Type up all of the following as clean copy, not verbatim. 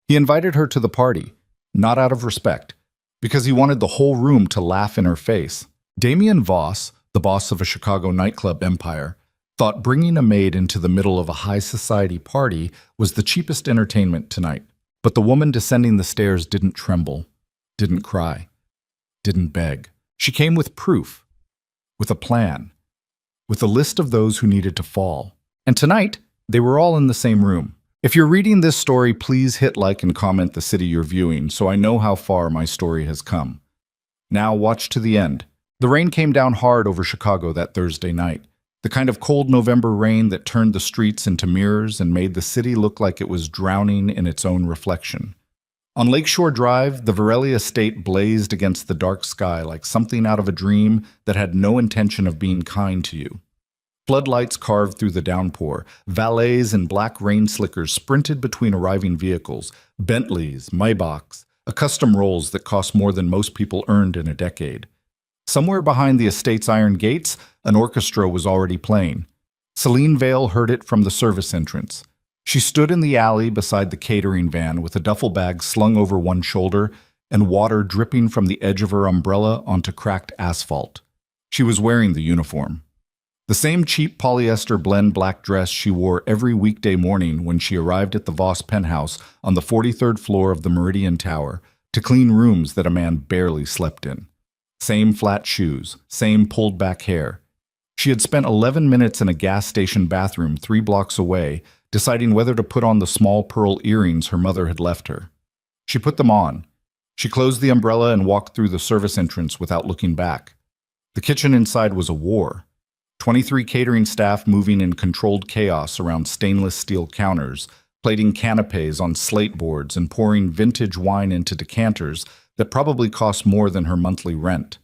He invited her to the party, not out of respect, because he wanted the whole room to laugh in her face. Damien Voss, the boss of a Chicago nightclub empire, thought bringing a maid into the middle of a high society party was the cheapest entertainment tonight. But the woman descending the stairs didn't tremble, didn't cry, didn't beg. She came with proof, with a plan, with a list of those who needed to fall. And tonight, they were all in the same room. If you're reading this story, please hit like and comment the city you're viewing so I know how far my story has come. Now watch to the end. The rain came down hard over Chicago that Thursday night. The kind of cold November rain that turned the streets into mirrors and made the city look like it was drowning in its own reflection. On Lakeshore Drive, the Varelli estate blazed against the dark sky like something out of a dream that had no intention of being kind to you. Floodlights carved through the downpour. Valets in black rain slickers sprinted between arriving vehicles, Bentleys, Maybachs, custom rolls that cost more than most people earned in a decade. Somewhere behind the estate's iron gates, an orchestra was already playing. Celine Vale heard it from the service entrance. She stood in the alley beside the catering van with a duffel bag slung over one shoulder and water dripping from the edge of her umbrella onto cracked asphalt. She was wearing the uniform. The same cheap polyester blend black dress she wore every weekday morning when she arrived at the Voss penthouse on the 43rd floor of the Meridian Tower to clean rooms that a man barely slept in. Same flat shoes, same pulled-back hair. She had spent 11 minutes in a gas station bathroom 3 blocks away, deciding whether to put on the small pearl earrings her mother had left her. She put them on. She closed the umbrella and walked through the service entrance without looking back. The kitchen inside was a war. 23 catering staff moving in controlled chaos around stainless steel counters, plating canapes on slate boards and pouring vintage wine into decanters that probably cost more than her monthly rent.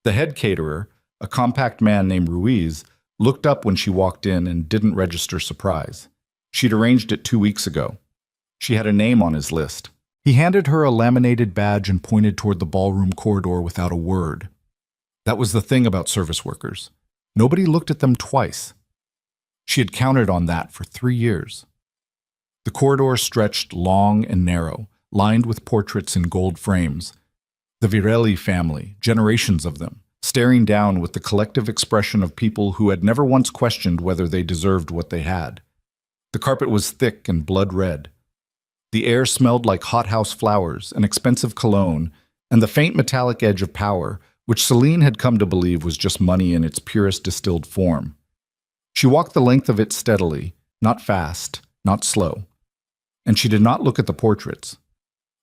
The head caterer, a compact man named Ruiz, looked up when she walked in and didn't register surprise. She'd arranged it 2 weeks ago. She had a name on his list. He handed her a laminated badge and pointed toward the ballroom corridor without a word. That was the thing about service workers. Nobody looked at them twice. She had counted on that for 3 years. The corridor stretched long and narrow, lined with portraits in gold frames. The Varelli family, generations of them, staring down with the collective expression of people who had never once questioned whether they deserved what they had. The carpet was thick and blood red. The air smelled like hothouse flowers, an expensive cologne, and the faint metallic edge of power, which Celine had come to believe was just money in its purest distilled form. She walked the length of it steadily, not fast, not slow. And she did not look at the portraits.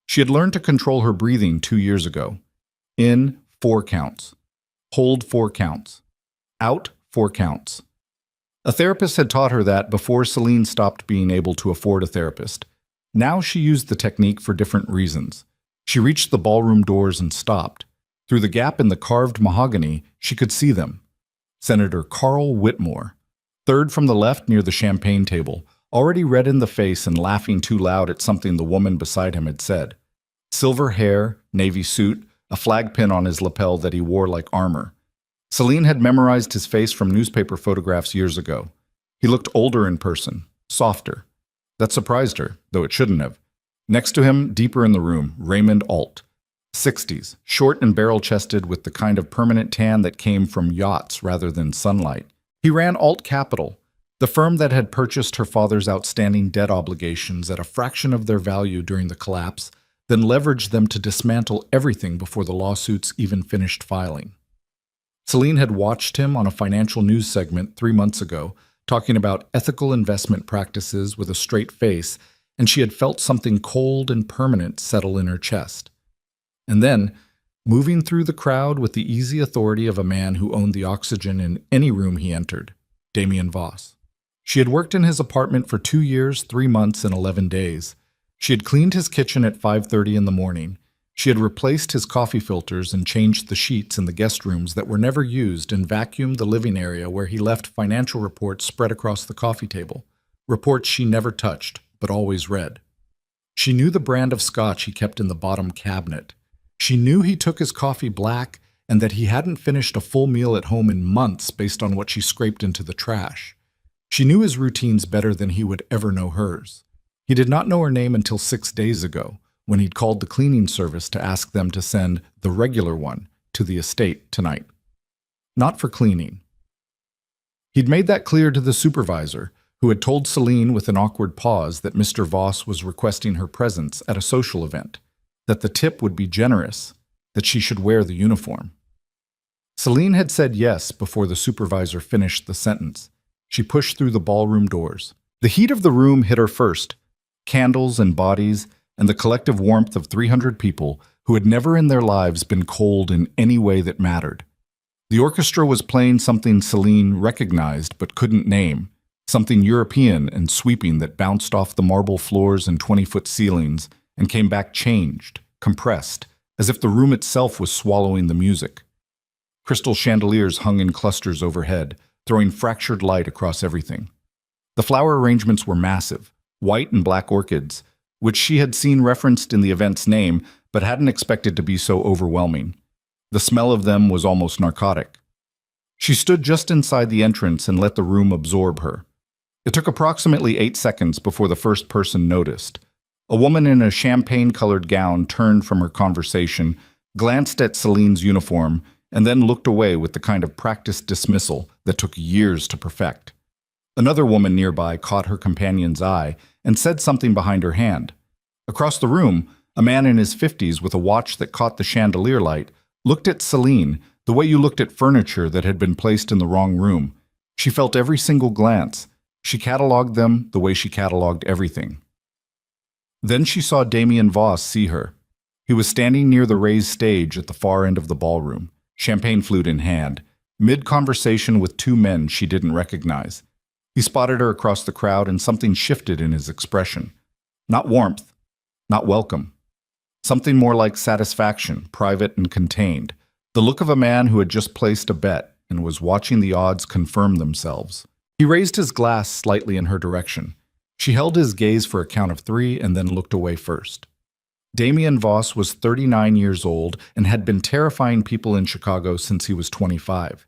She had learned to control her breathing 2 years ago. In, 4 counts. Hold, 4 counts. Out, 4 counts. A therapist had taught her that before Celine stopped being able to afford a therapist. Now she used the technique for different reasons. She reached the ballroom doors and stopped. Through the gap in the carved mahogany, she could see them. Senator Carl Whitmore, third from the left near the champagne table, already red in the face and laughing too loud at something the woman beside him had said. Silver hair, navy suit, a flag pin on his lapel that he wore like armor. Celine had memorized his face from newspaper photographs years ago. He looked older in person, softer. That surprised her, though it shouldn't have. Next to him, deeper in the room, Raymond Alt. 60s, short and barrel-chested with the kind of permanent tan that came from yachts rather than sunlight. He ran Alt Capital, the firm that had purchased her father's outstanding debt obligations at a fraction of their value during the collapse, then leveraged them to dismantle everything before the lawsuits even finished filing. Celine had watched him on a financial news segment 3 months ago, talking about ethical investment practices with a straight face, and she had felt something cold and permanent settle in her chest. And then, moving through the crowd with the easy authority of a man who owned the oxygen in any room he entered, Damien Voss. She had worked in his apartment for 2 years, 3 months, and 11 days. She had cleaned his kitchen at 5:30 in the morning. She had replaced his coffee filters and changed the sheets in the guest rooms that were never used and vacuumed the living area where he left financial reports spread across the coffee table, reports she never touched, but always read. She knew the brand of scotch he kept in the bottom cabinet. She knew he took his coffee black and that he hadn't finished a full meal at home in months based on what she scraped into the trash. She knew his routines better than he would ever know hers. He did not know her name until 6 days ago, when he'd called the cleaning service to ask them to send the regular one to the estate tonight. Not for cleaning. He'd made that clear to the supervisor, who had told Celine with an awkward pause that Mr. Voss was requesting her presence at a social event, that the tip would be generous, that she should wear the uniform. Celine had said yes before the supervisor finished the sentence. She pushed through the ballroom doors. The heat of the room hit her first, candles and bodies, and the collective warmth of 300 people who had never in their lives been cold in any way that mattered. The orchestra was playing something Celine recognized but couldn't name, something European and sweeping that bounced off the marble floors and 20-foot ceilings and came back changed, compressed, as if the room itself was swallowing the music. Crystal chandeliers hung in clusters overhead, throwing fractured light across everything. The flower arrangements were massive, white and black orchids, which she had seen referenced in the event's name but hadn't expected to be so overwhelming. The smell of them was almost narcotic. She stood just inside the entrance and let the room absorb her. It took approximately 8 seconds before the first person noticed. A woman in a champagne-colored gown turned from her conversation, glanced at Celine's uniform, and then looked away with the kind of practiced dismissal that took years to perfect. Another woman nearby caught her companion's eye and said something behind her hand. Across the room, a man in his 50s with a watch that caught the chandelier light looked at Celine the way you looked at furniture that had been placed in the wrong room. She felt every single glance. She catalogued them the way she catalogued everything. Then she saw Damien Voss see her. He was standing near the raised stage at the far end of the ballroom, champagne flute in hand, mid-conversation with 2 men she didn't recognize. He spotted her across the crowd and something shifted in his expression. Not warmth, not welcome. Something more like satisfaction, private and contained. The look of a man who had just placed a bet and was watching the odds confirm themselves. He raised his glass slightly in her direction. She held his gaze for a count of 3 and then looked away first. Damien Voss was 39 years old and had been terrifying people in Chicago since he was 25.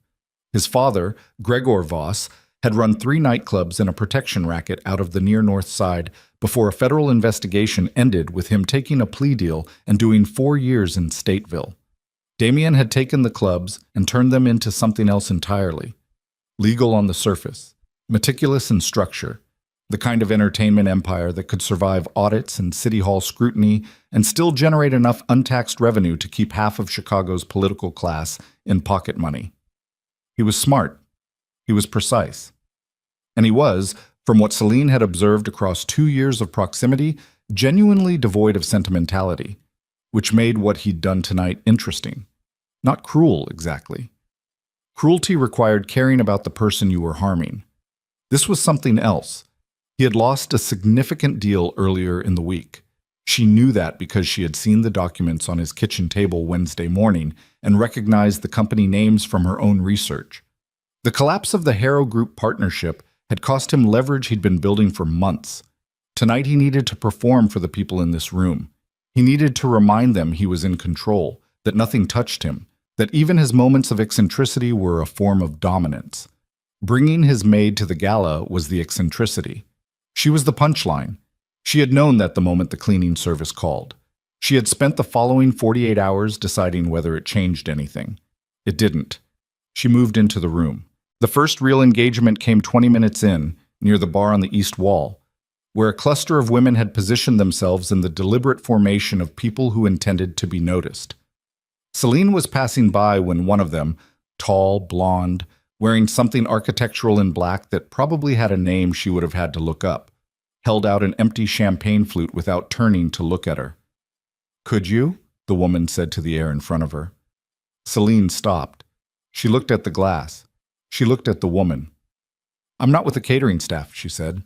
His father, Gregor Voss, had run 3 nightclubs and a protection racket out of the near North Side before a federal investigation ended with him taking a plea deal and doing 4 years in Stateville. Damien had taken the clubs and turned them into something else entirely. Legal on the surface, meticulous in structure, the kind of entertainment empire that could survive audits and city hall scrutiny and still generate enough untaxed revenue to keep half of Chicago's political class in pocket money. He was smart. He was precise. And he was, from what Celine had observed across 2 years of proximity, genuinely devoid of sentimentality, which made what he'd done tonight interesting. Not cruel, exactly. Cruelty required caring about the person you were harming. This was something else. He had lost a significant deal earlier in the week. She knew that because she had seen the documents on his kitchen table Wednesday morning and recognized the company names from her own research. The collapse of the Harrow Group partnership had cost him leverage he'd been building for months. Tonight he needed to perform for the people in this room. He needed to remind them he was in control, that nothing touched him, that even his moments of eccentricity were a form of dominance. Bringing his maid to the gala was the eccentricity. She was the punchline. She had known that the moment the cleaning service called. She had spent the following 48 hours deciding whether it changed anything. It didn't. She moved into the room. The first real engagement came 20 minutes in, near the bar on the east wall, where a cluster of women had positioned themselves in the deliberate formation of people who intended to be noticed. Celine was passing by when one of them, tall, blonde, wearing something architectural in black that probably had a name she would have had to look up, held out an empty champagne flute without turning to look at her. "Could you?" the woman said to the air in front of her. Celine stopped. She looked at the glass. She looked at the woman. "I'm not with the catering staff," she said.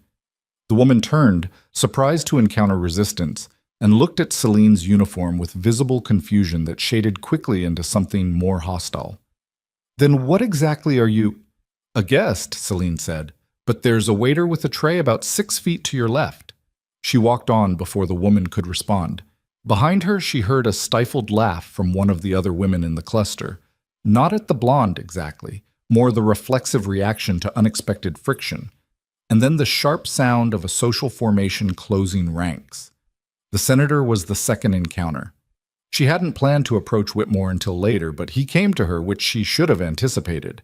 The woman turned, surprised to encounter resistance, and looked at Celine's uniform with visible confusion that shaded quickly into something more hostile. "Then what exactly are you—" "A guest," Celine said, "but there's a waiter with a tray about 6 feet to your left." She walked on before the woman could respond. Behind her, she heard a stifled laugh from one of the other women in the cluster. Not at the blonde exactly, more the reflexive reaction to unexpected friction. and then the sharp sound of a social formation closing ranks. The senator was the second encounter. She hadn't planned to approach Whitmore until later, but he came to her, which she should have anticipated.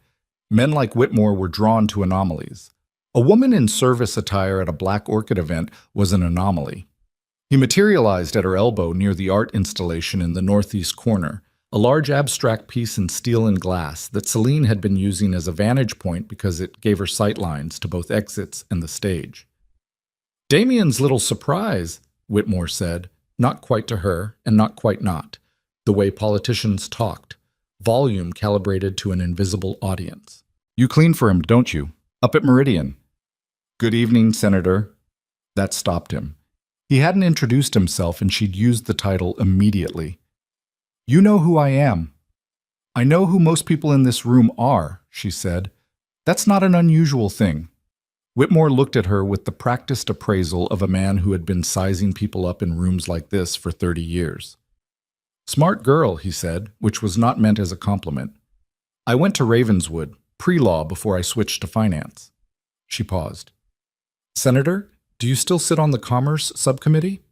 Men like Whitmore were drawn to anomalies. A woman in service attire at a Black Orchid event was an anomaly. He materialized at her elbow near the art installation in the northeast corner, a large abstract piece in steel and glass that Celine had been using as a vantage point because it gave her sightlines to both exits and the stage. "Damien's little surprise," Whitmore said, not quite to her and not quite not, the way politicians talked, volume calibrated to an invisible audience. "You clean for him, don't you? Up at Meridian." "Good evening, Senator." That stopped him. He hadn't introduced himself and she'd used the title immediately. "You know who I am." "I know who most people in this room are," she said. "That's not an unusual thing." Whitmore looked at her with the practiced appraisal of a man who had been sizing people up in rooms like this for 30 years. "Smart girl," he said, which was not meant as a compliment. "I went to Ravenswood, pre-law before I switched to finance." She paused. "Senator, do you still sit on the Commerce Subcommittee?"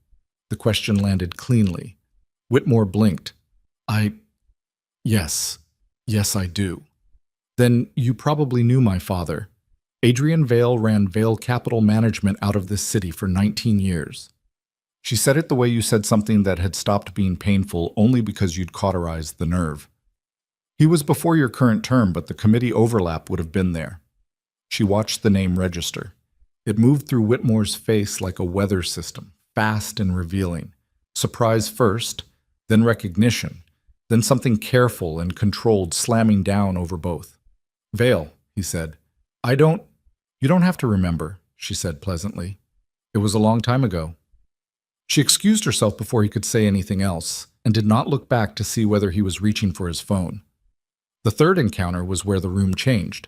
The question landed cleanly. Whitmore blinked. Yes, I do." "Then you probably knew my father. Adrian Vale ran Vale Capital Management out of this city for 19 years. She said it the way you said something that had stopped being painful only because you'd cauterized the nerve. "He was before your current term, but the committee overlap would have been there." She watched the name register. It moved through Whitmore's face like a weather system, fast and revealing. Surprise first, then recognition, then something careful and controlled slamming down over both. "Vale," he said. You don't have to remember," she said pleasantly. "It was a long time ago." She excused herself before he could say anything else, and did not look back to see whether he was reaching for his phone. The third encounter was where the room changed.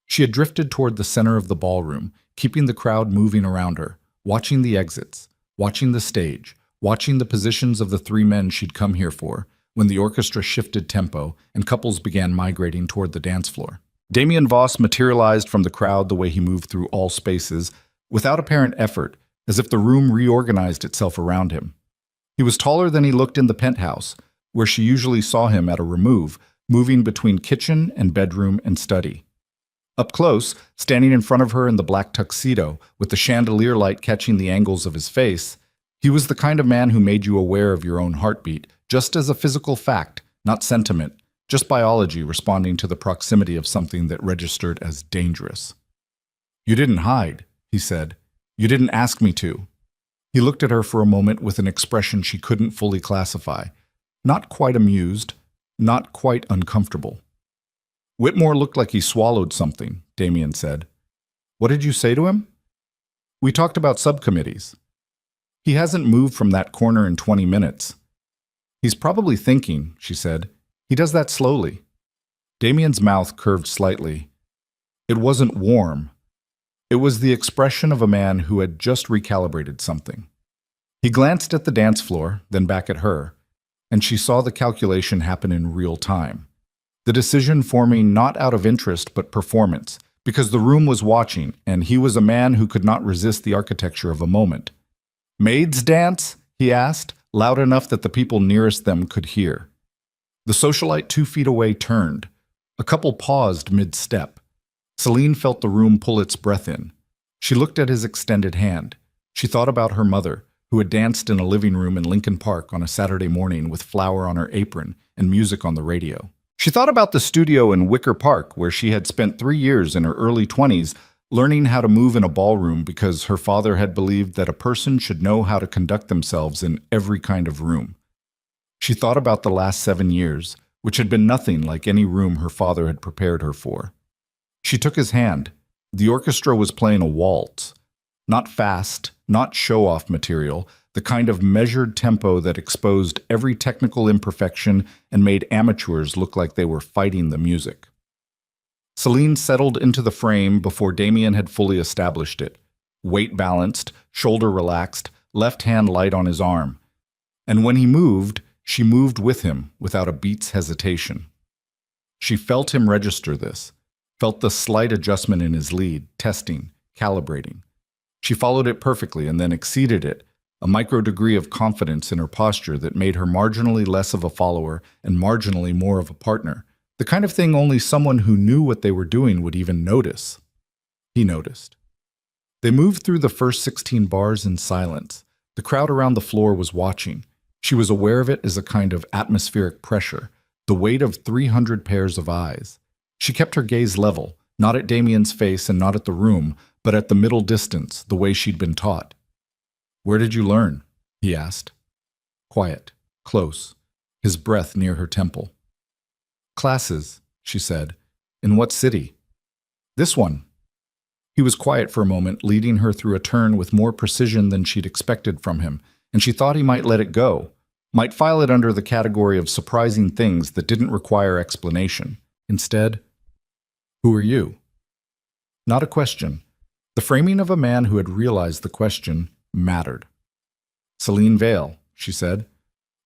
She had drifted toward the center of the ballroom, keeping the crowd moving around her, watching the exits, watching the stage, watching the positions of the three men she'd come here for, when the orchestra shifted tempo and couples began migrating toward the dance floor. Damien Voss materialized from the crowd the way he moved through all spaces, without apparent effort, as if the room reorganized itself around him. He was taller than he looked in the penthouse, where she usually saw him at a remove, moving between kitchen and bedroom and study. Up close, standing in front of her in the black tuxedo, with the chandelier light catching the angles of his face, he was the kind of man who made you aware of your own heartbeat, just as a physical fact, not sentiment, just biology responding to the proximity of something that registered as dangerous. "You didn't hide," he said. "You didn't ask me to." He looked at her for a moment with an expression she couldn't fully classify. Not quite amused, not quite uncomfortable. "Whitmore looked like he swallowed something," Damien said. "What did you say to him?" "We talked about subcommittees." "He hasn't moved from that corner in 20 minutes. "He's probably thinking," she said. "He does that slowly." Damien's mouth curved slightly. It wasn't warm. It was the expression of a man who had just recalibrated something. He glanced at the dance floor, then back at her, and she saw the calculation happen in real time. The decision forming not out of interest but performance, because the room was watching, and he was a man who could not resist the architecture of a moment. "Maid's dance?" he asked, loud enough that the people nearest them could hear. The socialite 2 feet away turned. A couple paused mid-step. Celine felt the room pull its breath in. She looked at his extended hand. She thought about her mother, who had danced in a living room in Lincoln Park on a Saturday morning with flour on her apron and music on the radio. She thought about the studio in Wicker Park, where she had spent 3 years in her early 20s learning how to move in a ballroom because her father had believed that a person should know how to conduct themselves in every kind of room. She thought about the last 7 years, which had been nothing like any room her father had prepared her for. She took his hand. The orchestra was playing a waltz. Not fast, not show-off material, the kind of measured tempo that exposed every technical imperfection and made amateurs look like they were fighting the music. Celine settled into the frame before Damien had fully established it. Weight balanced, shoulder relaxed, left hand light on his arm. And when he moved, she moved with him without a beat's hesitation. She felt him register this, felt the slight adjustment in his lead, testing, calibrating. She followed it perfectly and then exceeded it, a micro degree of confidence in her posture that made her marginally less of a follower and marginally more of a partner, the kind of thing only someone who knew what they were doing would even notice. He noticed. They moved through the first 16 bars in silence. The crowd around the floor was watching. She was aware of it as a kind of atmospheric pressure, the weight of 300 pairs of eyes. She kept her gaze level, not at Damien's face and not at the room, but at the middle distance, the way she'd been taught. "Where did you learn?" he asked. Quiet, close, his breath near her temple. "Classes," she said. "In what city?" "This one." He was quiet for a moment, leading her through a turn with more precision than she'd expected from him, and she thought he might let it go, might file it under the category of surprising things that didn't require explanation. Instead, "Who are you?" Not a question. The framing of a man who had realized the question mattered. "Celine Vale," she said.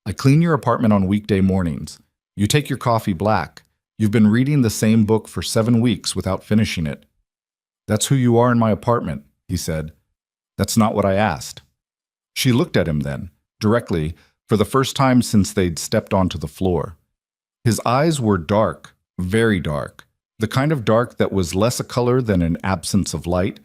"I clean your apartment on weekday mornings. You take your coffee black. You've been reading the same book for 7 weeks without finishing it." "That's who you are in my apartment," he said. "That's not what I asked." She looked at him then, directly, for the first time since they'd stepped onto the floor. His eyes were dark, very dark, the kind of dark that was less a color than an absence of light,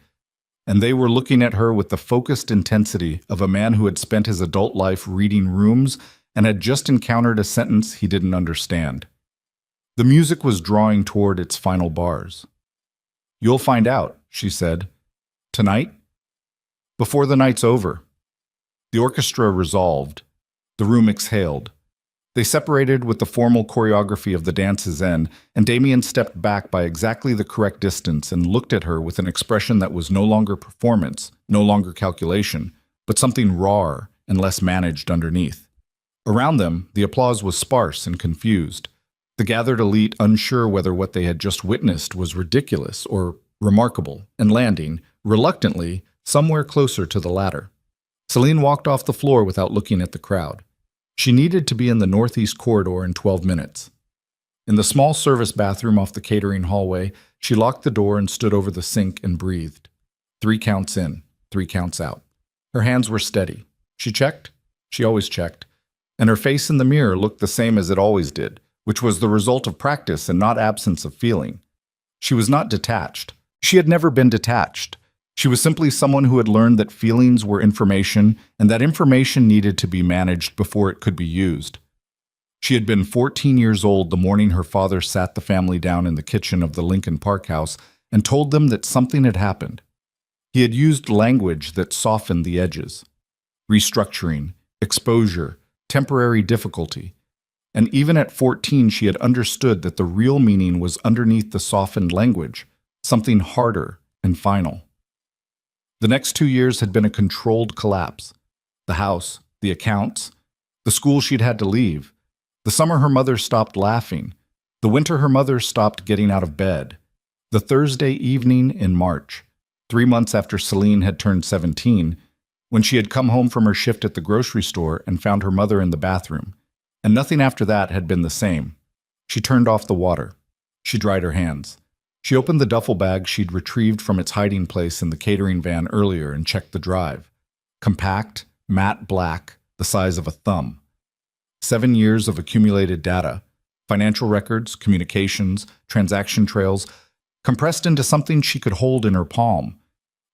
and they were looking at her with the focused intensity of a man who had spent his adult life reading rooms and had just encountered a sentence he didn't understand. The music was drawing toward its final bars. "You'll find out," she said. "Tonight? Before the night's over." The orchestra resolved. The room exhaled. They separated with the formal choreography of the dance's end, and Damien stepped back by exactly the correct distance and looked at her with an expression that was no longer performance, no longer calculation, but something rawer and less managed underneath. Around them, the applause was sparse and confused, the gathered elite unsure whether what they had just witnessed was ridiculous or remarkable, and landing, reluctantly, somewhere closer to the latter. Celine walked off the floor without looking at the crowd. She needed to be in the northeast corridor in 12 minutes. In the small service bathroom off the catering hallway, she locked the door and stood over the sink and breathed. 3 counts in, 3 counts out. Her hands were steady. She checked. She always checked. And her face in the mirror looked the same as it always did, which was the result of practice and not absence of feeling. She was not detached. She had never been detached. She was simply someone who had learned that feelings were information and that information needed to be managed before it could be used. She had been 14 years old the morning her father sat the family down in the kitchen of the Lincoln Park house and told them that something had happened. He had used language that softened the edges. Restructuring, exposure, temporary difficulty. And even at 14, she had understood that the real meaning was underneath the softened language, something harder and final. The next 2 years had been a controlled collapse. The house, the accounts, the school she'd had to leave. The summer her mother stopped laughing. The winter her mother stopped getting out of bed. The Thursday evening in March, 3 months after Celine had turned 17, when she had come home from her shift at the grocery store and found her mother in the bathroom. And nothing after that had been the same. She turned off the water. She dried her hands. She opened the duffel bag she'd retrieved from its hiding place in the catering van earlier and checked the drive. Compact, matte black, the size of a thumb. 7 years of accumulated data, financial records, communications, transaction trails, compressed into something she could hold in her palm.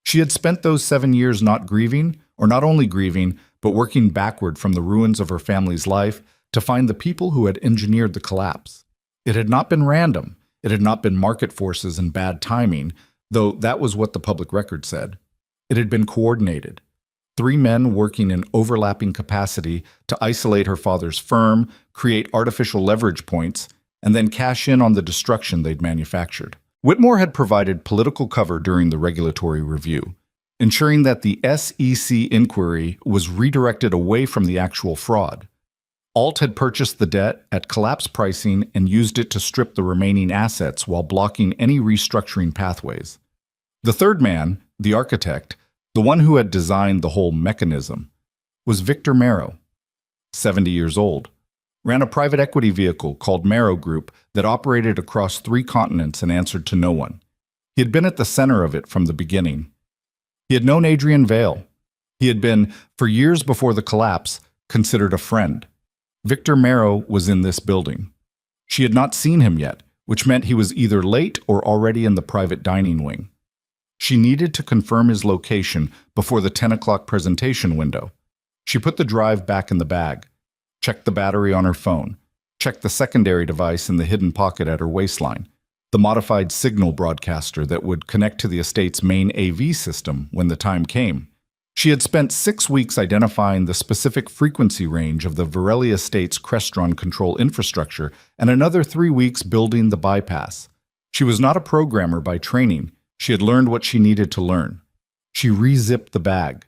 She had spent those 7 years not grieving, or not only grieving, but working backward from the ruins of her family's life to find the people who had engineered the collapse. It had not been random. It had not been market forces and bad timing, though that was what the public record said. It had been coordinated. 3 men working in overlapping capacity to isolate her father's firm, create artificial leverage points, and then cash in on the destruction they'd manufactured. Whitmore had provided political cover during the regulatory review, ensuring that the SEC inquiry was redirected away from the actual fraud. Alt had purchased the debt at collapse pricing and used it to strip the remaining assets while blocking any restructuring pathways. The third man, the architect, the one who had designed the whole mechanism, was Victor Marrow, 70 years old, ran a private equity vehicle called Marrow Group that operated across 3 continents and answered to no one. He had been at the center of it from the beginning. He had known Adrian Vale. He had been, for years before the collapse, considered a friend. Victor Marrow was in this building. She had not seen him yet, which meant he was either late or already in the private dining wing. She needed to confirm his location before the 10 o'clock presentation window. She put the drive back in the bag, checked the battery on her phone, checked the secondary device in the hidden pocket at her waistline, the modified signal broadcaster that would connect to the estate's main AV system when the time came. She had spent 6 weeks identifying the specific frequency range of the Varelli estate's Crestron control infrastructure and another 3 weeks building the bypass. She was not a programmer by training. She had learned what she needed to learn. She re-zipped the bag.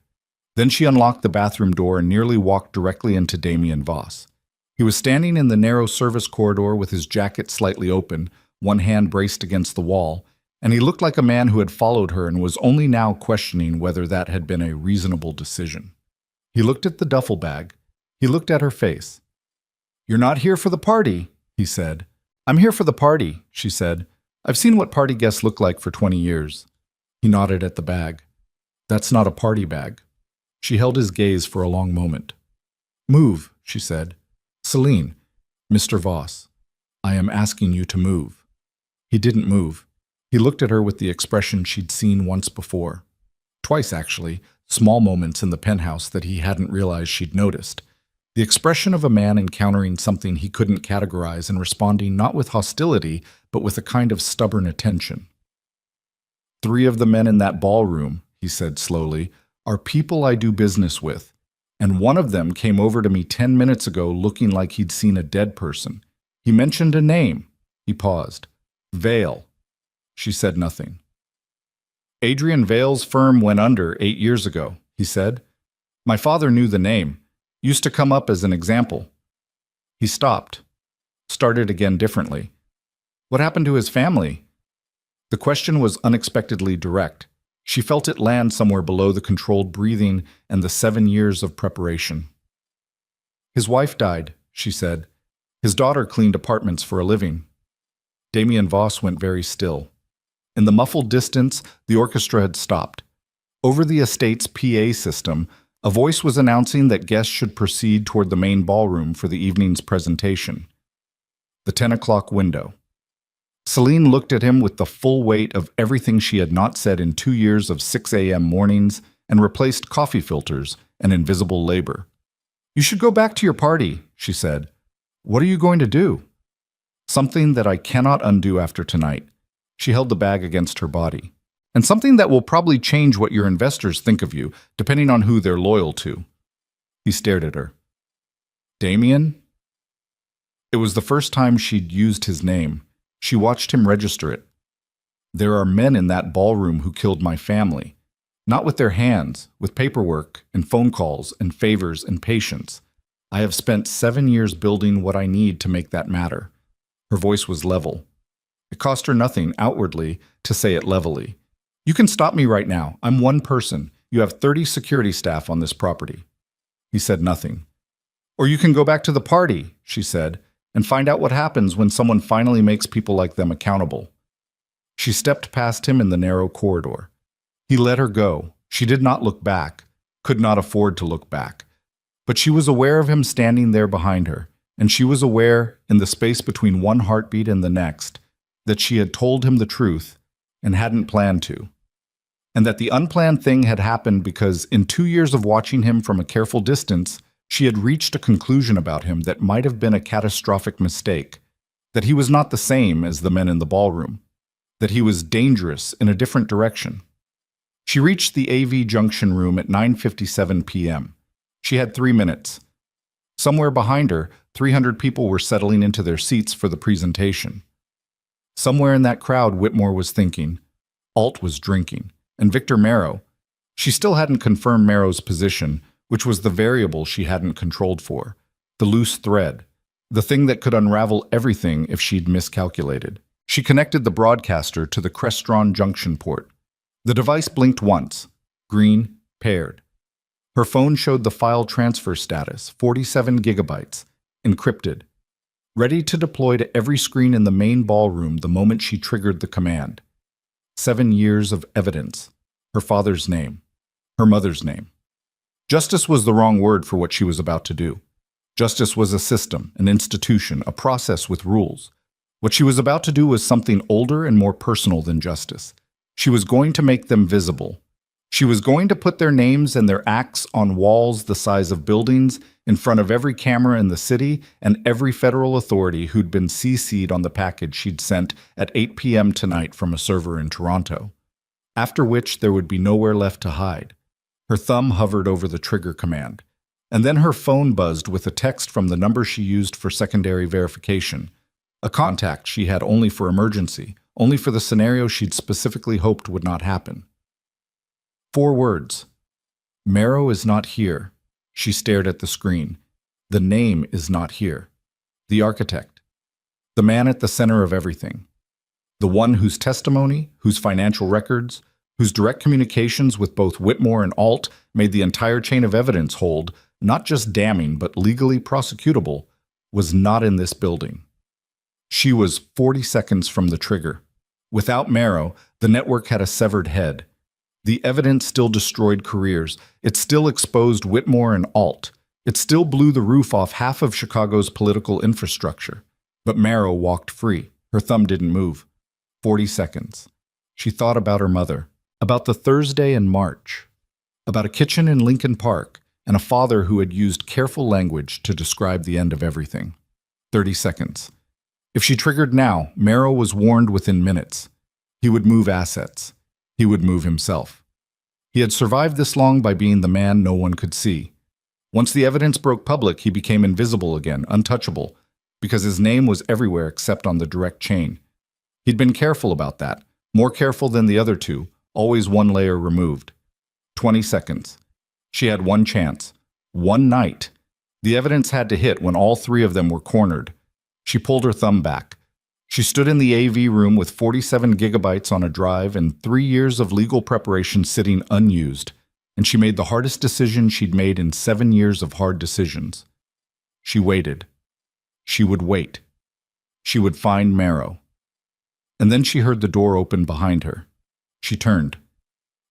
Then she unlocked the bathroom door and nearly walked directly into Damien Voss. He was standing in the narrow service corridor with his jacket slightly open, one hand braced against the wall, and he looked like a man who had followed her and was only now questioning whether that had been a reasonable decision. He looked at the duffel bag. He looked at her face. "You're not here for the party," he said. "I'm here for the party," she said. "I've seen what party guests look like for 20 years. He nodded at the bag. "That's not a party bag." She held his gaze for a long moment. "Move," she said. "Celine, Mr. Voss, I am asking you to move." He didn't move. He looked at her with the expression she'd seen once before. Twice, actually, small moments in the penthouse that he hadn't realized she'd noticed. The expression of a man encountering something he couldn't categorize and responding not with hostility, but with a kind of stubborn attention. "3 of the men in that ballroom," he said slowly, "are people I do business with, and one of them came over to me 10 minutes ago looking like he'd seen a dead person. He mentioned a name." He paused. "Vale." She said nothing. "Adrian Vale's firm went under 8 years ago," he said. "My father knew the name. Used to come up as an example." He stopped. Started again differently. "What happened to his family?" The question was unexpectedly direct. She felt it land somewhere below the controlled breathing and the 7 years of preparation. "His wife died," she said. "His daughter cleaned apartments for a living." Damien Voss went very still. In the muffled distance, the orchestra had stopped. Over the estate's PA system, a voice was announcing that guests should proceed toward the main ballroom for the evening's presentation. The 10 o'clock window. Celine looked at him with the full weight of everything she had not said in 2 years of 6 a.m. mornings and replaced coffee filters and invisible labor. "You should go back to your party," she said. "What are you going to do?" "Something that I cannot undo after tonight." She held the bag against her body. "And something that will probably change what your investors think of you, depending on who they're loyal to." He stared at her. "Damien?" It was the first time she'd used his name. She watched him register it. "There are men in that ballroom who killed my family. Not with their hands, with paperwork and phone calls and favors and patience. I have spent 7 years building what I need to make that matter." Her voice was level. It cost her nothing, outwardly, to say it levelly. "You can stop me right now. I'm one person. You have 30 security staff on this property." He said nothing. "Or you can go back to the party," she said, "and find out what happens when someone finally makes people like them accountable." She stepped past him in the narrow corridor. He let her go. She did not look back, could not afford to look back. But she was aware of him standing there behind her, and she was aware, in the space between one heartbeat and the next, that she had told him the truth and hadn't planned to. And that the unplanned thing had happened because, in 2 years of watching him from a careful distance, she had reached a conclusion about him that might have been a catastrophic mistake, that he was not the same as the men in the ballroom, that he was dangerous in a different direction. She reached the AV junction room at 9:57 p.m. She had 3 minutes. Somewhere behind her, 300 people were settling into their seats for the presentation. Somewhere in that crowd, Whitmore was thinking. Alt was drinking. And Victor Marrow. She still hadn't confirmed Marrow's position, which was the variable she hadn't controlled for, the loose thread, the thing that could unravel everything if she'd miscalculated. She connected the broadcaster to the Crestron junction port. The device blinked once, green, paired. Her phone showed the file transfer status, 47 gigabytes, encrypted, ready to deploy to every screen in the main ballroom the moment she triggered the command. 7 years of evidence, her father's name, Her mother's name. Justice was the wrong word for what she was about to do. Justice was a system, an institution, a process with rules. What she was about to do was something older and more personal than justice. She was going to make them visible. She was going to put their names and their acts on walls the size of buildings, in front of every camera in the city and every federal authority who'd been CC'd on the package she'd sent at 8 p.m. tonight from a server in Toronto. After which there would be nowhere left to hide. Her thumb hovered over the trigger command. And then her phone buzzed with a text from the number she used for secondary verification. A contact she had only for emergency, only for the scenario she'd specifically hoped would not happen. 4 words. Marrow is not here. She stared at the screen. The name is not here. The architect. The man at the center of everything. The one whose testimony, whose financial records, whose direct communications with both Whitmore and Alt made the entire chain of evidence hold, not just damning but legally prosecutable, was not in this building. She was 40 seconds from the trigger. Without Marrow, the network had a severed head. The evidence still destroyed careers. It still exposed Whitmore and Alt. It still blew the roof off half of Chicago's political infrastructure. But Marrow walked free. Her thumb didn't move. 40 seconds. She thought about her mother, about the Thursday in March, about a kitchen in Lincoln Park, and a father who had used careful language to describe the end of everything. 30 seconds. If she triggered now, Marrow was warned within minutes. He would move assets. He would move himself. He had survived this long by being the man no one could see. Once the evidence broke public, he became invisible again, untouchable, because his name was everywhere except on the direct chain. He'd been careful about that, more careful than the other two, always one layer removed. 20 seconds. She had one chance. One night. The evidence had to hit when all 3 of them were cornered. She pulled her thumb back. She stood in the AV room with 47 gigabytes on a drive and 3 years of legal preparation sitting unused, and she made the hardest decision she'd made in 7 years of hard decisions. She waited. She would wait. She would find Marrow. And then she heard the door open behind her. She turned.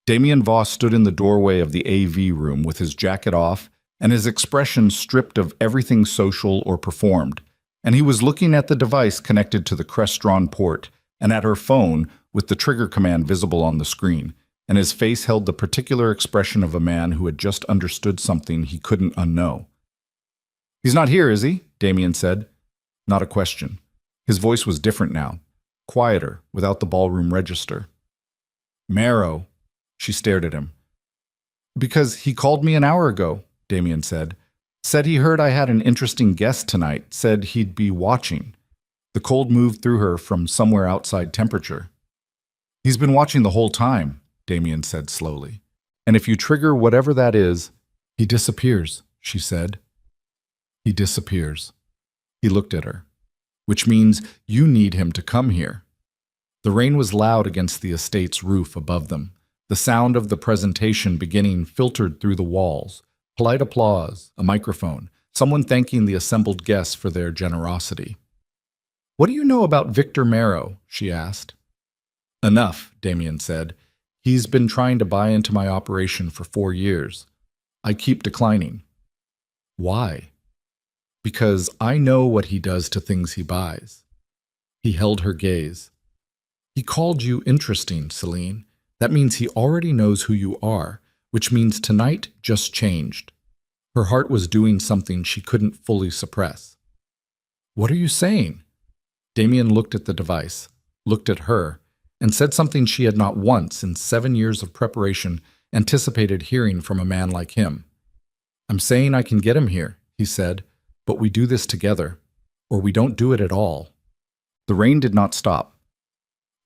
Damien Voss stood in the doorway of the AV room with his jacket off and his expression stripped of everything social or performed, and he was looking at the device connected to the Crestron port and at her phone with the trigger command visible on the screen, and his face held the particular expression of a man who had just understood something he couldn't unknow. "He's not here, is he?" Damien said. Not a question. His voice was different now, quieter, without the ballroom register. "Marrow." She stared at him. "Because he called me an hour ago," Damien said. "Said he heard I had an interesting guest tonight, said he'd be watching." The cold moved through her from somewhere outside temperature. "He's been watching the whole time," Damien said slowly. "And if you trigger whatever that is, he disappears," she said. "He disappears." He looked at her. "Which means you need him to come here." The rain was loud against the estate's roof above them. The sound of the presentation beginning filtered through the walls. Polite applause, a microphone, someone thanking the assembled guests for their generosity. "What do you know about Victor Marrow?" she asked. "Enough," Damien said. "He's been trying to buy into my operation for 4 years. I keep declining." "Why?" "Because I know what he does to things he buys." He held her gaze. "He called you interesting, Celine. That means he already knows who you are, which means tonight just changed." Her heart was doing something she couldn't fully suppress. "What are you saying?" Damien looked at the device, looked at her, and said something she had not once in 7 years of preparation anticipated hearing from a man like him. "I'm saying I can get him here," he said, "but we do this together, or we don't do it at all." The rain did not stop.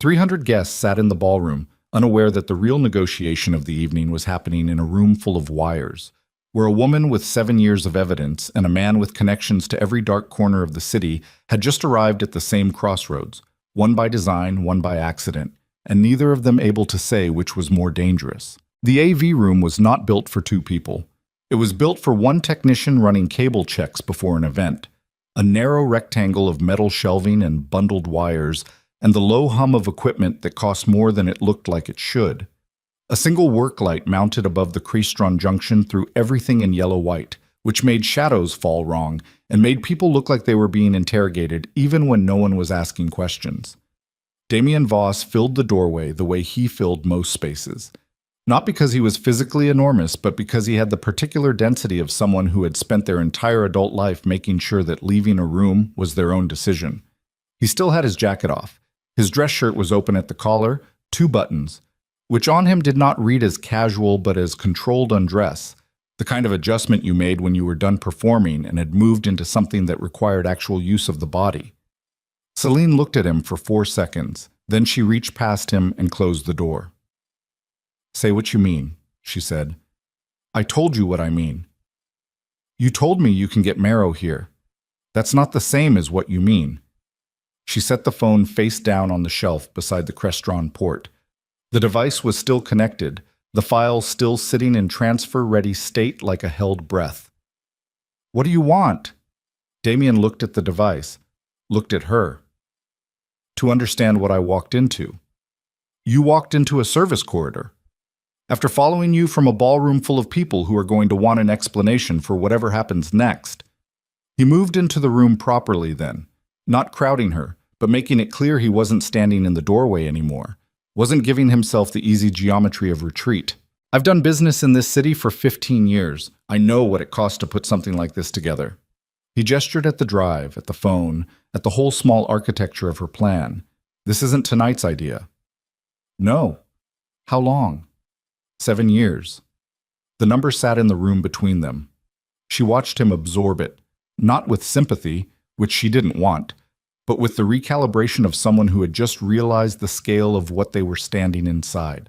300 guests sat in the ballroom, unaware that the real negotiation of the evening was happening in a room full of wires, where a woman with 7 years of evidence and a man with connections to every dark corner of the city had just arrived at the same crossroads, one by design, one by accident, and neither of them able to say which was more dangerous. The AV room was not built for 2 people. It was built for one technician running cable checks before an event, a narrow rectangle of metal shelving and bundled wires, and the low hum of equipment that cost more than it looked like it should. A single work light mounted above the crease-drawn junction threw everything in yellow-white, which made shadows fall wrong and made people look like they were being interrogated even when no one was asking questions. Damien Voss filled the doorway the way he filled most spaces. Not because he was physically enormous, but because he had the particular density of someone who had spent their entire adult life making sure that leaving a room was their own decision. He still had his jacket off. His dress shirt was open at the collar, 2 buttons, which on him did not read as casual but as controlled undress, the kind of adjustment you made when you were done performing and had moved into something that required actual use of the body. Celine looked at him for 4 seconds, then she reached past him and closed the door. "Say what you mean," she said. "I told you what I mean." "You told me you can get marrow here. That's not the same as what you mean." She set the phone face down on the shelf beside the Crestron port. The device was still connected, the file still sitting in transfer-ready state like a held breath. "What do you want?" Damien looked at the device, looked at her. "To understand what I walked into." "You walked into a service corridor. After following you from a ballroom full of people who are going to want an explanation for whatever happens next." He moved into the room properly then, not crowding her, but making it clear he wasn't standing in the doorway anymore, wasn't giving himself the easy geometry of retreat. "I've done business in this city for 15 years. I know what it costs to put something like this together." He gestured at the drive, at the phone, at the whole small architecture of her plan. "This isn't tonight's idea." "No." "How long?" 7 years. The number sat in the room between them. She watched him absorb it, not with sympathy, which she didn't want, but with the recalibration of someone who had just realized the scale of what they were standing inside.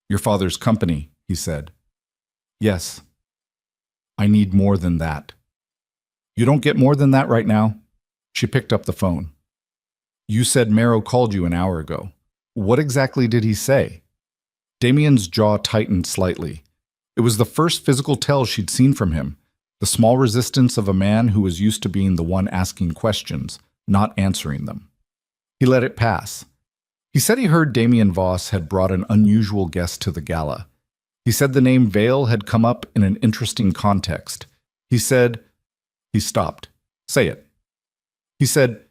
"Your father's company," he said. "Yes. I need more than that." "You don't get more than that right now?" She picked up the phone. "You said Marrow called you an hour ago. What exactly did he say?" Damien's jaw tightened slightly. It was the first physical tell she'd seen from him, the small resistance of a man who was used to being the one asking questions, not answering them. He let it pass. He said he heard Damien Voss had brought an unusual guest to the gala. He said the name Vale had come up in an interesting context. He said... He stopped. "Say it." He said,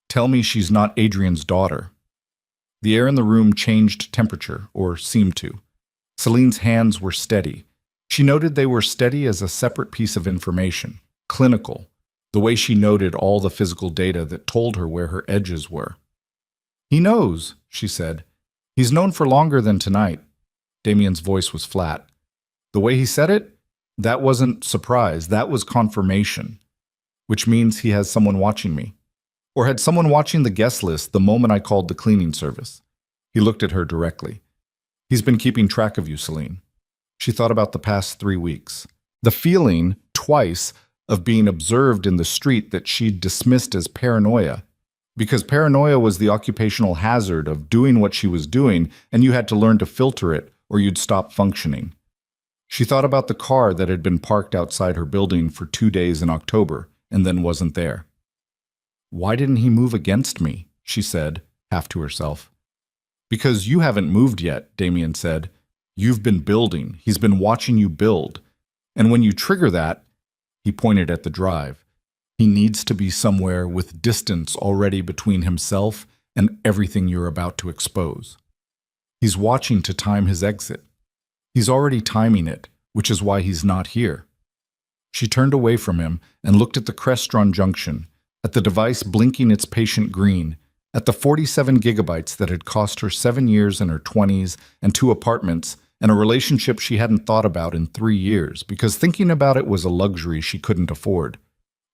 "Tell me she's not Adrian's daughter." The air in the room changed temperature, or seemed to. Celine's hands were steady. She noted they were steady as a separate piece of information, clinical, the way she noted all the physical data that told her where her edges were. "He knows," she said. "He's known for longer than tonight." Damien's voice was flat. The way he said it, that wasn't surprise, that was confirmation. "Which means he has someone watching me. Or had someone watching the guest list the moment I called the cleaning service." He looked at her directly. "He's been keeping track of you, Celine." She thought about the past 3 weeks. The feeling, twice, of being observed in the street that she'd dismissed as paranoia. Because paranoia was the occupational hazard of doing what she was doing, and you had to learn to filter it, or you'd stop functioning. She thought about the car that had been parked outside her building for 2 days in October, and then wasn't there. "Why didn't he move against me?" she said, half to herself. "Because you haven't moved yet," Damien said. "You've been building. He's been watching you build. And when you trigger that," he pointed at the drive, "he needs to be somewhere with distance already between himself and everything you're about to expose. He's watching to time his exit. He's already timing it, which is why he's not here." She turned away from him and looked at the Crestron junction, at the device blinking its patient green, at the 47 gigabytes that had cost her 7 years in her 20s and 2 apartments and a relationship she hadn't thought about in 3 years because thinking about it was a luxury she couldn't afford.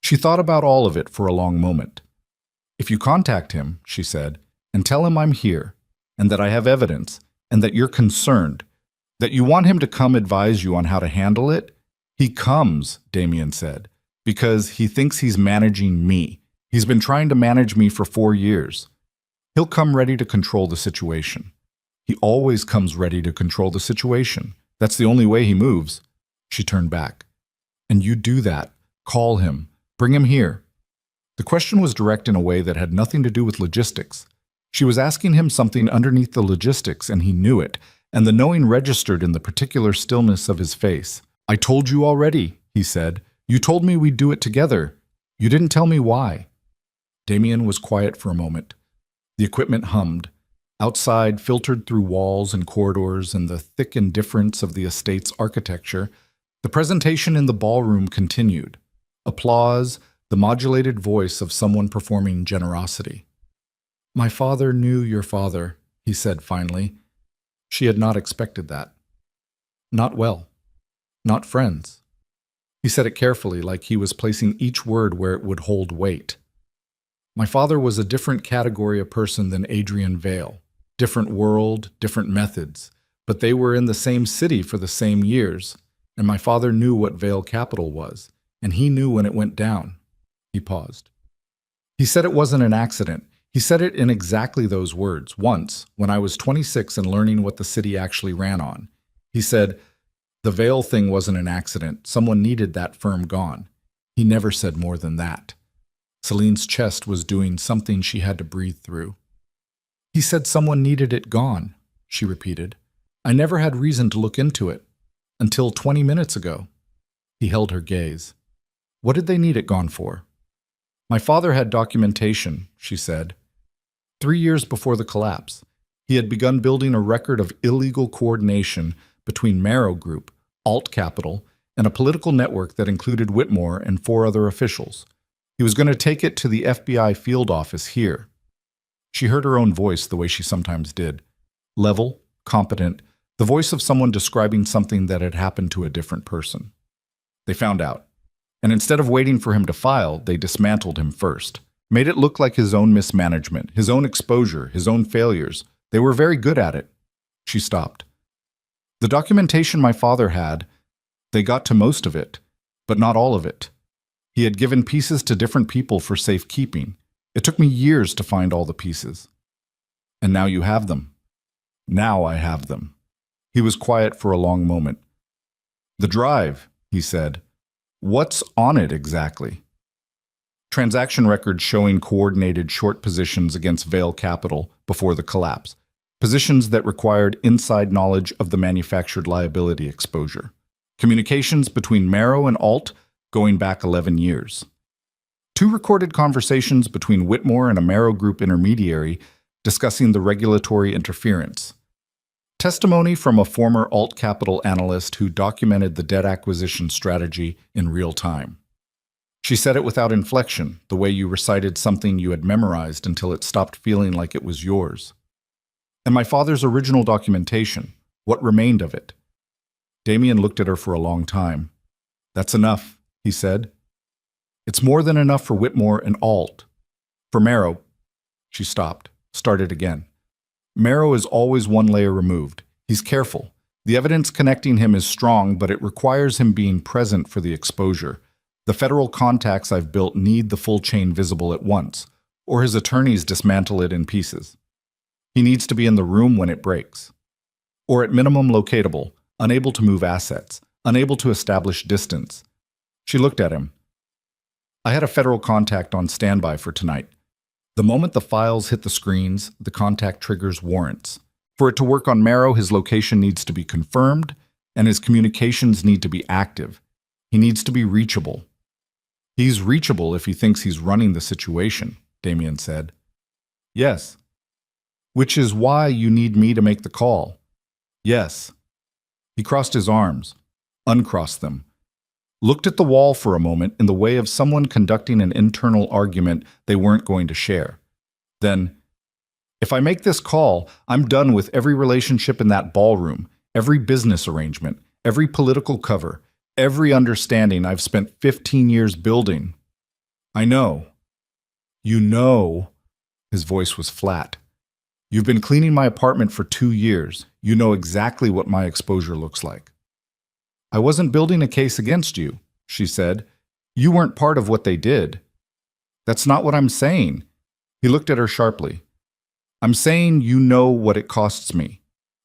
She thought about all of it for a long moment. "If you contact him," she said, "and tell him I'm here, and that I have evidence, and that you're concerned, that you want him to come advise you on how to handle it, he comes," Damien said, "because he thinks he's managing me. He's been trying to manage me for 4 years. He'll come ready to control the situation. He always comes ready to control the situation. That's the only way he moves." She turned back. "And you do that. Call him. Bring him here." The question was direct in a way that had nothing to do with logistics. She was asking him something underneath the logistics, and he knew it, and the knowing registered in the particular stillness of his face. "I told you already," he said. "You told me we'd do it together. You didn't tell me why." Damien was quiet for a moment. The equipment hummed. Outside, filtered through walls and corridors and the thick indifference of the estate's architecture, the presentation in the ballroom continued. Applause, the modulated voice of someone performing generosity. "My father knew your father," he said finally. She had not expected that. Not well. Not friends. He said it carefully, like he was placing each word where it would hold weight. "My father was a different category of person than Adrian Vale. Different world, different methods. But they were in the same city for the same years, and my father knew what Vale Capital was, and he knew when it went down." He paused. He said it wasn't an accident. He said it in exactly those words, once, when I was 26 and learning what the city actually ran on. He said, "The Vale thing wasn't an accident. Someone needed that firm gone." He never said more than that. Celine's chest was doing something she had to breathe through. "He said someone needed it gone," she repeated. "I never had reason to look into it. Until 20 minutes ago." He held her gaze. "What did they need it gone for?" "My father had documentation," she said. 3 years before the collapse, he had begun building a record of illegal coordination between Marrow Group, Alt Capital, and a political network that included Whitmore and 4 other officials. He was going to take it to the FBI field office here. She heard her own voice the way she sometimes did. Level, competent, the voice of someone describing something that had happened to a different person. They found out. And instead of waiting for him to file, they dismantled him first. Made it look like his own mismanagement, his own exposure, his own failures. They were very good at it. She stopped. "The documentation my father had, they got to most of it, but not all of it. He had given pieces to different people for safekeeping. It took me years to find all the pieces. And now you have them." "Now I have them." He was quiet for a long moment. "The drive," he said. "What's on it exactly?" Transaction records showing coordinated short positions against Vale Capital before the collapse. Positions that required inside knowledge of the manufactured liability exposure. Communications between Marrow and Alt going back 11 years. 2 recorded conversations between Whitmore and a Marrow Group intermediary discussing the regulatory interference. Testimony from a former Alt Capital analyst who documented the debt acquisition strategy in real time. She said it without inflection, the way you recited something you had memorized until it stopped feeling like it was yours. And my father's original documentation, what remained of it? Damien looked at her for a long time. "That's enough," he said. "It's more than enough for Whitmore and Alt. For Marrow." She stopped, started again. "Marrow is always one layer removed. He's careful. The evidence connecting him is strong, but it requires him being present for the exposure. The federal contacts I've built need the full chain visible at once, or his attorneys dismantle it in pieces. He needs to be in the room when it breaks. Or at minimum locatable, unable to move assets, unable to establish distance." She looked at him. "I had a federal contact on standby for tonight. The moment the files hit the screens, the contact triggers warrants. For it to work on Marrow, his location needs to be confirmed, and his communications need to be active. He needs to be reachable." "He's reachable if he thinks he's running the situation," Damien said. "Yes." "Which is why you need me to make the call." "Yes." He crossed his arms, uncrossed them, looked at the wall for a moment in the way of someone conducting an internal argument they weren't going to share. Then, "If I make this call, I'm done with every relationship in that ballroom, every business arrangement, every political cover, every understanding I've spent 15 years building." "I know." "You know." His voice was flat. "You've been cleaning my apartment for 2 years. You know exactly what my exposure looks like." "I wasn't building a case against you," she said. "You weren't part of what they did." "That's not what I'm saying." He looked at her sharply. "I'm saying you know what it costs me.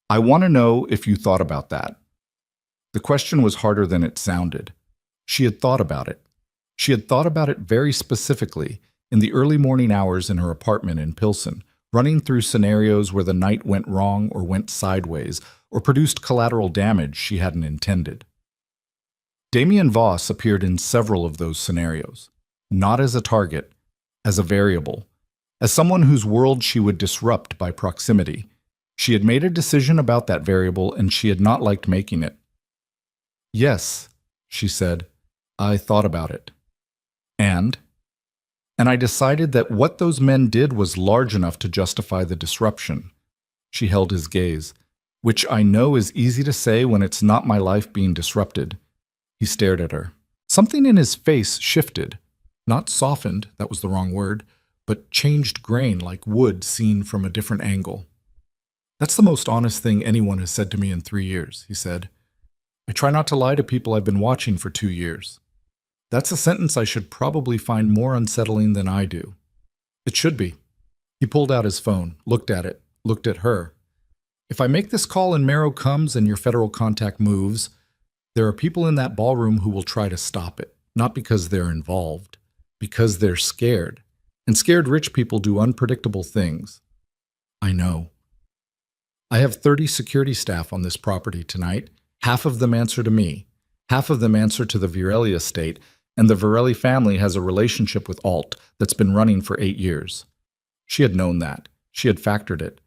I want to know if you thought about that." The question was harder than it sounded. She had thought about it. She had thought about it very specifically in the early morning hours in her apartment in Pilsen, running through scenarios where the night went wrong or went sideways or produced collateral damage she hadn't intended. Damien Voss appeared in several of those scenarios, not as a target, as a variable, as someone whose world she would disrupt by proximity. She had made a decision about that variable, and she had not liked making it. "Yes," she said, "I thought about it. And I decided that what those men did was large enough to justify the disruption." She held his gaze, "which I know is easy to say when it's not my life being disrupted." He stared at her. Something in his face shifted. Not softened, that was the wrong word, but changed grain like wood seen from a different angle. "That's the most honest thing anyone has said to me in 3 years," he said. "I try not to lie to people I've been watching for 2 years. That's a sentence I should probably find more unsettling than I do." "It should be." He pulled out his phone, looked at it, looked at her. "If I make this call and Marrow comes and your federal contact moves, there are people in that ballroom who will try to stop it, not because they're involved, because they're scared. And scared rich people do unpredictable things." "I know." "I have 30 security staff on this property tonight. Half of them answer to me. Half of them answer to the Virelli estate, and the Virelli family has a relationship with Alt that's been running for 8 years. She had known that. She had factored it.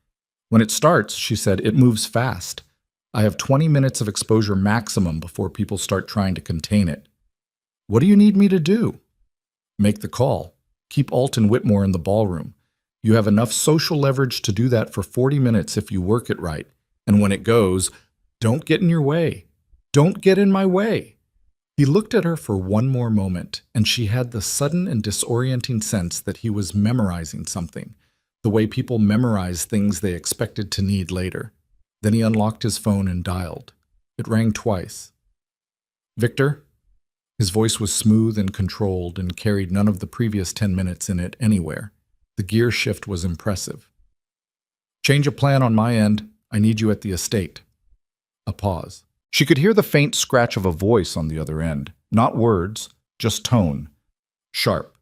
"When it starts," she said, "it moves fast. I have 20 minutes of exposure maximum before people start trying to contain it." "What do you need me to do?" "Make the call. Keep Alt and Whitmore in the ballroom. You have enough social leverage to do that for 40 minutes if you work it right. And when it goes, don't get in your way. Don't get in my way." He looked at her for one more moment, and she had the sudden and disorienting sense that he was memorizing something, the way people memorize things they expected to need later. Then he unlocked his phone and dialed. It rang twice. "Victor?" His voice was smooth and controlled and carried none of the previous 10 minutes in it anywhere. The gear shift was impressive. "Change of plan on my end. I need you at the estate." A pause. She could hear the faint scratch of a voice on the other end. Not words, just tone. Sharp.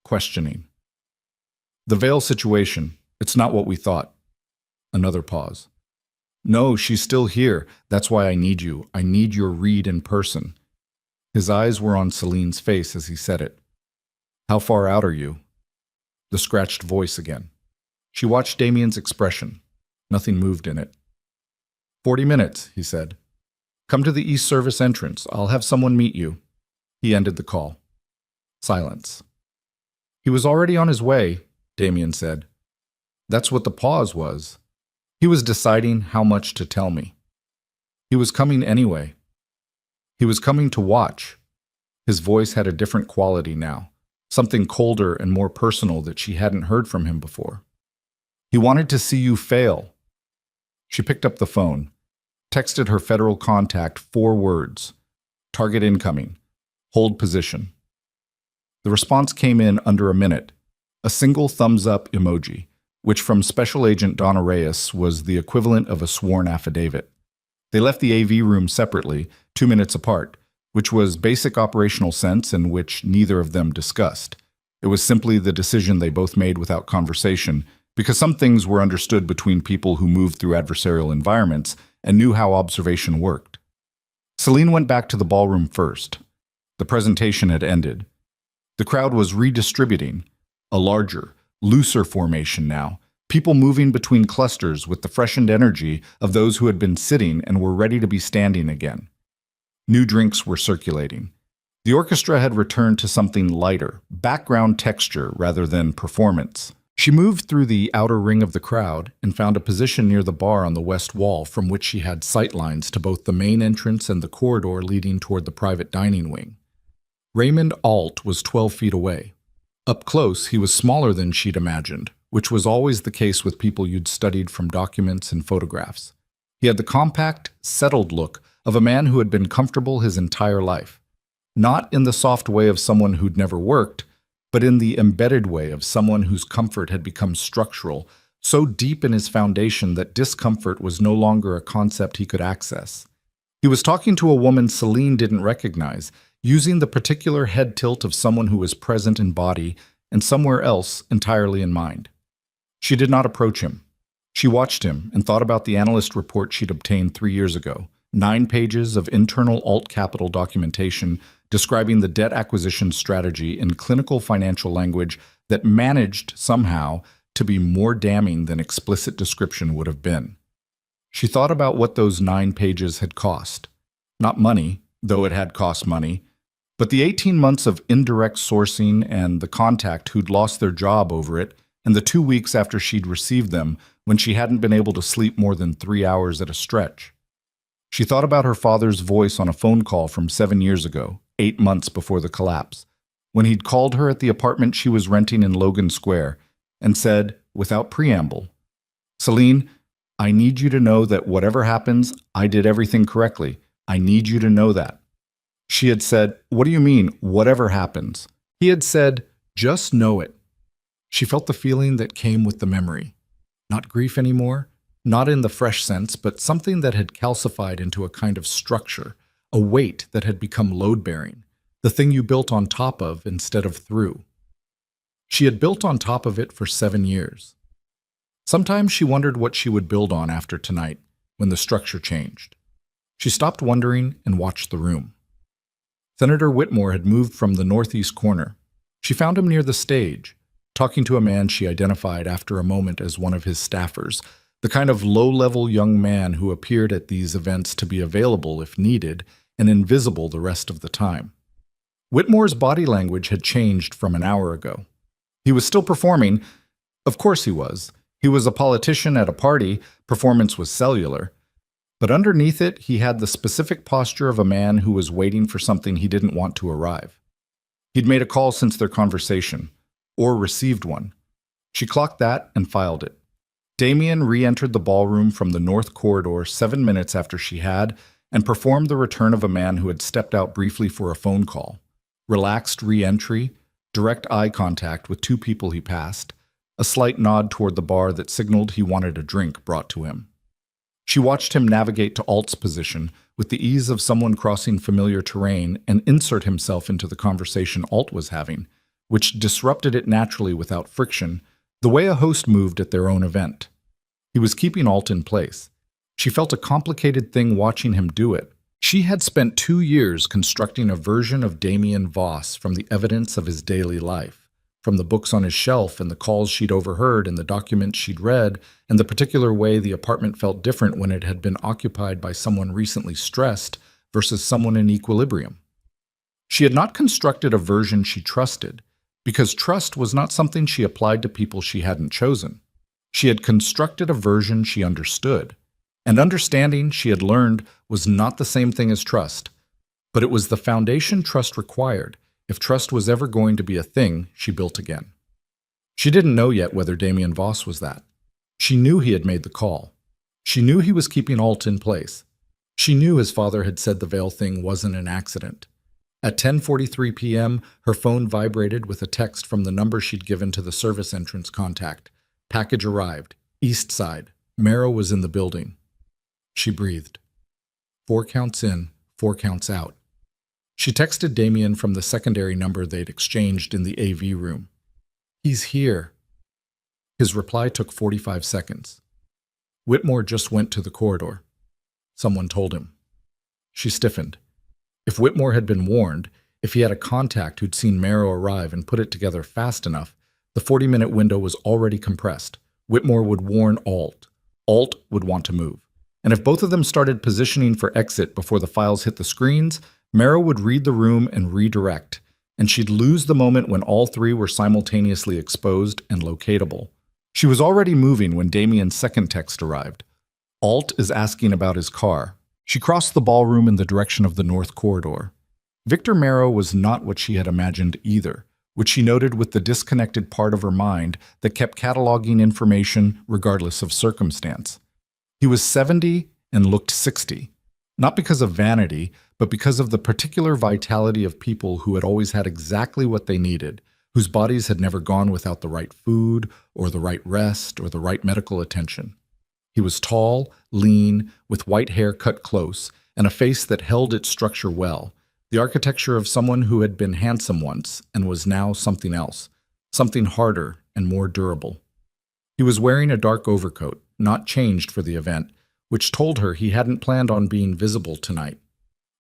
Questioning. "The Vale situation. It's not what we thought." Another pause. "No, she's still here. That's why I need you. I need your read in person." His eyes were on Celine's face as he said it. "How far out are you?" The scratched voice again. She watched Damien's expression. Nothing moved in it. 40 minutes, he said. "Come to the East Service entrance. I'll have someone meet you." He ended the call. Silence. "He was already on his way," Damien said. That's what the pause was. He was deciding how much to tell me. He was coming anyway. He was coming to watch. His voice had a different quality now, something colder and more personal that she hadn't heard from him before. "He wanted to see you fail." She picked up the phone, texted her federal contact 4 words. "Target incoming. Hold position." The response came in under a minute, a single thumbs-up emoji, which from Special Agent Donna Reyes was the equivalent of a sworn affidavit. They left the AV room separately, 2 minutes apart, which was basic operational sense and which neither of them discussed. It was simply the decision they both made without conversation, because some things were understood between people who moved through adversarial environments and knew how observation worked. Celine went back to the ballroom first. The presentation had ended. The crowd was redistributing, a larger, looser formation now, people moving between clusters with the freshened energy of those who had been sitting and were ready to be standing again. New drinks were circulating. The orchestra had returned to something lighter, background texture rather than performance. She moved through the outer ring of the crowd and found a position near the bar on the west wall from which she had sightlines to both the main entrance and the corridor leading toward the private dining wing. Raymond Alt was 12 feet away. Up close, he was smaller than she'd imagined, which was always the case with people you'd studied from documents and photographs. He had the compact, settled look of a man who had been comfortable his entire life. Not in the soft way of someone who'd never worked, but in the embedded way of someone whose comfort had become structural, so deep in his foundation that discomfort was no longer a concept he could access. He was talking to a woman Celine didn't recognize, using the particular head tilt of someone who was present in body and somewhere else entirely in mind. She did not approach him. She watched him and thought about the analyst report she'd obtained 3 years ago, 9 pages of internal alt capital documentation describing the debt acquisition strategy in clinical financial language that managed, somehow, to be more damning than explicit description would have been. She thought about what those 9 pages had cost. Not money, though it had cost money, but the 18 months of indirect sourcing and the contact who'd lost their job over it, and the 2 weeks after she'd received them when she hadn't been able to sleep more than 3 hours at a stretch. She thought about her father's voice on a phone call from 7 years ago, 8 months before the collapse, when he'd called her at the apartment she was renting in Logan Square and said, without preamble, "Celine, I need you to know that whatever happens, I did everything correctly. I need you to know that." She had said, "What do you mean, whatever happens?" He had said, "Just know it." She felt the feeling that came with the memory. Not grief anymore, not in the fresh sense, but something that had calcified into a kind of structure, a weight that had become load-bearing, the thing you built on top of instead of through. She had built on top of it for 7 years. Sometimes she wondered what she would build on after tonight, when the structure changed. She stopped wondering and watched the room. Senator Whitmore had moved from the northeast corner. She found him near the stage, talking to a man she identified after a moment as one of his staffers, the kind of low-level young man who appeared at these events to be available if needed and invisible the rest of the time. Whitmore's body language had changed from an hour ago. He was still performing. Of course he was. He was a politician at a party. Performance was cellular. But underneath it, he had the specific posture of a man who was waiting for something he didn't want to arrive. He'd made a call since their conversation, or received one. She clocked that and filed it. Damien re-entered the ballroom from the north corridor 7 minutes after she had, and performed the return of a man who had stepped out briefly for a phone call. Relaxed re-entry, direct eye contact with 2 people he passed, a slight nod toward the bar that signaled he wanted a drink brought to him. She watched him navigate to Alt's position with the ease of someone crossing familiar terrain and insert himself into the conversation Alt was having, which disrupted it naturally without friction, the way a host moved at their own event. He was keeping Alt in place. She felt a complicated thing watching him do it. She had spent 2 years constructing a version of Damien Voss from the evidence of his daily life, from the books on his shelf and the calls she'd overheard and the documents she'd read, and the particular way the apartment felt different when it had been occupied by someone recently stressed versus someone in equilibrium. She had not constructed a version she trusted, because trust was not something she applied to people she hadn't chosen. She had constructed a version she understood, and understanding, she had learned, was not the same thing as trust, but it was the foundation trust required if trust was ever going to be a thing she built again. She didn't know yet whether Damien Voss was that. She knew he had made the call. She knew he was keeping Alt in place. She knew his father had said the veil thing wasn't an accident. At 10:43 p.m., her phone vibrated with a text from the number she'd given to the service entrance contact. Package arrived. East Side. Marrow was in the building. She breathed. 4 counts in, 4 counts out. She texted Damien from the secondary number they'd exchanged in the AV room. "He's here." His reply took 45 seconds. Whitmore just went to the corridor. Someone told him. She stiffened. If Whitmore had been warned, if he had a contact who'd seen Marrow arrive and put it together fast enough, the 40-minute window was already compressed. Whitmore would warn Alt. Alt would want to move. And if both of them started positioning for exit before the files hit the screens, Marrow would read the room and redirect, and she'd lose the moment when all 3 were simultaneously exposed and locatable. She was already moving when Damien's second text arrived. Alt is asking about his car. She crossed the ballroom in the direction of the north corridor. Victor Marrow was not what she had imagined either, which she noted with the disconnected part of her mind that kept cataloging information regardless of circumstance. He was 70 and looked 60, not because of vanity, but because of the particular vitality of people who had always had exactly what they needed, whose bodies had never gone without the right food, or the right rest, or the right medical attention. He was tall, lean, with white hair cut close, and a face that held its structure well, the architecture of someone who had been handsome once and was now something else, something harder and more durable. He was wearing a dark overcoat, not changed for the event, which told her he hadn't planned on being visible tonight.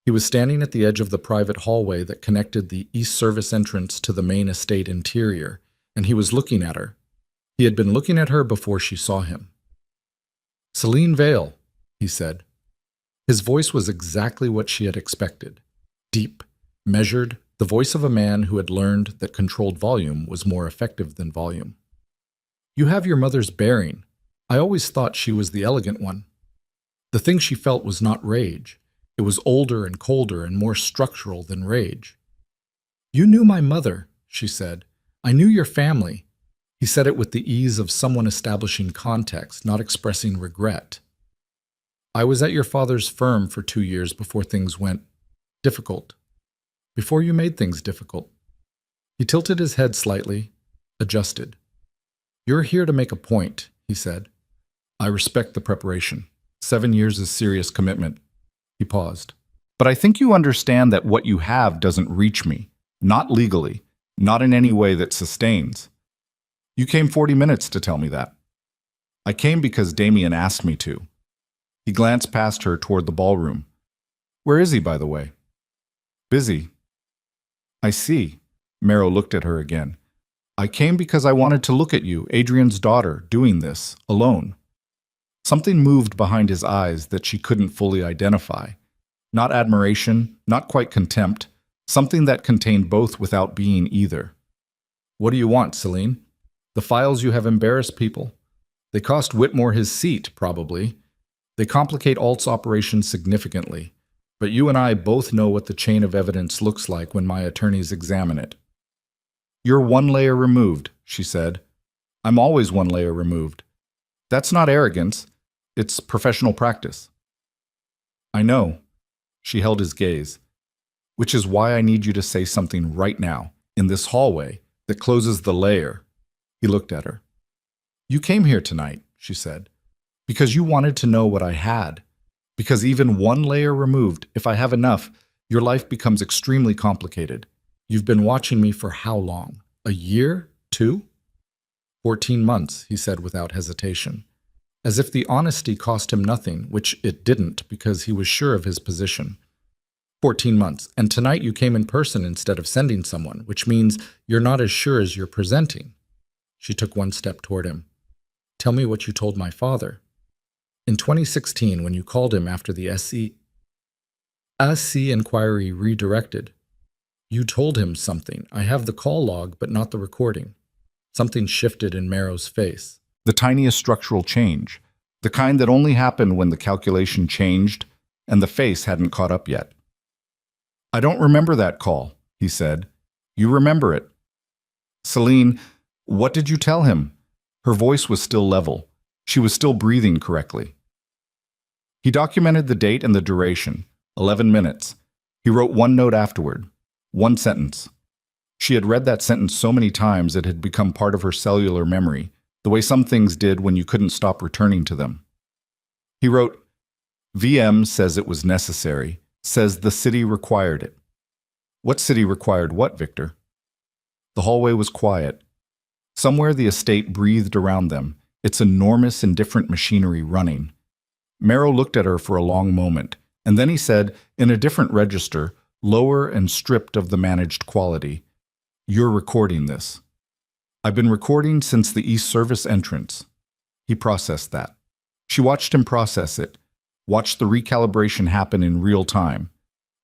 He was standing at the edge of the private hallway that connected the east service entrance to the main estate interior, and he was looking at her. He had been looking at her before she saw him. "Celine Vale," he said. His voice was exactly what she had expected. Deep, measured, the voice of a man who had learned that controlled volume was more effective than volume. "You have your mother's bearing. I always thought she was the elegant one." The thing she felt was not rage. It was older and colder and more structural than rage. "You knew my mother," she said. "I knew your family." He said it with the ease of someone establishing context, not expressing regret. "I was at your father's firm for 2 years before things went difficult. Before you made things difficult." He tilted his head slightly, adjusted. "You're here to make a point," he said. "I respect the preparation. 7 years is serious commitment." He paused. "But I think you understand that what you have doesn't reach me. Not legally. Not in any way that sustains. You came 40 minutes to tell me that." "I came because Damien asked me to." He glanced past her toward the ballroom. "Where is he, by the way?" "Busy." "I see." Marrow looked at her again. "I came because I wanted to look at you, Adrian's daughter, doing this, alone." Something moved behind his eyes that she couldn't fully identify. Not admiration, not quite contempt, something that contained both without being either. "What do you want, Celine? The files you have embarrassed people. They cost Whitmore his seat, probably. They complicate Alt's operation significantly. But you and I both know what the chain of evidence looks like when my attorneys examine it." "You're 1 layer removed," she said. "I'm always 1 layer removed. That's not arrogance. It's professional practice." "I know." She held his gaze. "Which is why I need you to say something right now, in this hallway, that closes the layer." He looked at her. "You came here tonight," she said, "because you wanted to know what I had. Because even 1 layer removed, if I have enough, your life becomes extremely complicated. You've been watching me for how long? A year? 2? 14 months, he said without hesitation. As if the honesty cost him nothing, which it didn't because he was sure of his position. 14 months, and tonight you came in person instead of sending someone, which means you're not as sure as you're presenting. She took 1 step toward him. "Tell me what you told my father." "In 2016, when you called him after the SC inquiry redirected, you told him something. I have the call log, but not the recording." Something shifted in Marrow's face. The tiniest structural change, the kind that only happened when the calculation changed and the face hadn't caught up yet. "I don't remember that call," he said. "You remember it." "Celine, what did you tell him?" Her voice was still level. She was still breathing correctly. He documented the date and the duration, 11 minutes. He wrote 1 note afterward, 1 sentence. She had read that sentence so many times it had become part of her cellular memory, the way some things did when you couldn't stop returning to them. He wrote, "VM says it was necessary, says the city required it." "What city required what, Victor?" The hallway was quiet. Somewhere the estate breathed around them, its enormous indifferent machinery running. Marrow looked at her for a long moment, and then he said, in a different register, lower and stripped of the managed quality, "You're recording this." "I've been recording since the East Service entrance." He processed that. She watched him process it, watched the recalibration happen in real time.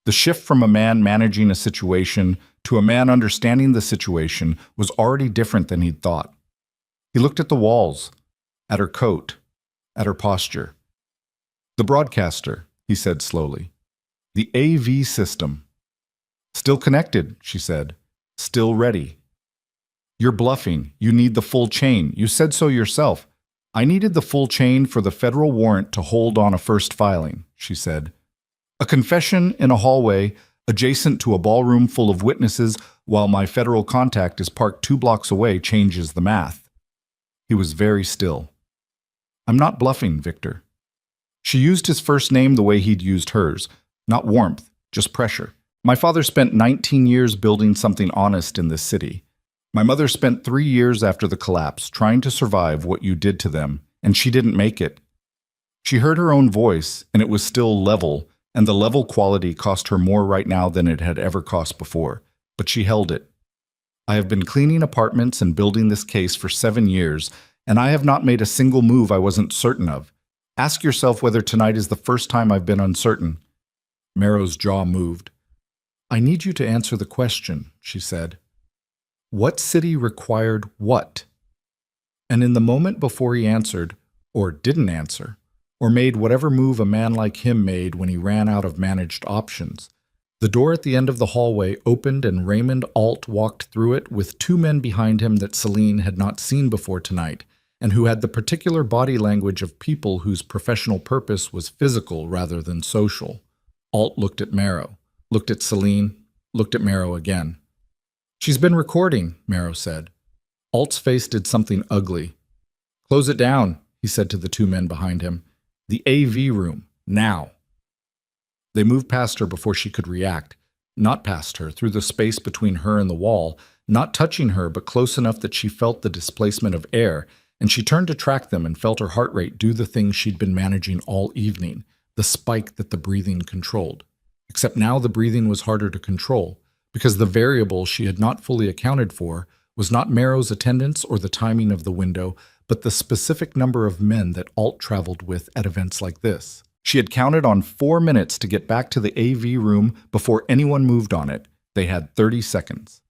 The shift from a man managing a situation to a man understanding the situation was already different than he'd thought. He looked at the walls, at her coat, at her posture. "The broadcaster," he said slowly. "The AV system." "Still connected," she said. "Still ready." "You're bluffing. You need the full chain. You said so yourself." "I needed the full chain for the federal warrant to hold on a first filing," she said. "A confession in a hallway adjacent to a ballroom full of witnesses while my federal contact is parked 2 blocks away changes the math." He was very still. "I'm not bluffing, Victor." She used his first name the way he'd used hers. Not warmth, just pressure. "My father spent 19 years building something honest in this city. My mother spent 3 years after the collapse trying to survive what you did to them, and she didn't make it. She heard her own voice, and it was still level, and the level quality cost her more right now than it had ever cost before, but she held it. I have been cleaning apartments and building this case for 7 years, and I have not made a single move I wasn't certain of. Ask yourself whether tonight is the first time I've been uncertain. Merrow's jaw moved. I need you to answer the question, she said. What city required what? And in the moment before he answered, or didn't answer, or made whatever move a man like him made when he ran out of managed options, the door at the end of the hallway opened and Raymond Alt walked through it with 2 men behind him that Celine had not seen before tonight, and who had the particular body language of people whose professional purpose was physical rather than social. Alt looked at Merrow, looked at Celine, looked at Merrow again. She's been recording, Merrow said. Alt's face did something ugly. Close it down, he said to the 2 men behind him. The AV room, now. They moved past her before she could react, not past her, through the space between her and the wall, not touching her but close enough that she felt the displacement of air, and she turned to track them and felt her heart rate do the thing she'd been managing all evening, the spike that the breathing controlled. Except now the breathing was harder to control, because the variable she had not fully accounted for was not Merrow's attendance or the timing of the window, but the specific number of men that Alt traveled with at events like this. She had counted on 4 minutes to get back to the AV room before anyone moved on it. They had 30 seconds.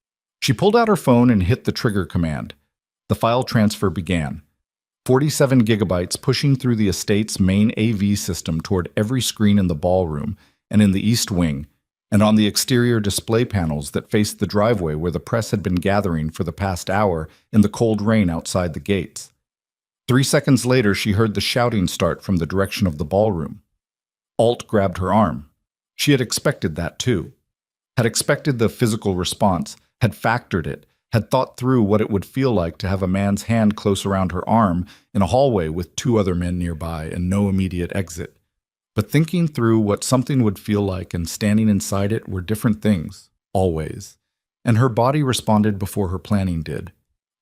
She pulled out her phone and hit the trigger command. The file transfer began. 47 gigabytes pushing through the estate's main AV system toward every screen in the ballroom and in the east wing, and on the exterior display panels that faced the driveway where the press had been gathering for the past hour in the cold rain outside the gates. 3 seconds later, she heard the shouting start from the direction of the ballroom. Alt grabbed her arm. She had expected that too. Had expected the physical response, had factored it, had thought through what it would feel like to have a man's hand close around her arm in a hallway with 2 other men nearby and no immediate exit. But thinking through what something would feel like and standing inside it were different things, always. And her body responded before her planning did.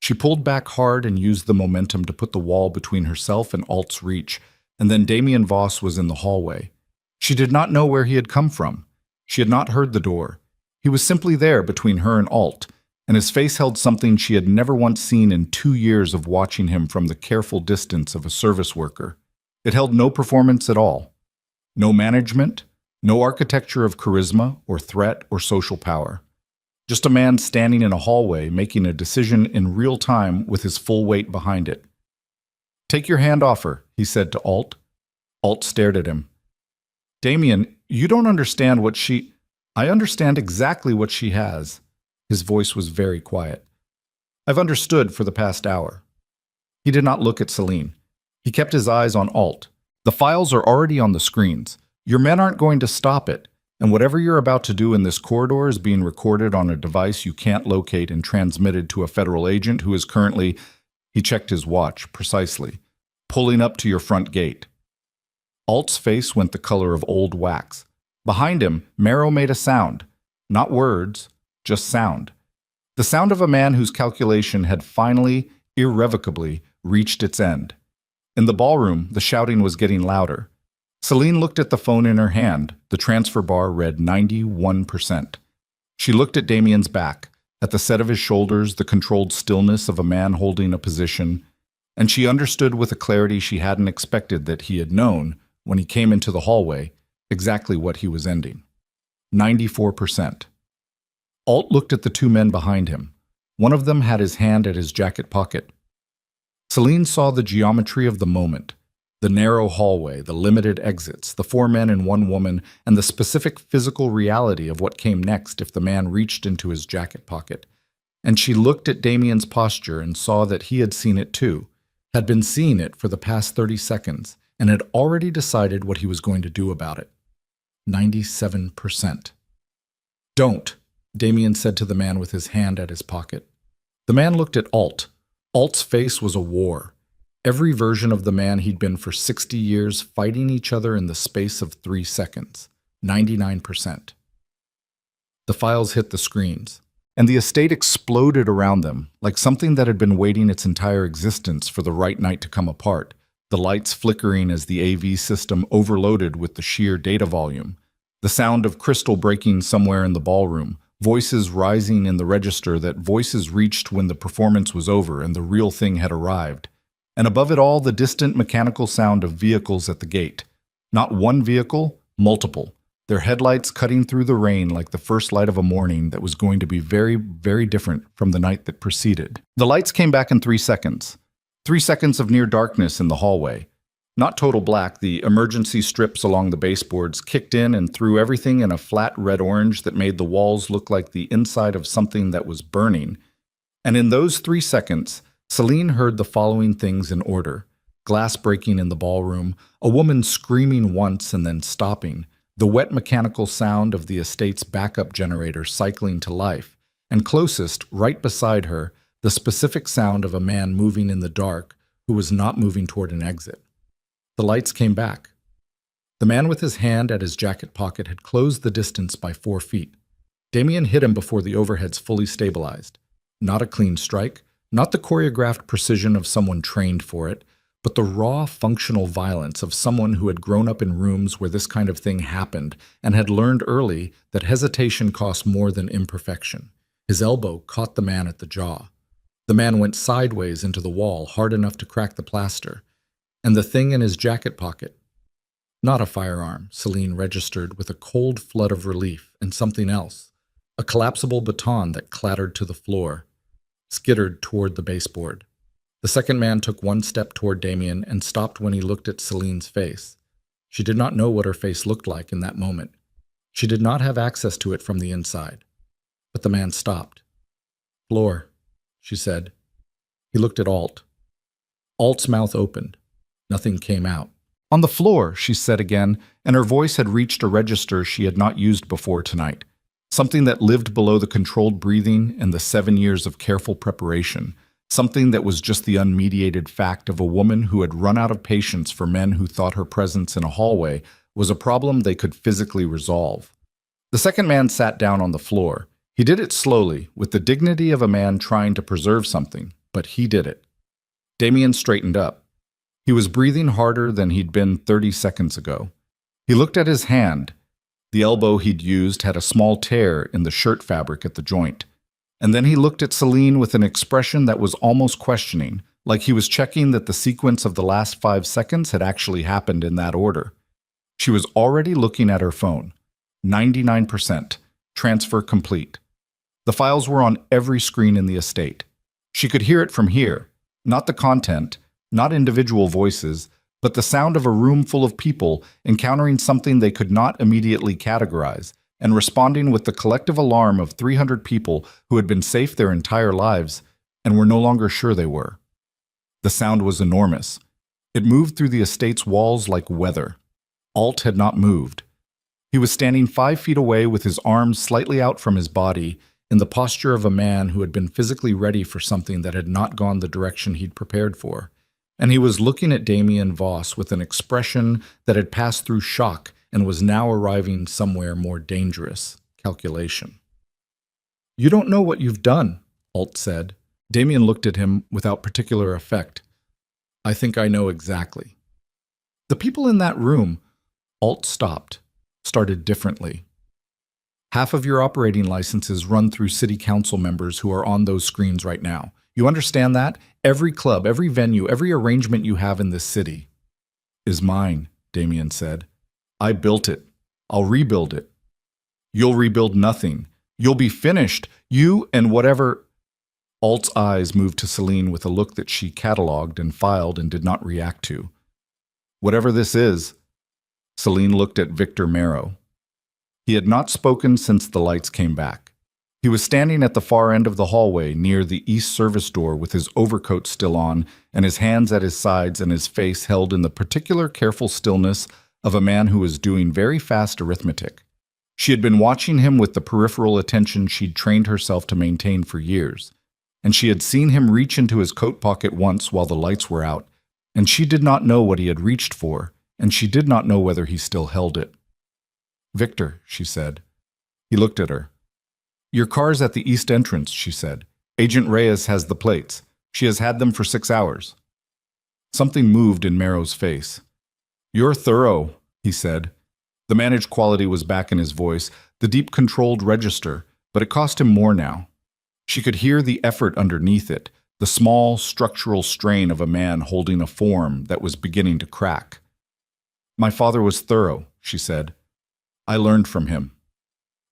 She pulled back hard and used the momentum to put the wall between herself and Alt's reach, and then Damien Voss was in the hallway. She did not know where he had come from. She had not heard the door. He was simply there between her and Alt, and his face held something she had never once seen in 2 years of watching him from the careful distance of a service worker. It held no performance at all. No management, no architecture of charisma or threat or social power. Just a man standing in a hallway making a decision in real time with his full weight behind it. Take your hand off her, he said to Alt. Alt stared at him. Damien, you don't understand what she... I understand exactly what she has. His voice was very quiet. I've understood for the past hour. He did not look at Celine. He kept his eyes on Alt. The files are already on the screens. Your men aren't going to stop it, and whatever you're about to do in this corridor is being recorded on a device you can't locate and transmitted to a federal agent who is currently, he checked his watch precisely, pulling up to your front gate. Alt's face went the color of old wax. Behind him, Merrow made a sound. Not words, just sound. The sound of a man whose calculation had finally, irrevocably, reached its end. In the ballroom, the shouting was getting louder. Celine looked at the phone in her hand. The transfer bar read 91%. She looked at Damien's back, at the set of his shoulders, the controlled stillness of a man holding a position, and she understood with a clarity she hadn't expected that he had known, when he came into the hallway, exactly what he was ending. 94%. Alt looked at the 2 men behind him. One of them had his hand at his jacket pocket. Celine saw the geometry of the moment, the narrow hallway, the limited exits, the 4 men and 1 woman, and the specific physical reality of what came next if the man reached into his jacket pocket. And she looked at Damien's posture and saw that he had seen it too, had been seeing it for the past 30 seconds, and had already decided what he was going to do about it. 97%. Don't, Damien said to the man with his hand at his pocket. The man looked at Alt. Alt's face was a war. Every version of the man he'd been for 60 years fighting each other in the space of 3 seconds. 99%. The files hit the screens. and the estate exploded around them, like something that had been waiting its entire existence for the right night to come apart, the lights flickering as the AV system overloaded with the sheer data volume, the sound of crystal breaking somewhere in the ballroom, voices rising in the register that voices reached when the performance was over and the real thing had arrived, and above it all the distant mechanical sound of vehicles at the gate. Not one vehicle, multiple, their headlights cutting through the rain like the first light of a morning that was going to be very, very different from the night that preceded. The lights came back in 3 seconds. 3 seconds of near darkness in the hallway. Not total black, the emergency strips along the baseboards kicked in and threw everything in a flat red-orange that made the walls look like the inside of something that was burning. And in those 3 seconds, Celine heard the following things in order. Glass breaking in the ballroom, a woman screaming once and then stopping, the wet mechanical sound of the estate's backup generator cycling to life, and closest, right beside her, the specific sound of a man moving in the dark who was not moving toward an exit. The lights came back. The man with his hand at his jacket pocket had closed the distance by 4 feet. Damien hit him before the overheads fully stabilized. Not a clean strike, not the choreographed precision of someone trained for it, but the raw, functional violence of someone who had grown up in rooms where this kind of thing happened and had learned early that hesitation costs more than imperfection. His elbow caught the man at the jaw. The man went sideways into the wall, hard enough to crack the plaster. And the thing in his jacket pocket. Not a firearm, Celine registered with a cold flood of relief, and something else. A collapsible baton that clattered to the floor, skittered toward the baseboard. The second man took 1 step toward Damien and stopped when he looked at Celine's face. She did not know what her face looked like in that moment. She did not have access to it from the inside. But the man stopped. "Floor," she said. He looked at Alt. Alt's mouth opened. Nothing came out. "On the floor," she said again, and her voice had reached a register she had not used before tonight. Something that lived below the controlled breathing and the 7 years of careful preparation. Something that was just the unmediated fact of a woman who had run out of patience for men who thought her presence in a hallway was a problem they could physically resolve. The second man sat down on the floor. He did it slowly, with the dignity of a man trying to preserve something, but he did it. Damien straightened up. He was breathing harder than he'd been 30 seconds ago. He looked at his hand. The elbow he'd used had a small tear in the shirt fabric at the joint. And then he looked at Celine with an expression that was almost questioning, like he was checking that the sequence of the last 5 seconds had actually happened in that order. She was already looking at her phone. 99%. Transfer complete. The files were on every screen in the estate. She could hear it from here. Not the content, not individual voices, but the sound of a room full of people encountering something they could not immediately categorize, and responding with the collective alarm of 300 people who had been safe their entire lives and were no longer sure they were. The sound was enormous. It moved through the estate's walls like weather. Alt had not moved. He was standing 5 feet away with his arms slightly out from his body, in the posture of a man who had been physically ready for something that had not gone the direction he'd prepared for. And he was looking at Damien Voss with an expression that had passed through shock and was now arriving somewhere more dangerous, calculation. "You don't know what you've done," Alt said. Damien looked at him without particular effect. "I think I know exactly." "The people in that room," Alt stopped, started differently. "Half of your operating licenses run through city council members who are on those screens right now. You understand that? Every club, every venue, every arrangement you have in this city is mine," Damien said. "I built it. I'll rebuild it." "You'll rebuild nothing. You'll be finished. You and whatever—" Alt's eyes moved to Celine with a look that she catalogued and filed and did not react to. "Whatever this is." Celine looked at Victor Marrow. He had not spoken since the lights came back. He was standing at the far end of the hallway near the east service door with his overcoat still on and his hands at his sides and his face held in the particular careful stillness of a man who was doing very fast arithmetic. She had been watching him with the peripheral attention she'd trained herself to maintain for years, and she had seen him reach into his coat pocket once while the lights were out, and she did not know what he had reached for, and she did not know whether he still held it. "Victor," she said. He looked at her. Your car's at the east entrance, she said. Agent Reyes has the plates. She has had them for 6 hours. Something moved in Merrow's face. You're thorough, he said. The managed quality was back in his voice, the deep controlled register, but it cost him more now. She could hear the effort underneath it, the small structural strain of a man holding a form that was beginning to crack. My father was thorough, she said. I learned from him.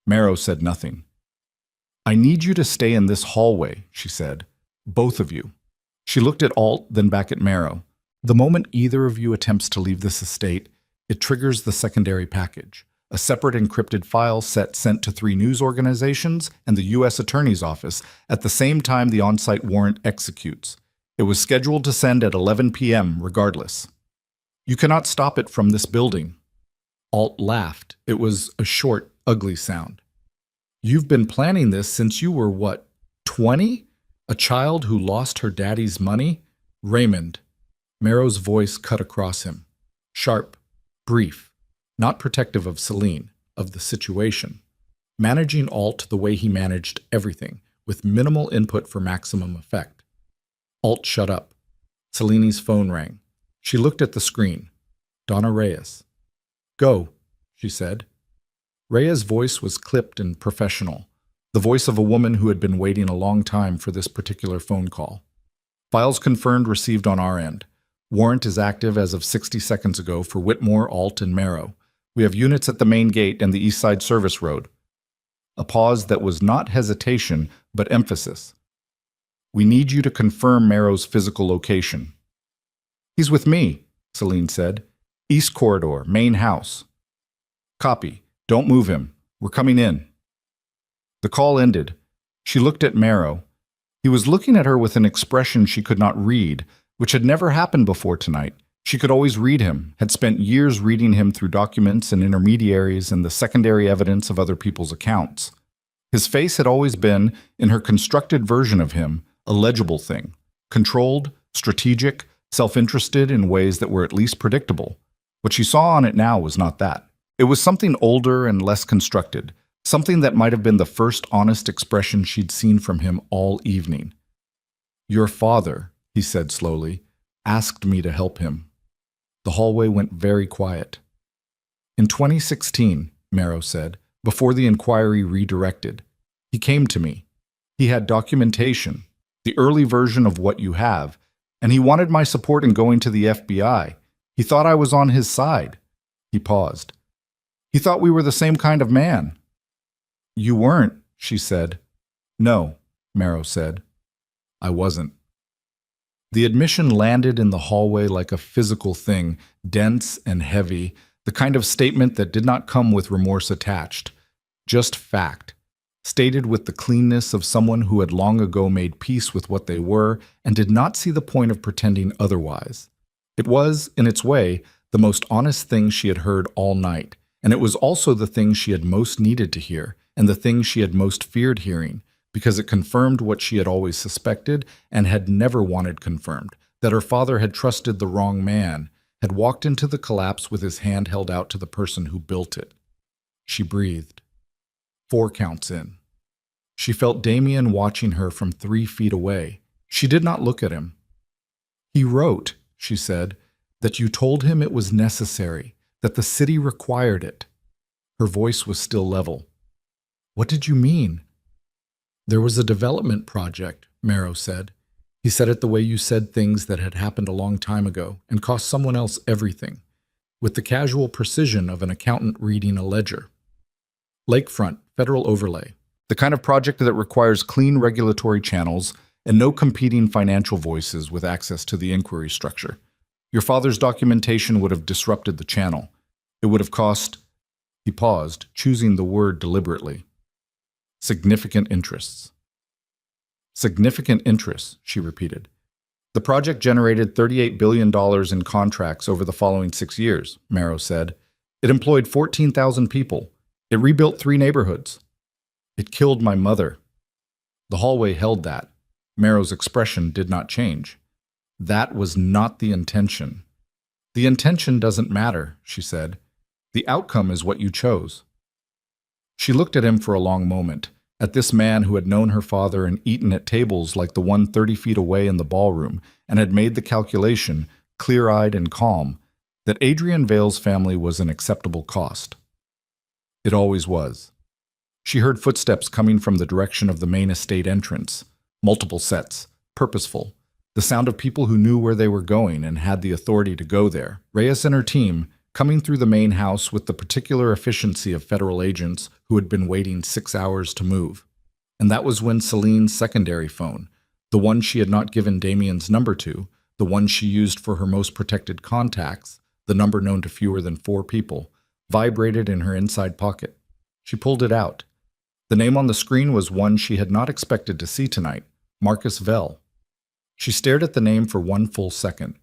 Merrow said nothing. I need you to stay in this hallway, she said. Both of you. She looked at Alt, then back at Merrow. The moment either of you attempts to leave this estate, it triggers the secondary package, a separate encrypted file set sent to 3 news organizations and the U.S. Attorney's Office at the same time the on-site warrant executes. It was scheduled to send at 11 p.m. regardless. You cannot stop it from this building. Alt laughed. It was a short, ugly sound. You've been planning this since you were, what, 20? A child who lost her daddy's money? Raymond. Merrow's voice cut across him. Sharp, brief, not protective of Celine, of the situation. Managing Alt the way he managed everything, with minimal input for maximum effect. Alt shut up. Celine's phone rang. She looked at the screen. Donna Reyes. Go, she said. Reyes' voice was clipped and professional, the voice of a woman who had been waiting a long time for this particular phone call. Files confirmed received on our end. Warrant is active as of 60 seconds ago for Whitmore, Alt, and Merrow. We have units at the main gate and the East Side Service Road. A pause that was not hesitation, but emphasis. We need you to confirm Merrow's physical location. He's with me, Celine said. East Corridor, main house. Copy. Don't move him. We're coming in. The call ended. She looked at Merrow. He was looking at her with an expression she could not read, which had never happened before tonight. She could always read him, had spent years reading him through documents and intermediaries and the secondary evidence of other people's accounts. His face had always been, in her constructed version of him, a legible thing, controlled, strategic, self-interested in ways that were at least predictable. What she saw on it now was not that. It was something older and less constructed, something that might have been the first honest expression she'd seen from him all evening. Your father, he said slowly, asked me to help him. The hallway went very quiet. In 2016, Merrow said, before the inquiry redirected, he came to me. He had documentation, the early version of what you have, and he wanted my support in going to the FBI. He thought I was on his side. He paused. He thought we were the same kind of man. You weren't, she said. No, Merrow said. I wasn't. The admission landed in the hallway like a physical thing, dense and heavy, the kind of statement that did not come with remorse attached. Just fact, stated with the cleanness of someone who had long ago made peace with what they were and did not see the point of pretending otherwise. It was, in its way, the most honest thing she had heard all night, and it was also the thing she had most needed to hear, and the thing she had most feared hearing, because it confirmed what she had always suspected and had never wanted confirmed, that her father had trusted the wrong man, had walked into the collapse with his hand held out to the person who built it. She breathed. 4 counts in. She felt Damien watching her from 3 feet away. She did not look at him. He wrote, she said, that you told him it was necessary, that the city required it. Her voice was still level. What did you mean? There was a development project, Merrow said. He said it the way you said things that had happened a long time ago and cost someone else everything, with the casual precision of an accountant reading a ledger. Lakefront, federal overlay, the kind of project that requires clean regulatory channels and no competing financial voices with access to the inquiry structure. Your father's documentation would have disrupted the channel. It would have cost, he paused, choosing the word deliberately, significant interests. Significant interests, she repeated. The project generated $38 billion in contracts over the following 6 years, Merrow said. It employed 14,000 people. It rebuilt 3 neighborhoods. It killed my mother. The hallway held that. Merrow's expression did not change. That was not the intention. The intention doesn't matter, she said. The outcome is what you chose. She looked at him for a long moment, at this man who had known her father and eaten at tables like the one 30 feet away in the ballroom and had made the calculation, clear-eyed and calm, that Adrian Vale's family was an acceptable cost. It always was. She heard footsteps coming from the direction of the main estate entrance, multiple sets, purposeful, the sound of people who knew where they were going and had the authority to go there. Reyes and her team, coming through the main house with the particular efficiency of federal agents who had been waiting 6 hours to move. And that was when Celine's secondary phone, the one she had not given Damien's number to, the one she used for her most protected contacts, the number known to fewer than 4 people, vibrated in her inside pocket. She pulled it out. The name on the screen was one she had not expected to see tonight, Marcus Vell. She stared at the name for 1 full second.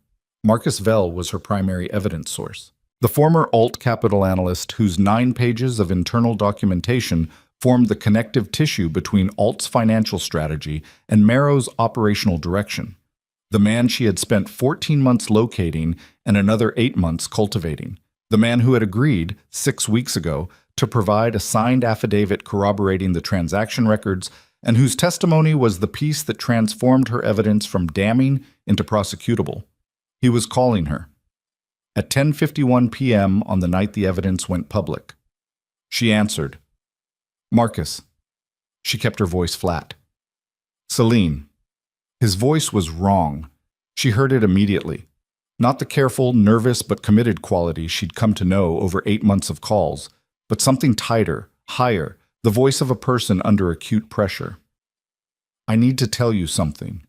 Marcus Vell was her primary evidence source. The former alt capital analyst whose 9 pages of internal documentation formed the connective tissue between Alt's financial strategy and Marrow's operational direction. The man she had spent 14 months locating and another 8 months cultivating. The man who had agreed, 6 weeks ago, to provide a signed affidavit corroborating the transaction records and whose testimony was the piece that transformed her evidence from damning into prosecutable. He was calling her. At 10:51 p.m. on the night the evidence went public. She answered. Marcus. She kept her voice flat. Celine. His voice was wrong. She heard it immediately. Not the careful, nervous, but committed quality she'd come to know over 8 months of calls, but something tighter, higher, the voice of a person under acute pressure. I need to tell you something.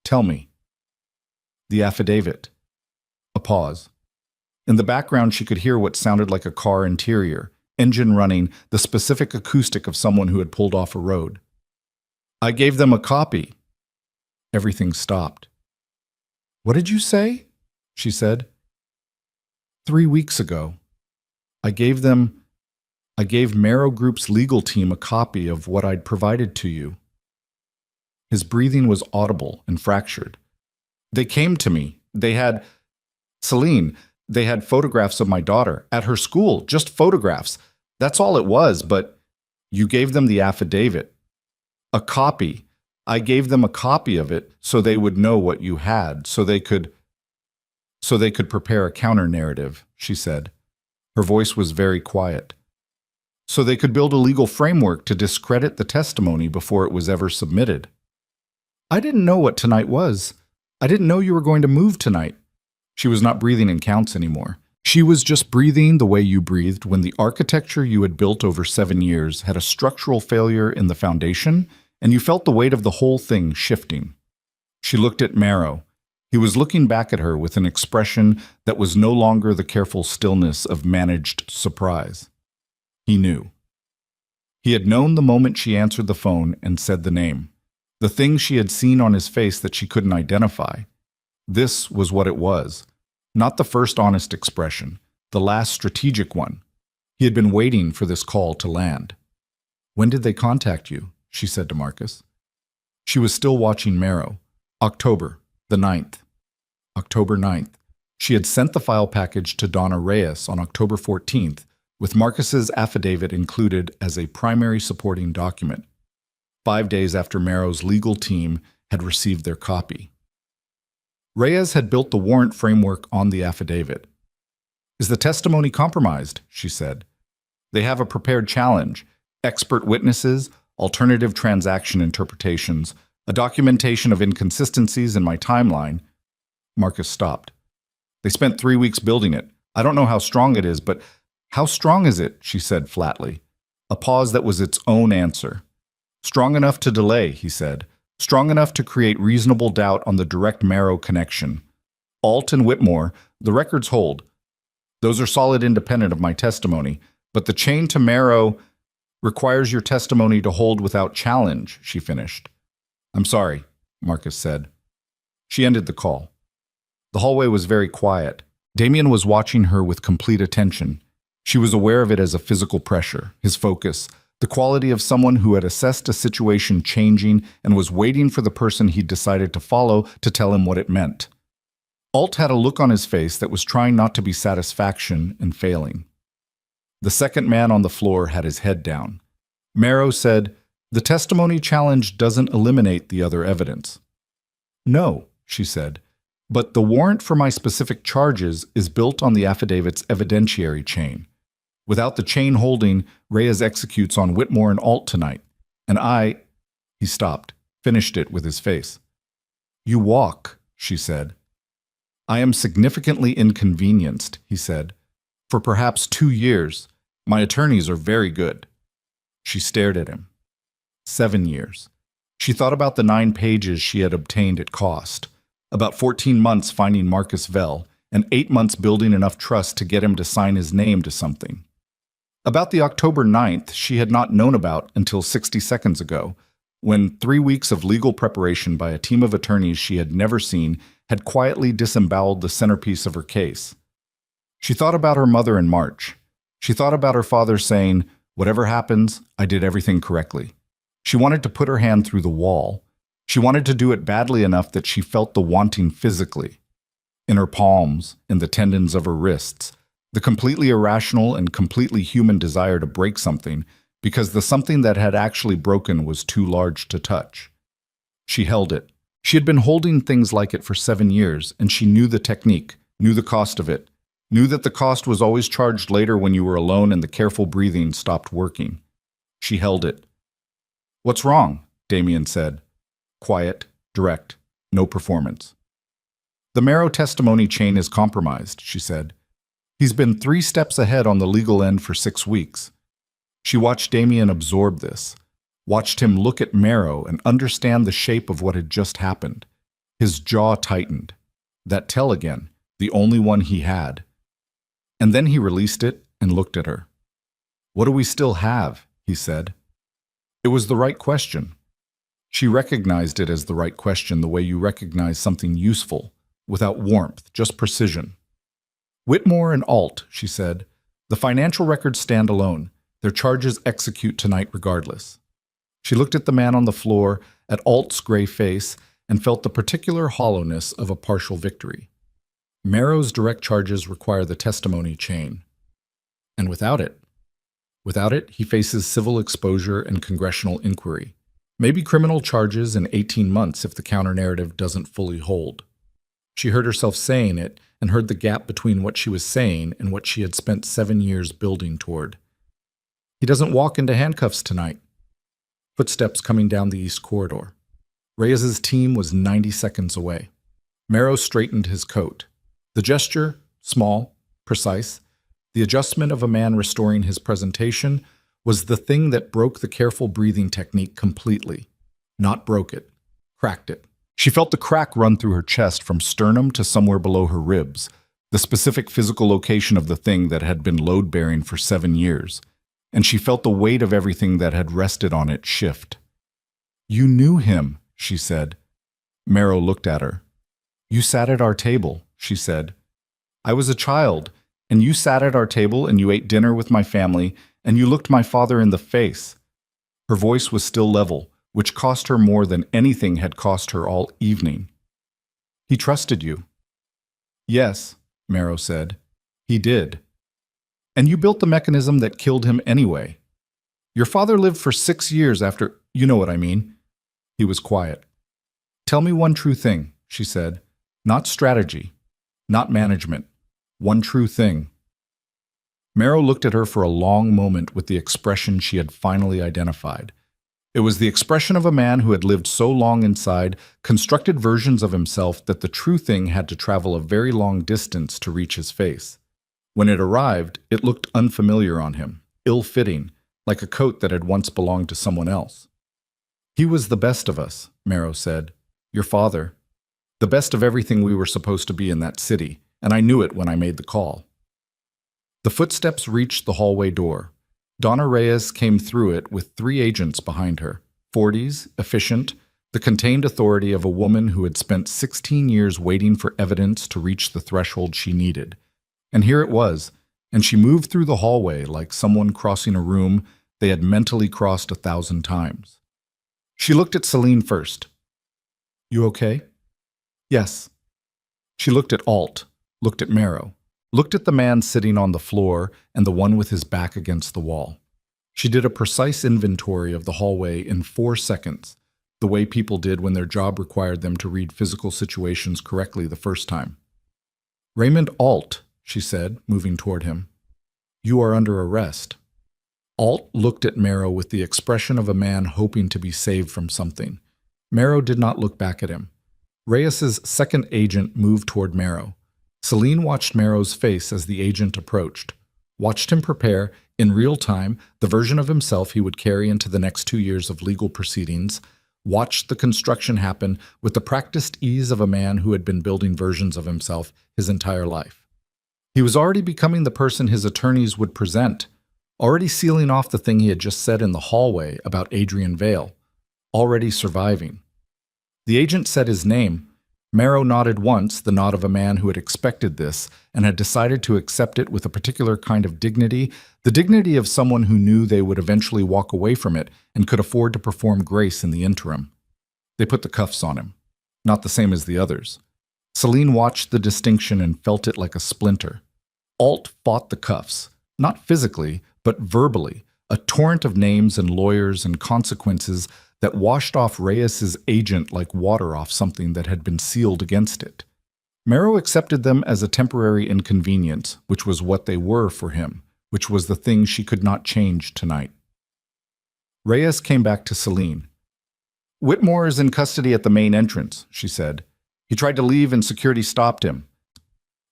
Tell me. The affidavit. A pause. In the background, she could hear what sounded like a car interior, engine running, the specific acoustic of someone who had pulled off a road. I gave them a copy. Everything stopped. What did you say? She said. 3 weeks ago. I gave Marrow Group's legal team a copy of what I'd provided to you. His breathing was audible and fractured. They came to me. Celine, they had photographs of my daughter at her school, just photographs. That's all it was, but you gave them the affidavit. A copy. I gave them a copy of it so they would know what you had, so they could prepare a counter-narrative, she said. Her voice was very quiet. So they could build a legal framework to discredit the testimony before it was ever submitted. I didn't know what tonight was. I didn't know you were going to move tonight. She was not breathing in counts anymore. She was just breathing the way you breathed when the architecture you had built over 7 years had a structural failure in the foundation, and you felt the weight of the whole thing shifting. She looked at Marrow. He was looking back at her with an expression that was no longer the careful stillness of managed surprise. He knew. He had known the moment she answered the phone and said the name, the thing she had seen on his face that she couldn't identify. This was what it was, not the first honest expression, the last strategic one. He had been waiting for this call to land. When did they contact you? She said to Marcus. She was still watching Marrow. October, the 9th. October 9th. She had sent the file package to Donna Reyes on October 14th, with Marcus's affidavit included as a primary supporting document, 5 days after Marrow's legal team had received their copy. Reyes had built the warrant framework on the affidavit. Is the testimony compromised? She said. They have a prepared challenge, expert witnesses, alternative transaction interpretations, a documentation of inconsistencies in my timeline. Marcus stopped. They spent 3 weeks building it. I don't know how strong it is, but how strong is it? She said flatly. A pause that was its own answer. Strong enough to delay, he said. Strong enough to create reasonable doubt on the direct Marrow connection. Alt and Whitmore, the records hold. Those are solid independent of my testimony, but the chain to Marrow requires your testimony to hold without challenge, she finished. I'm sorry, Marcus said. She ended the call. The hallway was very quiet. Damien was watching her with complete attention. She was aware of it as a physical pressure, his focus, the quality of someone who had assessed a situation changing and was waiting for the person he'd decided to follow to tell him what it meant. Alt had a look on his face that was trying not to be satisfaction and failing. The second man on the floor had his head down. Marrow said, The testimony challenge doesn't eliminate the other evidence. No, she said, but the warrant for my specific charges is built on the affidavit's evidentiary chain. Without the chain holding, Reyes executes on Whitmore and Alt tonight. And he stopped, finished it with his face. You walk, she said. I am significantly inconvenienced, he said. For perhaps 2 years. My attorneys are very good. She stared at him. 7 years. She thought about the 9 pages she had obtained at cost, about 14 months finding Marcus Vell, and 8 months building enough trust to get him to sign his name to something. About the October 9th she had not known about until 60 seconds ago, when 3 weeks of legal preparation by a team of attorneys she had never seen had quietly disemboweled the centerpiece of her case. She thought about her mother in March. She thought about her father saying, "Whatever happens, I did everything correctly." She wanted to put her hand through the wall. She wanted to do it badly enough that she felt the wanting physically. In her palms, in the tendons of her wrists, the completely irrational and completely human desire to break something, because the something that had actually broken was too large to touch. She held it. She had been holding things like it for 7 years, and she knew the technique, knew the cost of it, knew that the cost was always charged later when you were alone and the careful breathing stopped working. She held it. What's wrong? Damien said. Quiet, direct, no performance. The Marrow testimony chain is compromised, she said. He's been 3 steps ahead on the legal end for 6 weeks. She watched Damien absorb this, watched him look at Marrow and understand the shape of what had just happened. His jaw tightened. That tell again, the only one he had. And then he released it and looked at her. What do we still have? He said. It was the right question. She recognized it as the right question the way you recognize something useful, without warmth, just precision. Whitmore and Alt, she said. The financial records stand alone. Their charges execute tonight regardless. She looked at the man on the floor, at Alt's gray face, and felt the particular hollowness of a partial victory. Marrow's direct charges require the testimony chain. And without it, he faces civil exposure and congressional inquiry. Maybe criminal charges in 18 months if the counter-narrative doesn't fully hold. She heard herself saying it and heard the gap between what she was saying and what she had spent 7 years building toward. He doesn't walk into handcuffs tonight. Footsteps coming down the east corridor. Reyes's team was 90 seconds away. Marrow straightened his coat. The gesture, small, precise, the adjustment of a man restoring his presentation, was the thing that broke the careful breathing technique completely. Not broke it, cracked it. She felt the crack run through her chest from sternum to somewhere below her ribs, the specific physical location of the thing that had been load-bearing for 7 years, and she felt the weight of everything that had rested on it shift. You knew him, she said. Marrow looked at her. You sat at our table, she said. I was a child, and you sat at our table and you ate dinner with my family, and you looked my father in the face. Her voice was still level, which cost her more than anything had cost her all evening. He trusted you. Yes, Marrow said. He did. And you built the mechanism that killed him anyway. Your father lived for 6 years after, you know what I mean. He was quiet. Tell me one true thing, she said. Not strategy, not management. One true thing. Marrow looked at her for a long moment with the expression she had finally identified. It was the expression of a man who had lived so long inside constructed versions of himself that the true thing had to travel a very long distance to reach his face. When it arrived, it looked unfamiliar on him, ill-fitting, like a coat that had once belonged to someone else. He was the best of us, Marrow said. Your father. The best of everything we were supposed to be in that city, and I knew it when I made the call. The footsteps reached the hallway door. Donna Reyes came through it with 3 agents behind her, 40s, efficient, the contained authority of a woman who had spent 16 years waiting for evidence to reach the threshold she needed. And here it was, and she moved through the hallway like someone crossing a room they had mentally crossed 1,000 times. She looked at Celine first. You okay? Yes. She looked at Alt, looked at Marrow, looked at the man sitting on the floor and the one with his back against the wall. She did a precise inventory of the hallway in 4 seconds, the way people did when their job required them to read physical situations correctly the first time. "Raymond Alt," she said, moving toward him. "You are under arrest." Alt looked at Marrow with the expression of a man hoping to be saved from something. Marrow did not look back at him. Reyes's second agent moved toward Marrow. Celine watched Marrow's face as the agent approached, watched him prepare, in real time, the version of himself he would carry into the next 2 years of legal proceedings, watched the construction happen with the practiced ease of a man who had been building versions of himself his entire life. He was already becoming the person his attorneys would present, already sealing off the thing he had just said in the hallway about Adrian Vale, already surviving. The agent said his name. Marrow nodded once, the nod of a man who had expected this and had decided to accept it with a particular kind of dignity, the dignity of someone who knew they would eventually walk away from it and could afford to perform grace in the interim. They put the cuffs on him, not the same as the others. Celine watched the distinction and felt it like a splinter. Alt fought the cuffs, not physically, but verbally, a torrent of names and lawyers and consequences that washed off Reyes's agent like water off something that had been sealed against it. Marrow accepted them as a temporary inconvenience, which was what they were for him, which was the thing she could not change tonight. Reyes came back to Celine. "Whitmore is in custody at the main entrance," she said. "He tried to leave and security stopped him."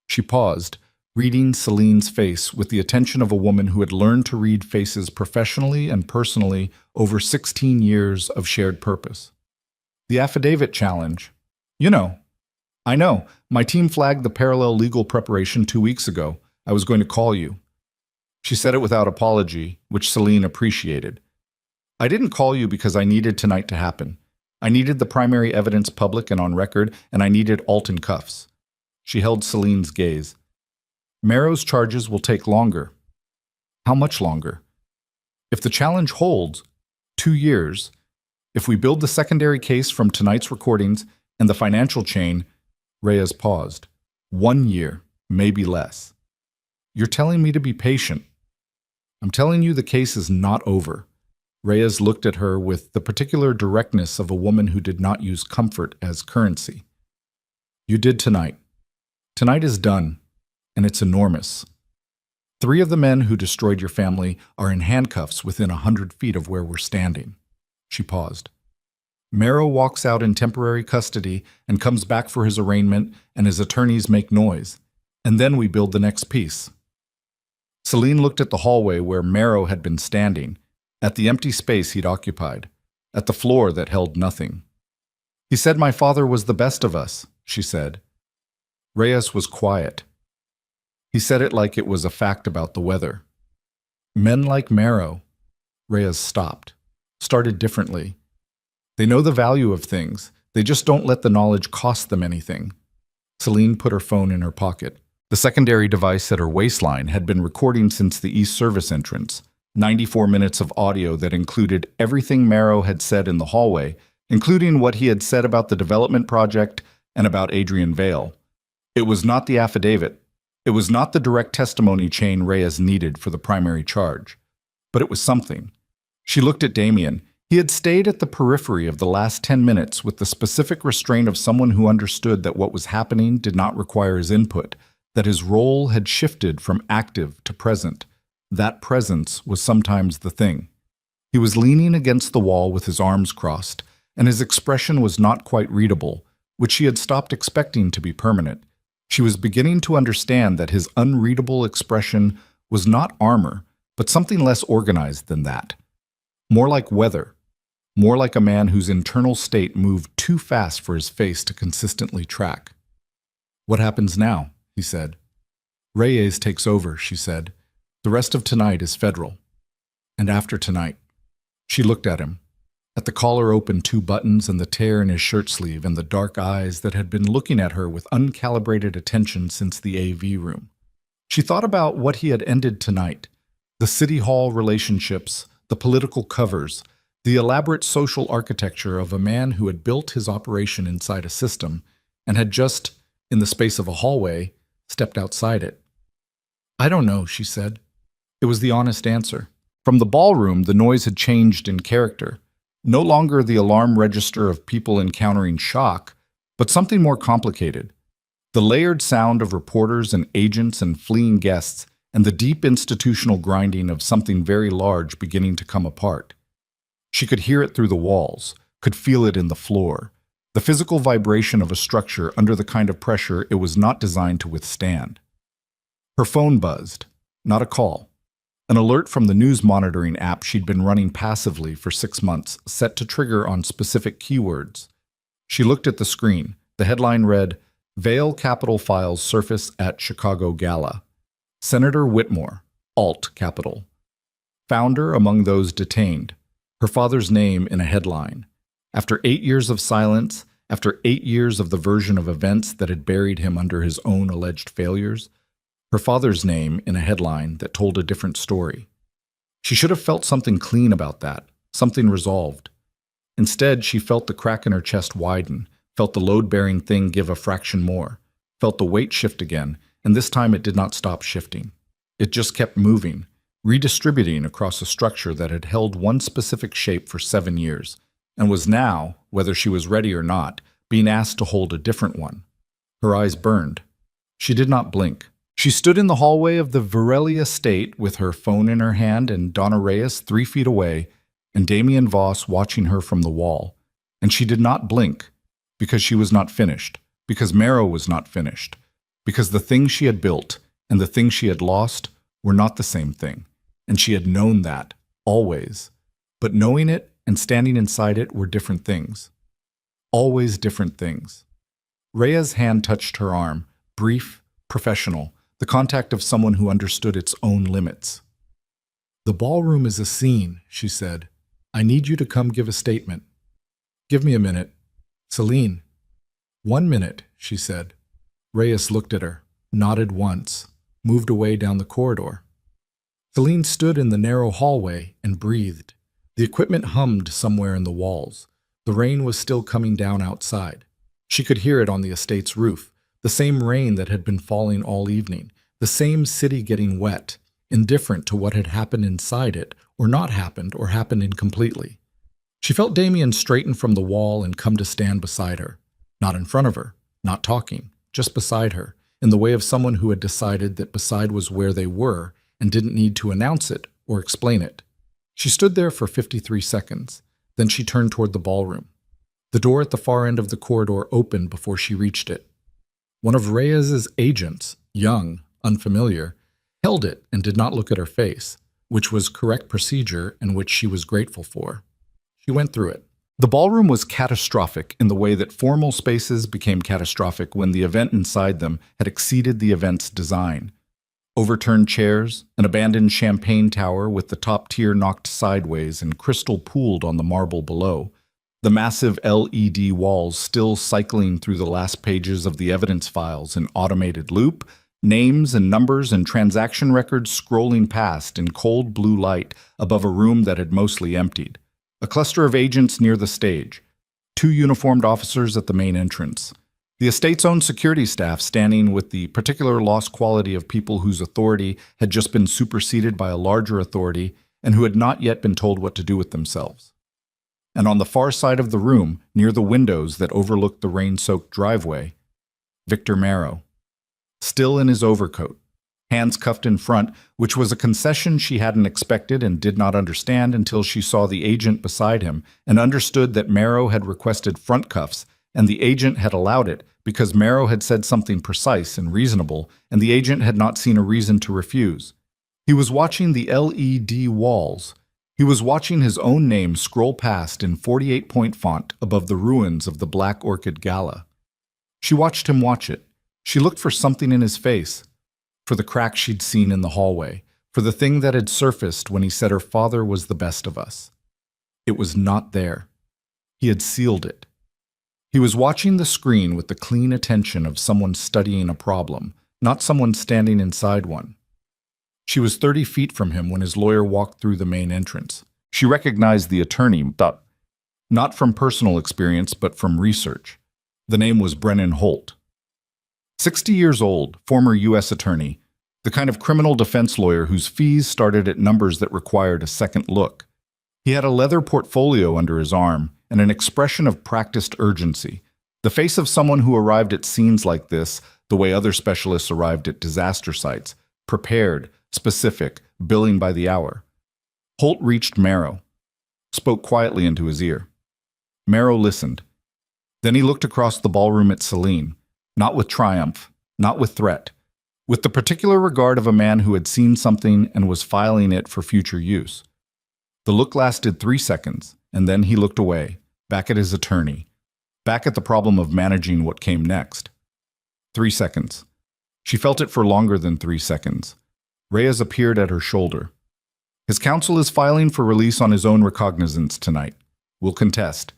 She paused, reading Celine's face with the attention of a woman who had learned to read faces professionally and personally over 16 years of shared purpose. "The affidavit challenge. You know." "I know. My team flagged the parallel legal preparation 2 weeks ago. I was going to call you." She said it without apology, which Celine appreciated. "I didn't call you because I needed tonight to happen. I needed the primary evidence public and on record, and I needed Alt in cuffs." She held Celine's gaze. "Marrow's charges will take longer." "How much longer?" "If the challenge holds, 2 years. If we build the secondary case from tonight's recordings and the financial chain," Reyes paused, 1 year, maybe less." "You're telling me to be patient." "I'm telling you the case is not over." Reyes looked at her with the particular directness of a woman who did not use comfort as currency. "You did tonight. Tonight is done. And it's enormous. 3 of the men who destroyed your family are in handcuffs within 100 feet of where we're standing." She paused. "Marrow walks out in temporary custody and comes back for his arraignment, and his attorneys make noise. And then we build the next piece." Celine looked at the hallway where Marrow had been standing, at the empty space he'd occupied, at the floor that held nothing. "He said my father was the best of us," she said. Reyes was quiet. He said it like it was a fact about the weather. "Men like Marrow." Reyes stopped, started differently. "They know the value of things. They just don't let the knowledge cost them anything." Celine put her phone in her pocket. The secondary device at her waistline had been recording since the East Service entrance, 94 minutes of audio that included everything Marrow had said in the hallway, including what he had said about the development project and about Adrian Vale. It was not the affidavit. It was not the direct testimony chain Reyes needed for the primary charge. But it was something. She looked at Damien. He had stayed at the periphery of the last 10 minutes with the specific restraint of someone who understood that what was happening did not require his input, that his role had shifted from active to present. That presence was sometimes the thing. He was leaning against the wall with his arms crossed, and his expression was not quite readable, which she had stopped expecting to be permanent. She was beginning to understand that his unreadable expression was not armor, but something less organized than that. More like weather, more like a man whose internal state moved too fast for his face to consistently track. "What happens now?" he said. "Reyes takes over," she said. "The rest of tonight is federal. And after tonight." She looked at him, at the collar-open 2 buttons and the tear in his shirt sleeve and the dark eyes that had been looking at her with uncalibrated attention since the AV room. She thought about what he had ended tonight, the city hall relationships, the political covers, the elaborate social architecture of a man who had built his operation inside a system and had just, in the space of a hallway, stepped outside it. "I don't know," she said. It was the honest answer. From the ballroom, the noise had changed in character. No longer the alarm register of people encountering shock, but something more complicated. The layered sound of reporters and agents and fleeing guests, and the deep institutional grinding of something very large beginning to come apart. She could hear it through the walls, could feel it in the floor, the physical vibration of a structure under the kind of pressure it was not designed to withstand. Her phone buzzed, not a call. An alert from the news monitoring app she'd been running passively for 6 months, set to trigger on specific keywords. She looked at the screen. The headline read, "Veil Capital Files Surface at Chicago Gala. Senator Whitmore, Alt Capital. Founder among those detained." Her father's name in a headline. After 8 years of silence, after 8 years of the version of events that had buried him under his own alleged failures, her father's name in a headline that told a different story. She should have felt something clean about that, something resolved. Instead, she felt the crack in her chest widen, felt the load-bearing thing give a fraction more, felt the weight shift again, and this time it did not stop shifting. It just kept moving, redistributing across a structure that had held one specific shape for 7 years, and was now, whether she was ready or not, being asked to hold a different one. Her eyes burned. She did not blink. She stood in the hallway of the Varelli estate with her phone in her hand and Donna Reyes 3 feet away and Damien Voss watching her from the wall. And she did not blink, because she was not finished, because Marrow was not finished, because the thing she had built and the thing she had lost were not the same thing, and she had known that, always. But knowing it and standing inside it were different things. Always different things. Rhea's hand touched her arm, brief, professional, the contact of someone who understood its own limits. "The ballroom is a scene," she said. "I need you to come give a statement." "Give me a minute." "Celine." "1 minute," she said. Reyes looked at her, nodded once, moved away down the corridor. Celine stood in the narrow hallway and breathed. The equipment hummed somewhere in the walls. The rain was still coming down outside. She could hear it on the estate's roof, the same rain that had been falling all evening, the same city getting wet, indifferent to what had happened inside it, or not happened, or happened incompletely. She felt Damien straighten from the wall and come to stand beside her. Not in front of her, not talking, just beside her, in the way of someone who had decided that beside was where they were and didn't need to announce it or explain it. She stood there for 53 seconds. Then she turned toward the ballroom. The door at the far end of the corridor opened before she reached it. One of Reyes's agents, young, unfamiliar, held it and did not look at her face, which was correct procedure and which she was grateful for. She went through it. The ballroom was catastrophic in the way that formal spaces became catastrophic when the event inside them had exceeded the event's design. Overturned chairs, an abandoned champagne tower with the top tier knocked sideways and crystal pooled on the marble below, the massive LED walls still cycling through the last pages of the evidence files in automated loop, names and numbers and transaction records scrolling past in cold blue light above a room that had mostly emptied. A cluster of agents near the stage, 2 uniformed officers at the main entrance. The estate's own security staff standing with the particular lost quality of people whose authority had just been superseded by a larger authority and who had not yet been told what to do with themselves. And on the far side of the room, near the windows that overlooked the rain-soaked driveway, Victor Marrow, still in his overcoat, hands cuffed in front, which was a concession she hadn't expected and did not understand until she saw the agent beside him and understood that Marrow had requested front cuffs and the agent had allowed it because Marrow had said something precise and reasonable and the agent had not seen a reason to refuse. He was watching the LED walls. He was watching his own name scroll past in 48-point font above the ruins of the Black Orchid Gala. She watched him watch it. She looked for something in his face, for the crack she'd seen in the hallway, for the thing that had surfaced when he said her father was the best of us. It was not there. He had sealed it. He was watching the screen with the clean attention of someone studying a problem, not someone standing inside one. She was 30 feet from him when his lawyer walked through the main entrance. She recognized the attorney, but not from personal experience, but from research. The name was Brennan Holt. 60 years old, former U.S. attorney, The kind of criminal defense lawyer whose fees started at numbers that required a second look. He had a leather portfolio under his arm and an expression of practiced urgency, the face of someone who arrived at scenes like this the way other specialists arrived at disaster sites, prepared, specific, billing by the hour. Holt reached Marrow, spoke quietly into his ear. Marrow listened. Then he looked across the ballroom at Celine, not with triumph, not with threat, with the particular regard of a man who had seen something and was filing it for future use. The look lasted 3 seconds, and then he looked away, back at his attorney, back at the problem of managing what came next. 3 seconds. She felt it for longer than 3 seconds. Reyes appeared at her shoulder. His counsel is filing for release on his own recognizance tonight. We'll contest.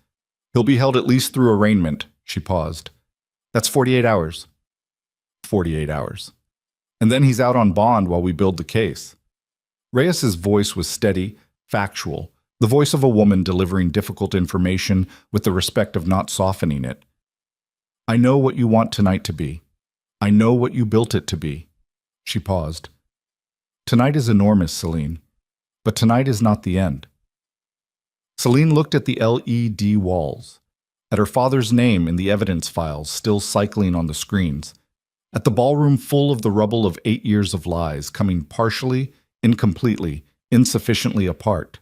He'll be held at least through arraignment. She paused. That's 48 hours. 48 hours. And then he's out on bond while we build the case. Reyes's voice was steady, factual, the voice of a woman delivering difficult information with the respect of not softening it. I know what you want tonight to be. I know what you built it to be. She paused. Tonight is enormous, Celine. But tonight is not the end. Celine looked at the LED walls, at her father's name in the evidence files still cycling on the screens, at the ballroom full of the rubble of 8 years of lies coming partially, incompletely, insufficiently apart.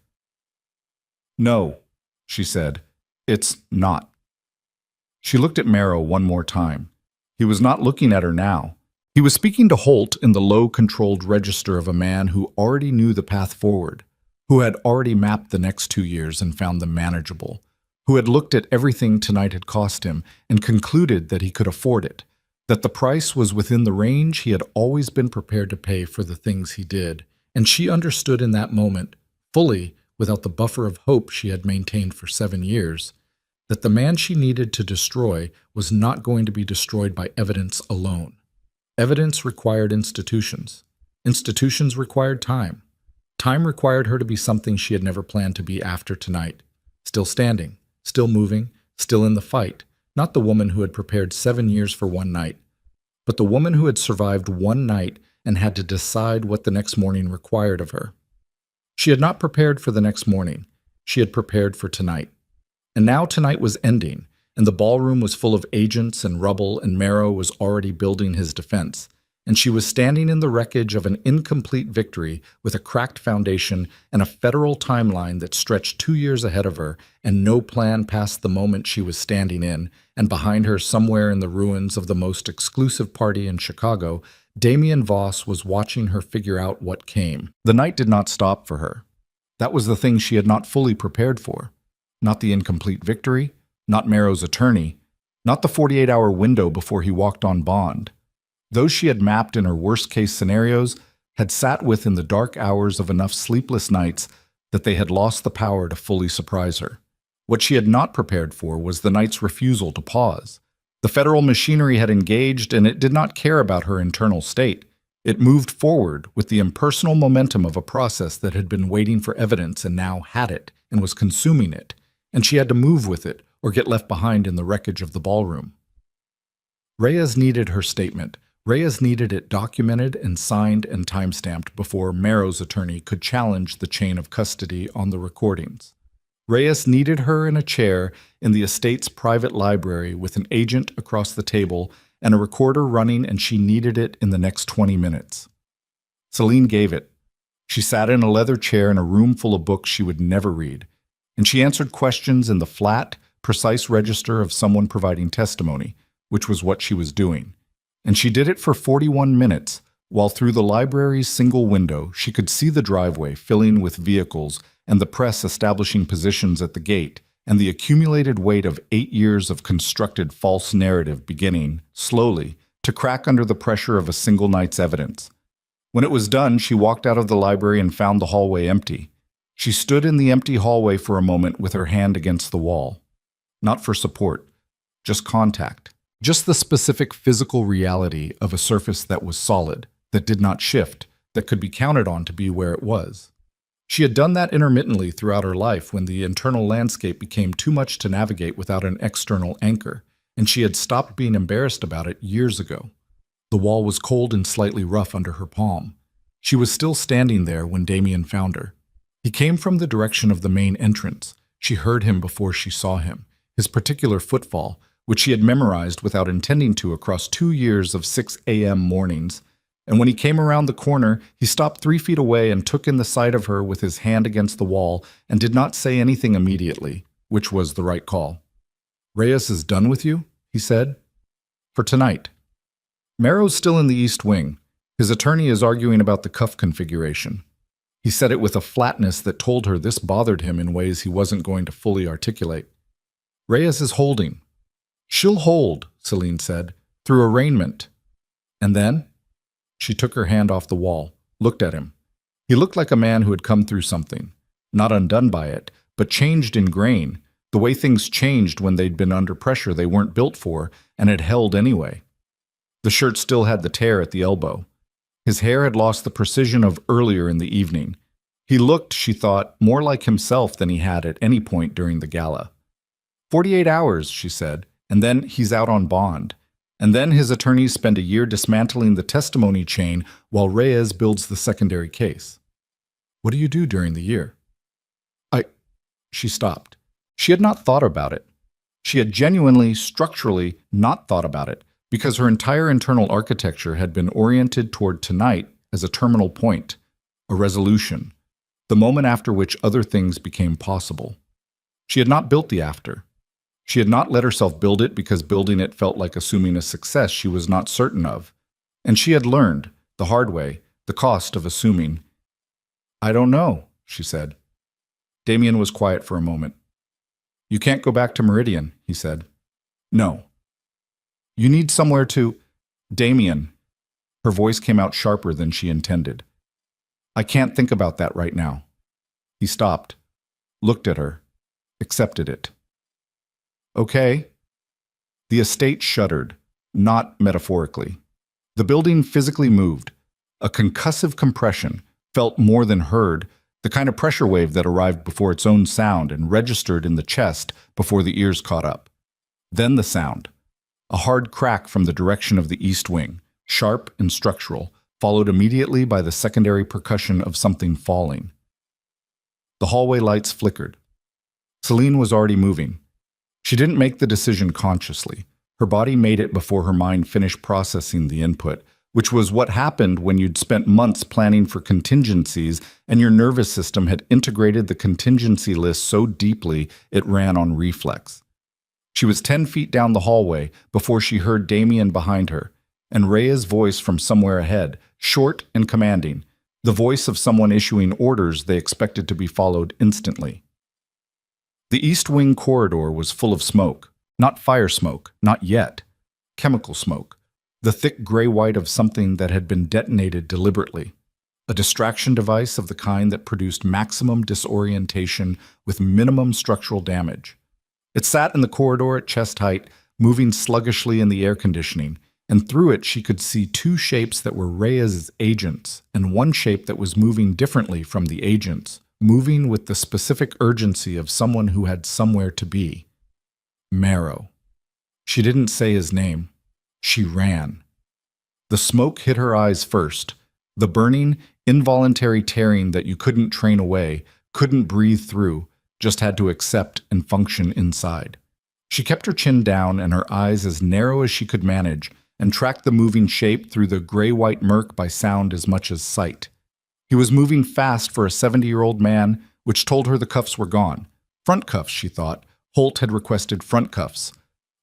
No, she said, it's not. She looked at Marrow one more time. He was not looking at her now. He was speaking to Holt in the low, controlled register of a man who already knew the path forward, who had already mapped the next 2 years and found them manageable, who had looked at everything tonight had cost him and concluded that he could afford it, that the price was within the range he had always been prepared to pay for the things he did. And she understood in that moment, fully, without the buffer of hope she had maintained for 7 years, that the man she needed to destroy was not going to be destroyed by evidence alone. Evidence required institutions. Institutions required time. Time required her to be something she had never planned to be after tonight. Still standing, still moving, still in the fight. Not the woman who had prepared 7 years for one night, but the woman who had survived one night and had to decide what the next morning required of her. She had not prepared for the next morning. She had prepared for tonight. And now tonight was ending, and the ballroom was full of agents and rubble, and Marrow was already building his defense. And she was standing in the wreckage of an incomplete victory with a cracked foundation and a federal timeline that stretched 2 years ahead of her, and no plan past the moment she was standing in, and behind her, somewhere in the ruins of the most exclusive party in Chicago, Damien Voss was watching her figure out what came. The night did not stop for her. That was the thing she had not fully prepared for. Not the incomplete victory, not Marrow's attorney, not the 48-hour window before he walked on bond. Those she had mapped in her worst-case scenarios had sat with in the dark hours of enough sleepless nights that they had lost the power to fully surprise her. What she had not prepared for was the night's refusal to pause. The federal machinery had engaged, and it did not care about her internal state. It moved forward with the impersonal momentum of a process that had been waiting for evidence and now had it and was consuming it, and she had to move with it or get left behind in the wreckage of the ballroom. Reyes needed her statement. Reyes needed it documented and signed and timestamped before Marrow's attorney could challenge the chain of custody on the recordings. Reyes needed her in a chair in the estate's private library with an agent across the table and a recorder running, and she needed it in the next 20 minutes. Celine gave it. She sat in a leather chair in a room full of books she would never read, and she answered questions in the flat, precise register of someone providing testimony, which was what she was doing. And she did it for 41 minutes, while through the library's single window she could see the driveway filling with vehicles and the press establishing positions at the gate, and the accumulated weight of 8 years of constructed false narrative beginning, slowly, to crack under the pressure of a single night's evidence. When it was done, she walked out of the library and found the hallway empty. She stood in the empty hallway for a moment with her hand against the wall. Not for support, just contact. Just the specific physical reality of a surface that was solid, that did not shift, that could be counted on to be where it was. She had done that intermittently throughout her life when the internal landscape became too much to navigate without an external anchor, and she had stopped being embarrassed about it years ago. The wall was cold and slightly rough under her palm. She was still standing there when Damien found her. He came from the direction of the main entrance. She heard him before she saw him, his particular footfall, which she had memorized without intending to across 2 years of 6 a.m. mornings. And when he came around the corner, he stopped 3 feet away and took in the sight of her with his hand against the wall and did not say anything immediately, which was the right call. "Reyes is done with you?" he said. "For tonight." Marrow's still in the East Wing. His attorney is arguing about the cuff configuration. He said it with a flatness that told her this bothered him in ways he wasn't going to fully articulate. "Reyes is holding." "She'll hold," Celine said, "through arraignment." "And then?" She took her hand off the wall, looked at him. He looked like a man who had come through something, not undone by it, but changed in grain, the way things changed when they'd been under pressure they weren't built for and had held anyway. The shirt still had the tear at the elbow. His hair had lost the precision of earlier in the evening. He looked, she thought, more like himself than he had at any point during the gala. 48 hours, she said, and then he's out on bond. And then his attorneys spend a year dismantling the testimony chain while Reyes builds the secondary case. "What do you do during the year?" She stopped. She had not thought about it. She had genuinely, structurally not thought about it, because her entire internal architecture had been oriented toward tonight as a terminal point, a resolution, the moment after which other things became possible. She had not built the after. She had not let herself build it because building it felt like assuming a success she was not certain of. And she had learned, the hard way, the cost of assuming. "I don't know," she said. Damien was quiet for a moment. "You can't go back to Meridian," he said. "No." "You need somewhere to—" "Damien." Her voice came out sharper than she intended. "I can't think about that right now." He stopped, looked at her, accepted it. "Okay." The estate shuddered, not metaphorically. The building physically moved. A concussive compression, felt more than heard, the kind of pressure wave that arrived before its own sound and registered in the chest before the ears caught up. Then the sound. A hard crack from the direction of the East Wing, sharp and structural, followed immediately by the secondary percussion of something falling. The hallway lights flickered. Celine was already moving. She didn't make the decision consciously. Her body made it before her mind finished processing the input, which was what happened when you'd spent months planning for contingencies and your nervous system had integrated the contingency list so deeply it ran on reflex. She was 10 feet down the hallway before she heard Damien behind her, and Rhea's voice from somewhere ahead, short and commanding, the voice of someone issuing orders they expected to be followed instantly. The East Wing corridor was full of smoke, not fire smoke, not yet, chemical smoke, the thick gray-white of something that had been detonated deliberately, a distraction device of the kind that produced maximum disorientation with minimum structural damage. It sat in the corridor at chest height, moving sluggishly in the air conditioning, and through it she could see 2 shapes that were Reyes' agents, and 1 shape that was moving differently from the agents, moving with the specific urgency of someone who had somewhere to be. Marrow. She didn't say his name. She ran. The smoke hit her eyes first, the burning, involuntary tearing that you couldn't train away, couldn't breathe through, just had to accept and function inside. She kept her chin down and her eyes as narrow as she could manage, and tracked the moving shape through the gray-white murk by sound as much as sight. He was moving fast for a 70-year-old man, which told her the cuffs were gone. Front cuffs, she thought. Holt had requested front cuffs.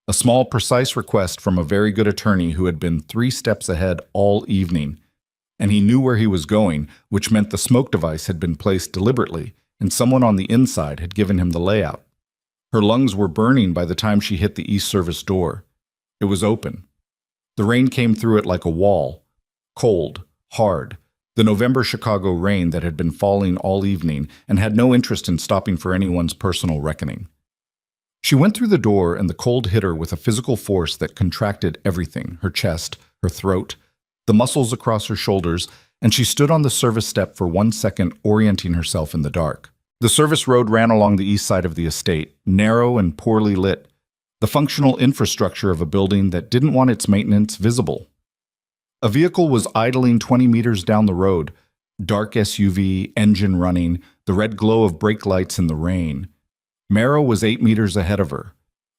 A small, precise request from a very good attorney who had been 3 steps ahead all evening. And he knew where he was going, which meant the smoke device had been placed deliberately, and someone on the inside had given him the layout. Her lungs were burning by the time she hit the East Service door. It was open. The rain came through it like a wall. Cold, hard. The November Chicago rain that had been falling all evening and had no interest in stopping for anyone's personal reckoning. She went through the door and the cold hit her with a physical force that contracted everything, her chest, her throat, the muscles across her shoulders, and she stood on the service step for 1 second, orienting herself in the dark. The service road ran along the east side of the estate, narrow and poorly lit, the functional infrastructure of a building that didn't want its maintenance visible. A vehicle was idling 20 meters down the road. Dark SUV, engine running, the red glow of brake lights in the rain. Marrow was 8 meters ahead of her.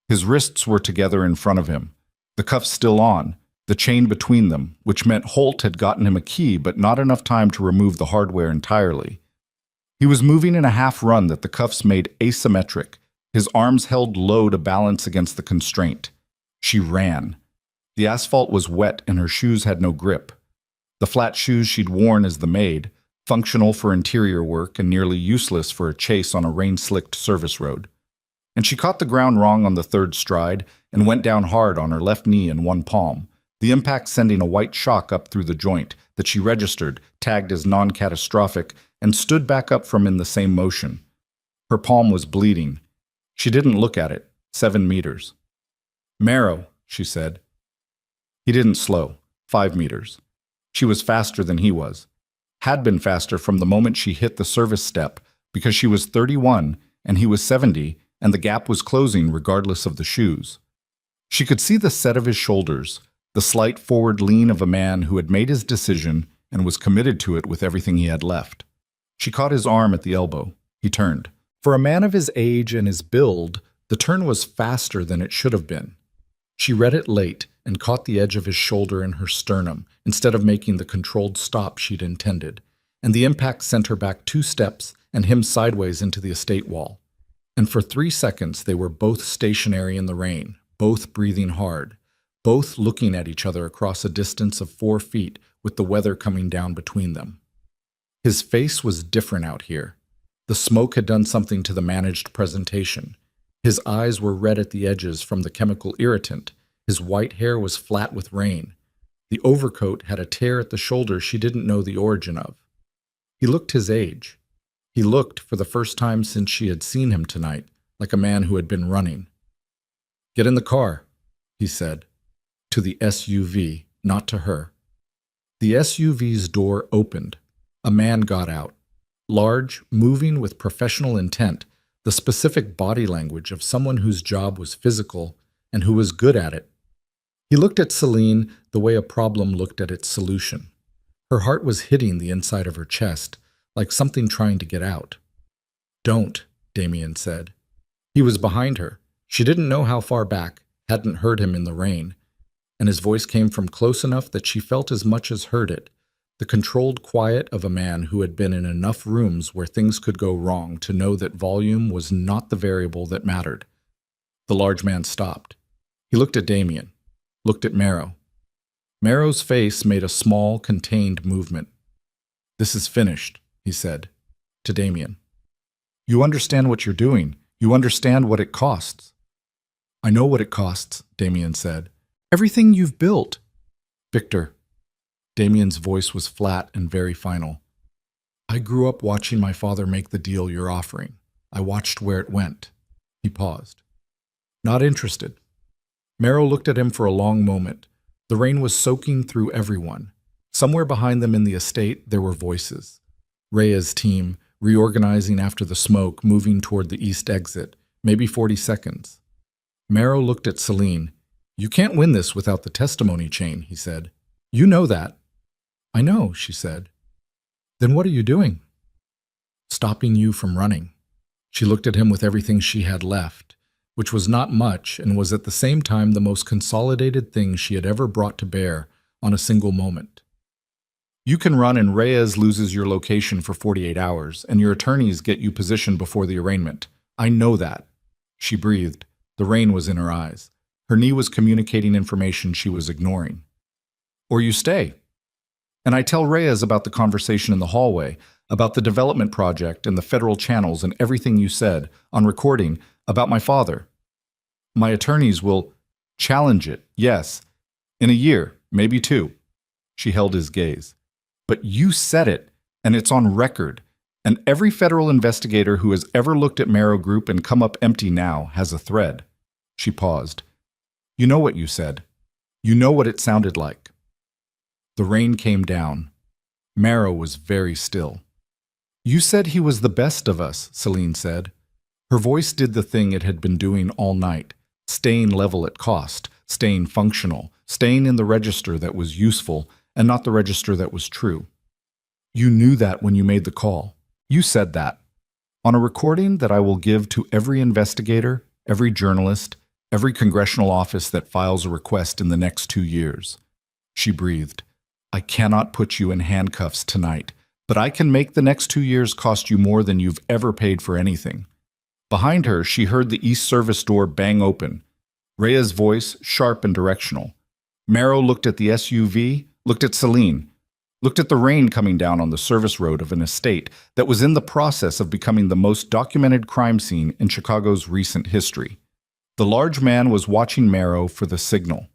His wrists were together in front of him, the cuffs still on, the chain between them, which meant Holt had gotten him a key but not enough time to remove the hardware entirely. He was moving in a half run that the cuffs made asymmetric, his arms held low to balance against the constraint. She ran. The asphalt was wet and her shoes had no grip. The flat shoes she'd worn as the Maid, functional for interior work and nearly useless for a chase on a rain-slicked service road. And she caught the ground wrong on the third stride and went down hard on her left knee and one palm, the impact sending a white shock up through the joint that she registered, tagged as non-catastrophic, and stood back up from in the same motion. Her palm was bleeding. She didn't look at it. 7 meters. "Marrow," she said. He didn't slow. 5 meters. She was faster than he was. Had been faster from the moment she hit the service step, because she was 31 and he was 70, and the gap was closing regardless of the shoes. She could see the set of his shoulders, the slight forward lean of a man who had made his decision and was committed to it with everything he had left. She caught his arm at the elbow. He turned. For a man of his age and his build, the turn was faster than it should have been. She read it late and caught the edge of his shoulder in her sternum instead of making the controlled stop she'd intended, and the impact sent her back 2 steps and him sideways into the estate wall. And for 3 seconds they were both stationary in the rain, both breathing hard, both looking at each other across a distance of 4 feet with the weather coming down between them. His face was different out here. The smoke had done something to the managed presentation. His eyes were red at the edges from the chemical irritant. His white hair was flat with rain. The overcoat had a tear at the shoulder she didn't know the origin of. He looked his age. He looked, for the first time since she had seen him tonight, like a man who had been running. "Get in the car," he said. To the SUV, not to her. The SUV's door opened. A man got out. Large, moving with professional intent, the specific body language of someone whose job was physical and who was good at it. He looked at Celine the way a problem looked at its solution. Her heart was hitting the inside of her chest, like something trying to get out. "Don't," Damien said. He was behind her. She didn't know how far back, hadn't heard him in the rain, and his voice came from close enough that she felt as much as heard it, the controlled quiet of a man who had been in enough rooms where things could go wrong to know that volume was not the variable that mattered. The large man stopped. He looked at Damien, looked at Marrow. Marrow's face made a small, contained movement. "This is finished," he said, to Damien. "You understand what you're doing. You understand what it costs." "I know what it costs," Damien said. "Everything you've built." "Victor." Damien's voice was flat and very final. "I grew up watching my father make the deal you're offering. I watched where it went." He paused. "Not interested." Marrow looked at him for a long moment. The rain was soaking through everyone. Somewhere behind them in the estate, there were voices. Rhea's team, reorganizing after the smoke, moving toward the east exit, maybe 40 seconds. Marrow looked at Celine. "You can't win this without the testimony chain," he said. "You know that." "I know," she said. "Then what are you doing?" "Stopping you from running." She looked at him with everything she had left, which was not much and was at the same time the most consolidated thing she had ever brought to bear on a single moment. "You can run and Reyes loses your location for 48 hours, and your attorneys get you positioned before the arraignment. I know that." She breathed. The rain was in her eyes. Her knee was communicating information she was ignoring. "Or you stay. And I tell Reyes about the conversation in the hallway, about the development project and the federal channels and everything you said, on recording, about my father. My attorneys will challenge it, yes, in a year, maybe 2. She held his gaze. "But you said it, and it's on record, and every federal investigator who has ever looked at Marrow Group and come up empty now has a thread." She paused. "You know what you said. You know what it sounded like." The rain came down. Marrow was very still. "You said he was the best of us," Celine said. Her voice did the thing it had been doing all night, staying level at cost, staying functional, staying in the register that was useful, and not the register that was true. You knew that when you made the call. You said that. On a recording that I will give to every investigator, every journalist, every congressional office that files a request in the next 2 years. She breathed. I cannot put you in handcuffs tonight, but I can make the next 2 years cost you more than you've ever paid for anything. Behind her, she heard the east service door bang open. Rhea's voice, sharp and directional. Marrow looked at the SUV, looked at Celine, looked at the rain coming down on the service road of an estate that was in the process of becoming the most documented crime scene in Chicago's recent history. The large man was watching Marrow for the signal.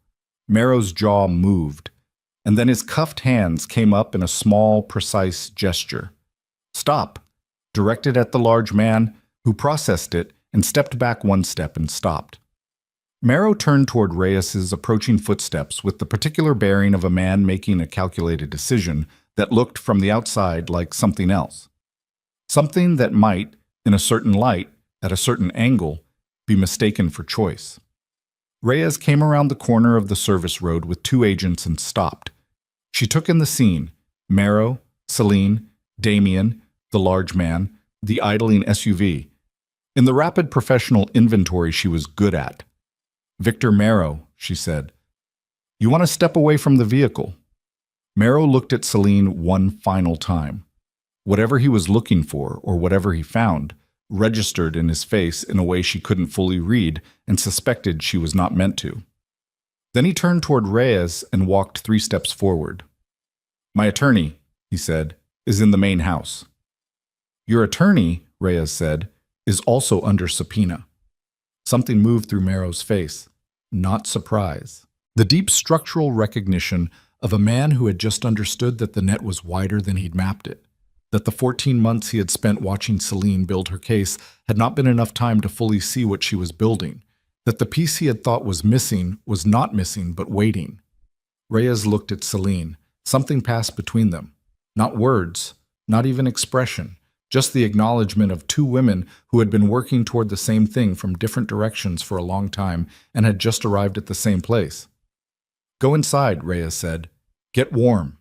Marrow's jaw moved, and then his cuffed hands came up in a small, precise gesture. Stop, directed at the large man, who processed it and stepped back 1 step and stopped. Marrow turned toward Reyes's approaching footsteps with the particular bearing of a man making a calculated decision that looked from the outside like something else. Something that might, in a certain light, at a certain angle, be mistaken for choice. Reyes came around the corner of the service road with 2 agents and stopped. She took in the scene: Marrow, Celine, Damien, the large man, the idling SUV. In the rapid professional inventory she was good at. Victor Marrow, she said. You want to step away from the vehicle? Marrow looked at Celine one final time. Whatever he was looking for, or whatever he found, registered in his face in a way she couldn't fully read and suspected she was not meant to. Then he turned toward Reyes and walked 3 steps forward. My attorney, he said, is in the main house. Your attorney, Reyes said, is also under subpoena. Something moved through Marrow's face. Not surprise. The deep structural recognition of a man who had just understood that the net was wider than he'd mapped it. That the 14 months he had spent watching Celine build her case had not been enough time to fully see what she was building. That the piece he had thought was missing was not missing but waiting. Reyes looked at Celine. Something passed between them. Not words, not even expression, just the acknowledgement of 2 women who had been working toward the same thing from different directions for a long time and had just arrived at the same place. Go inside, Reyes said. Get warm.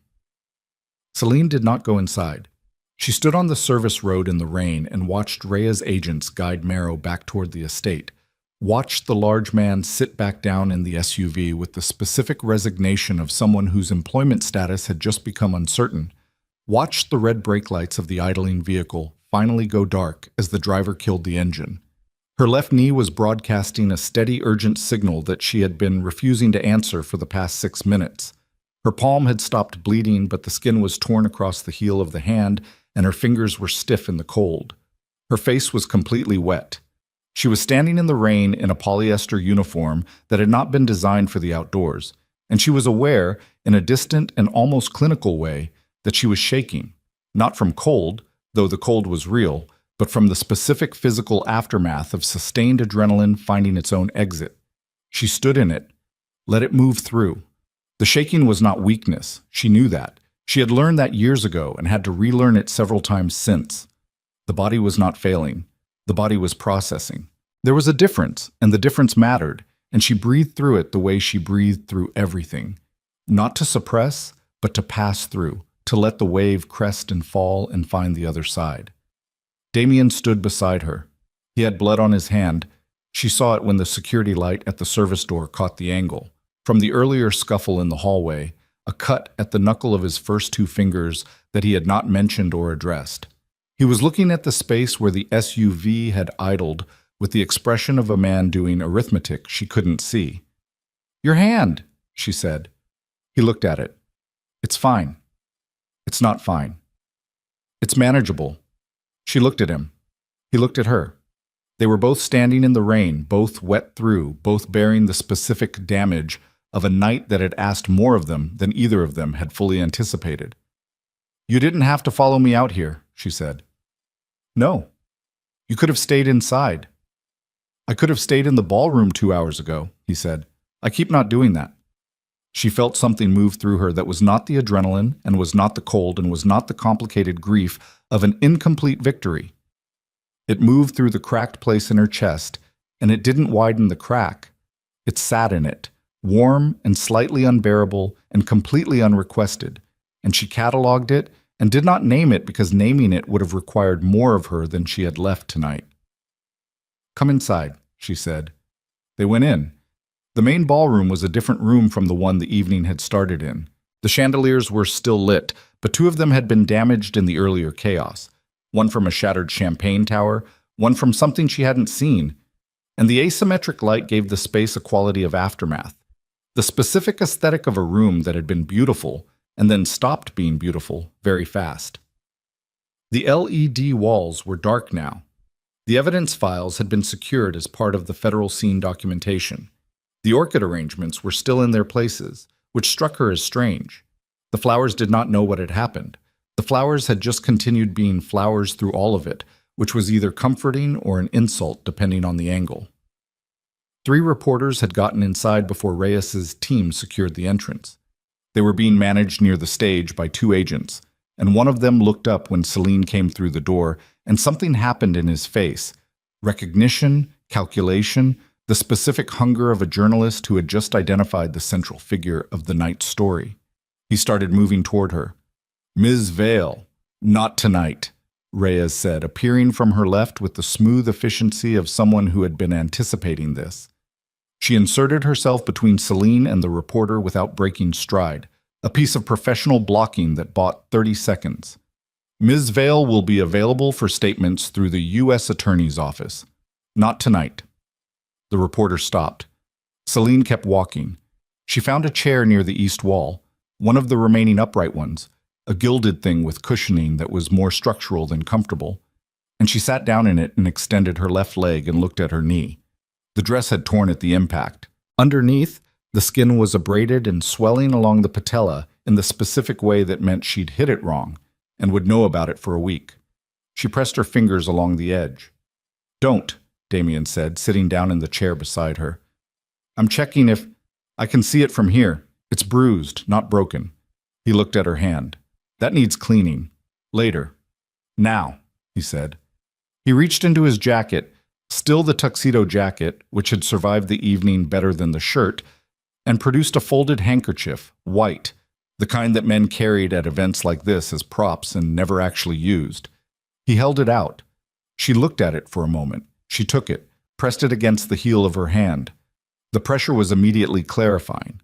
Celine did not go inside. She stood on the service road in the rain and watched Reyes' agents guide Marrow back toward the estate. Watched the large man sit back down in the SUV with the specific resignation of someone whose employment status had just become uncertain. Watched the red brake lights of the idling vehicle finally go dark as the driver killed the engine. Her left knee was broadcasting a steady, urgent signal that she had been refusing to answer for the past 6 minutes. Her palm had stopped bleeding, but the skin was torn across the heel of the hand, and her fingers were stiff in the cold. Her face was completely wet. She was standing in the rain in a polyester uniform that had not been designed for the outdoors, and she was aware, in a distant and almost clinical way, that she was shaking, not from cold, though the cold was real, but from the specific physical aftermath of sustained adrenaline finding its own exit. She stood in it, let it move through. The shaking was not weakness, she knew that. She had learned that years ago and had to relearn it several times since. The body was not failing. The body was processing. There was a difference, and the difference mattered, and she breathed through it the way she breathed through everything. Not to suppress, but to pass through, to let the wave crest and fall and find the other side. Damien stood beside her. He had blood on his hand. She saw it when the security light at the service door caught the angle. From the earlier scuffle in the hallway, a cut at the knuckle of his first 2 fingers that he had not mentioned or addressed. He was looking at the space where the SUV had idled with the expression of a man doing arithmetic she couldn't see. Your hand, she said. He looked at it. It's fine. It's not fine. It's manageable. She looked at him. He looked at her. They were both standing in the rain, both wet through, both bearing the specific damage of a night that had asked more of them than either of them had fully anticipated. You didn't have to follow me out here, she said. No. You could have stayed inside. I could have stayed in the ballroom 2 hours ago, he said. I keep not doing that. She felt something move through her that was not the adrenaline and was not the cold and was not the complicated grief of an incomplete victory. It moved through the cracked place in her chest, and it didn't widen the crack. It sat in it, warm and slightly unbearable and completely unrequested, and she cataloged it and did not name it because naming it would have required more of her than she had left tonight. "Come inside," she said. They went in. The main ballroom was a different room from the one the evening had started in. The chandeliers were still lit, but two of them had been damaged in the earlier chaos. One from a shattered champagne tower, one from something she hadn't seen, and the asymmetric light gave the space a quality of aftermath. The specific aesthetic of a room that had been beautiful and then stopped being beautiful very fast. The LED walls were dark now. The evidence files had been secured as part of the federal scene documentation. The orchid arrangements were still in their places, which struck her as strange. The flowers did not know what had happened. The flowers had just continued being flowers through all of it, which was either comforting or an insult depending on the angle. 3 reporters had gotten inside before Reyes's team secured the entrance. They were being managed near the stage by 2 agents, and one of them looked up when Celine came through the door, and something happened in his face. Recognition, calculation, the specific hunger of a journalist who had just identified the central figure of the night's story. He started moving toward her. "Ms. Vale, not tonight," Reyes said, appearing from her left with the smooth efficiency of someone who had been anticipating this. She inserted herself between Celine and the reporter without breaking stride, a piece of professional blocking that bought 30 seconds. "Ms. Vale will be available for statements through the U.S. Attorney's Office. Not tonight." The reporter stopped. Celine kept walking. She found a chair near the east wall, one of the remaining upright ones, a gilded thing with cushioning that was more structural than comfortable, and she sat down in it and extended her left leg and looked at her knee. The dress had torn at the impact. Underneath, the skin was abraded and swelling along the patella in the specific way that meant she'd hit it wrong and would know about it for a week. She pressed her fingers along the edge. "Don't," Damien said, sitting down in the chair beside her. "I'm checking if I can see it from here. It's bruised, not broken." He looked at her hand. "That needs cleaning. Later. Now," he said. He reached into his jacket, still the tuxedo jacket, which had survived the evening better than the shirt, and produced a folded handkerchief, white, the kind that men carried at events like this as props and never actually used. He held it out. She looked at it for a moment. She took it, pressed it against the heel of her hand. The pressure was immediately clarifying.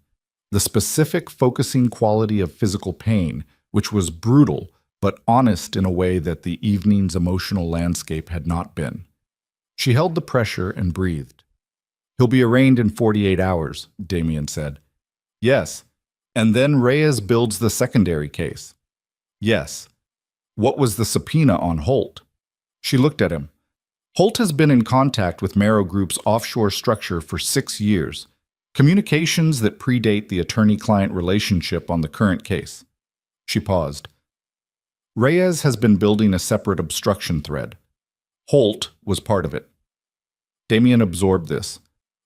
The specific focusing quality of physical pain, which was brutal but honest in a way that the evening's emotional landscape had not been. She held the pressure and breathed. "He'll be arraigned in 48 hours, Damien said. "Yes. And then Reyes builds the secondary case." "Yes. What was the subpoena on Holt?" She looked at him. "Holt has been in contact with Marrow Group's offshore structure for 6 years, communications that predate the attorney-client relationship on the current case." She paused. "Reyes has been building a separate obstruction thread. Holt was part of it." Damien absorbed this,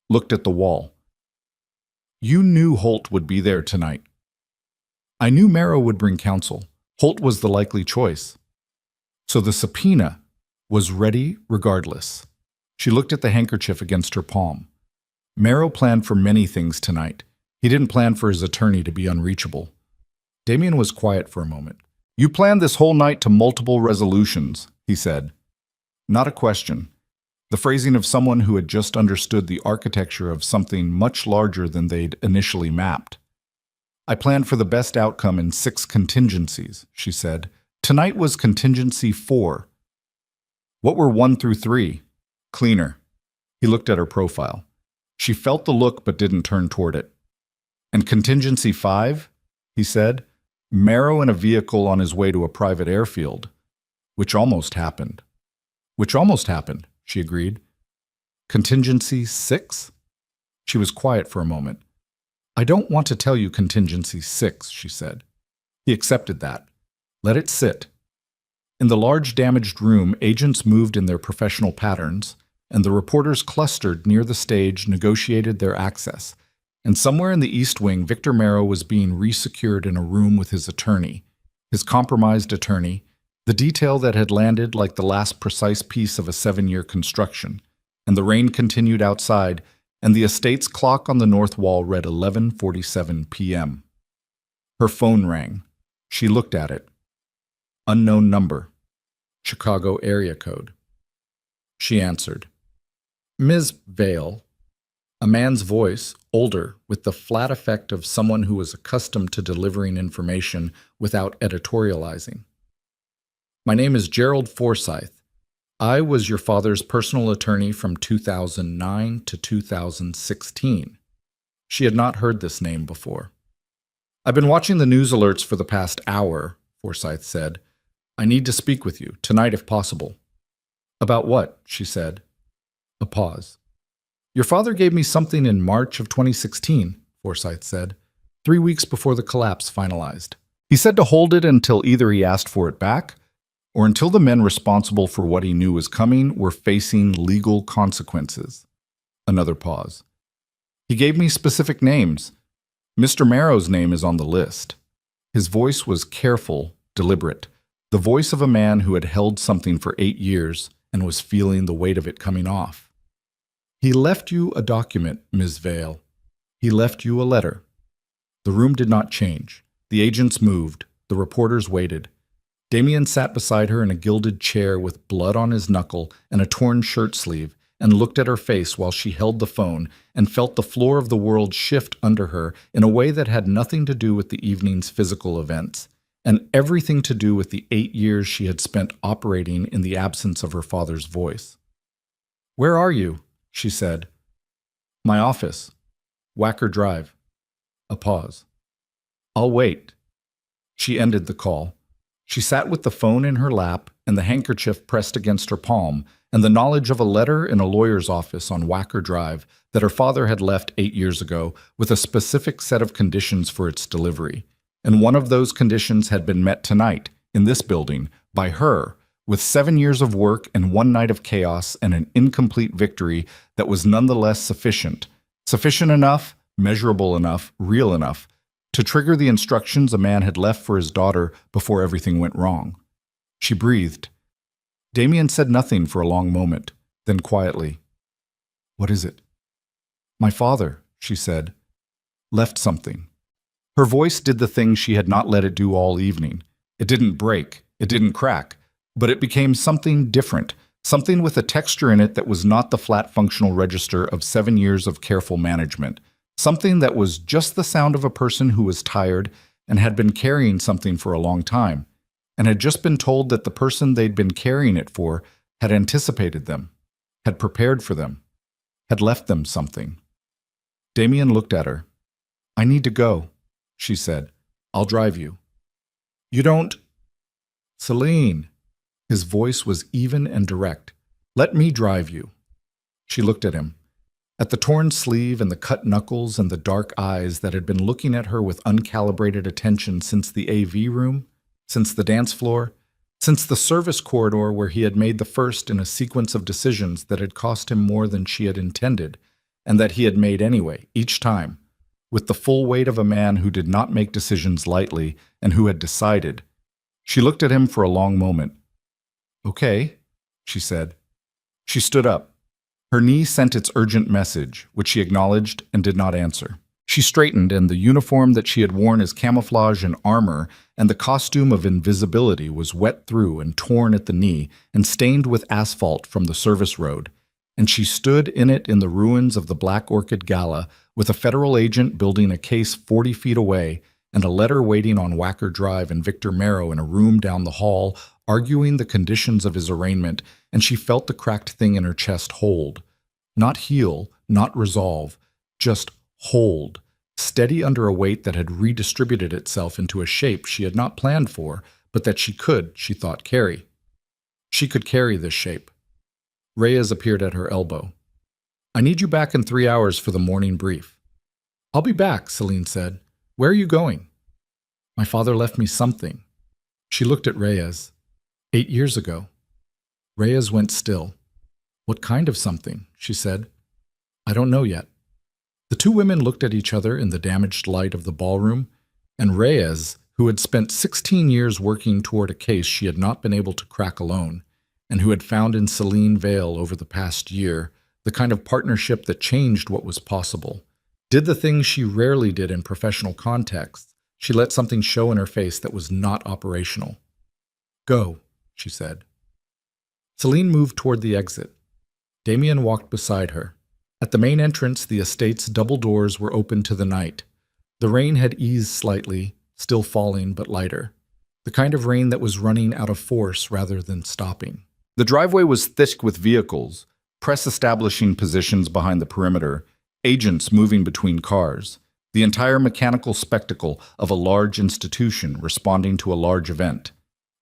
looked at the wall. "You knew Holt would be there tonight." "I knew Marrow would bring counsel. Holt was the likely choice." "So the subpoena was ready regardless." She looked at the handkerchief against her palm. "Marrow planned for many things tonight. He didn't plan for his attorney to be unreachable." Damien was quiet for a moment. "You planned this whole night to multiple resolutions," he said. Not a question. The phrasing of someone who had just understood the architecture of something much larger than they'd initially mapped. "I planned for the best outcome in 6 contingencies," she said. "Tonight was contingency 4. What were 1 through 3? Cleaner." He looked at her profile. She felt the look but didn't turn toward it. "And contingency 5? He said. "Marrow in a vehicle on his way to a private airfield." "Which almost happened." "Which almost happened," she agreed. "Contingency 6? She was quiet for a moment. "I don't want to tell you contingency 6, she said. He accepted that. "Let it sit." In the large damaged room, agents moved in their professional patterns, and the reporters clustered near the stage negotiated their access. And somewhere in the East Wing, Victor Marrow was being resecured in a room with his attorney, his compromised attorney, the detail that had landed like the last precise piece of a 7-year construction. And the rain continued outside, and the estate's clock on the north wall read 11:47 p.m. Her phone rang. She looked at it. Unknown number. Chicago area code. She answered. Ms. Vale. A man's voice, older, with the flat effect of someone who was accustomed to delivering information without editorializing. My name is Gerald Forsyth. I was your father's personal attorney from 2009 to 2016. She had not heard this name before. I've been watching the news alerts for the past hour, Forsyth said. I need to speak with you, tonight if possible. About what? She said. A pause. Your father gave me something in March of 2016, Forsyth said, 3 weeks before the collapse finalized. He said to hold it until either he asked for it back, or until the men responsible for what he knew was coming were facing legal consequences. Another pause. He gave me specific names. Mr. Marrow's name is on the list. His voice was careful, deliberate, the voice of a man who had held something for 8 years and was feeling the weight of it coming off. He left you a document, Ms. Vale. He left you a letter. The room did not change. The agents moved. The reporters waited. Damien sat beside her in a gilded chair with blood on his knuckle and a torn shirt sleeve, and looked at her face while she held the phone and felt the floor of the world shift under her in a way that had nothing to do with the evening's physical events, and everything to do with the 8 years she had spent operating in the absence of her father's voice. Where are you? She said. My office. Wacker Drive. A pause. I'll wait. She ended the call. She sat with the phone in her lap and the handkerchief pressed against her palm, and the knowledge of a letter in a lawyer's office on Wacker Drive that her father had left 8 years ago with a specific set of conditions for its delivery. And one of those conditions had been met tonight, in this building, by her, with 7 years of work and 1 night of chaos and an incomplete victory that was nonetheless sufficient. Sufficient enough, measurable enough, real enough, to trigger the instructions a man had left for his daughter before everything went wrong. She breathed. Damien said nothing for a long moment, then quietly, What is it? My father, she said, left something. Her voice did the thing she had not let it do all evening. It didn't break, it didn't crack, but it became something different, something with a texture in it that was not the flat functional register of 7 years of careful management, something that was just the sound of a person who was tired and had been carrying something for a long time, and had just been told that the person they'd been carrying it for had anticipated them, had prepared for them, had left them something. Damien looked at her. I need to go, she said. I'll drive you. You don't... Celine. His voice was even and direct. Let me drive you. She looked at him. At the torn sleeve and the cut knuckles and the dark eyes that had been looking at her with uncalibrated attention since the AV room, since the dance floor, since the service corridor where he had made the first in a sequence of decisions that had cost him more than she had intended, and that he had made anyway, each time, with the full weight of a man who did not make decisions lightly and who had decided. She looked at him for a long moment. Okay, she said. She stood up. Her knee sent its urgent message, which she acknowledged and did not answer. She straightened, and the uniform that she had worn as camouflage and armor and the costume of invisibility was wet through and torn at the knee and stained with asphalt from the service road, and she stood in it in the ruins of the Black Orchid Gala with a federal agent building a case 40 feet away and a letter waiting on Wacker Drive and Victor Marrow in a room down the hall arguing the conditions of his arraignment, and she felt the cracked thing in her chest hold. Not heal, not resolve, just hold, steady under a weight that had redistributed itself into a shape she had not planned for, but that she could, she thought, carry. She could carry this shape. Reyes appeared at her elbow. I need you back in 3 hours for the morning brief. I'll be back, Celine said. Where are you going? My father left me something. She looked at Reyes. 8 years ago. Reyes went still. What kind of something? She said. I don't know yet. The two women looked at each other in the damaged light of the ballroom, and Reyes, who had spent 16 years working toward a case she had not been able to crack alone, and who had found in Celine Vale over the past year the kind of partnership that changed what was possible. Did the things she rarely did in professional contexts. She let something show in her face that was not operational. "Go," she said. Celine moved toward the exit. Damien walked beside her. At the main entrance, the estate's double doors were open to the night. The rain had eased slightly, still falling but lighter. The kind of rain that was running out of force rather than stopping. The driveway was thick with vehicles, press establishing positions behind the perimeter, agents moving between cars, the entire mechanical spectacle of a large institution responding to a large event.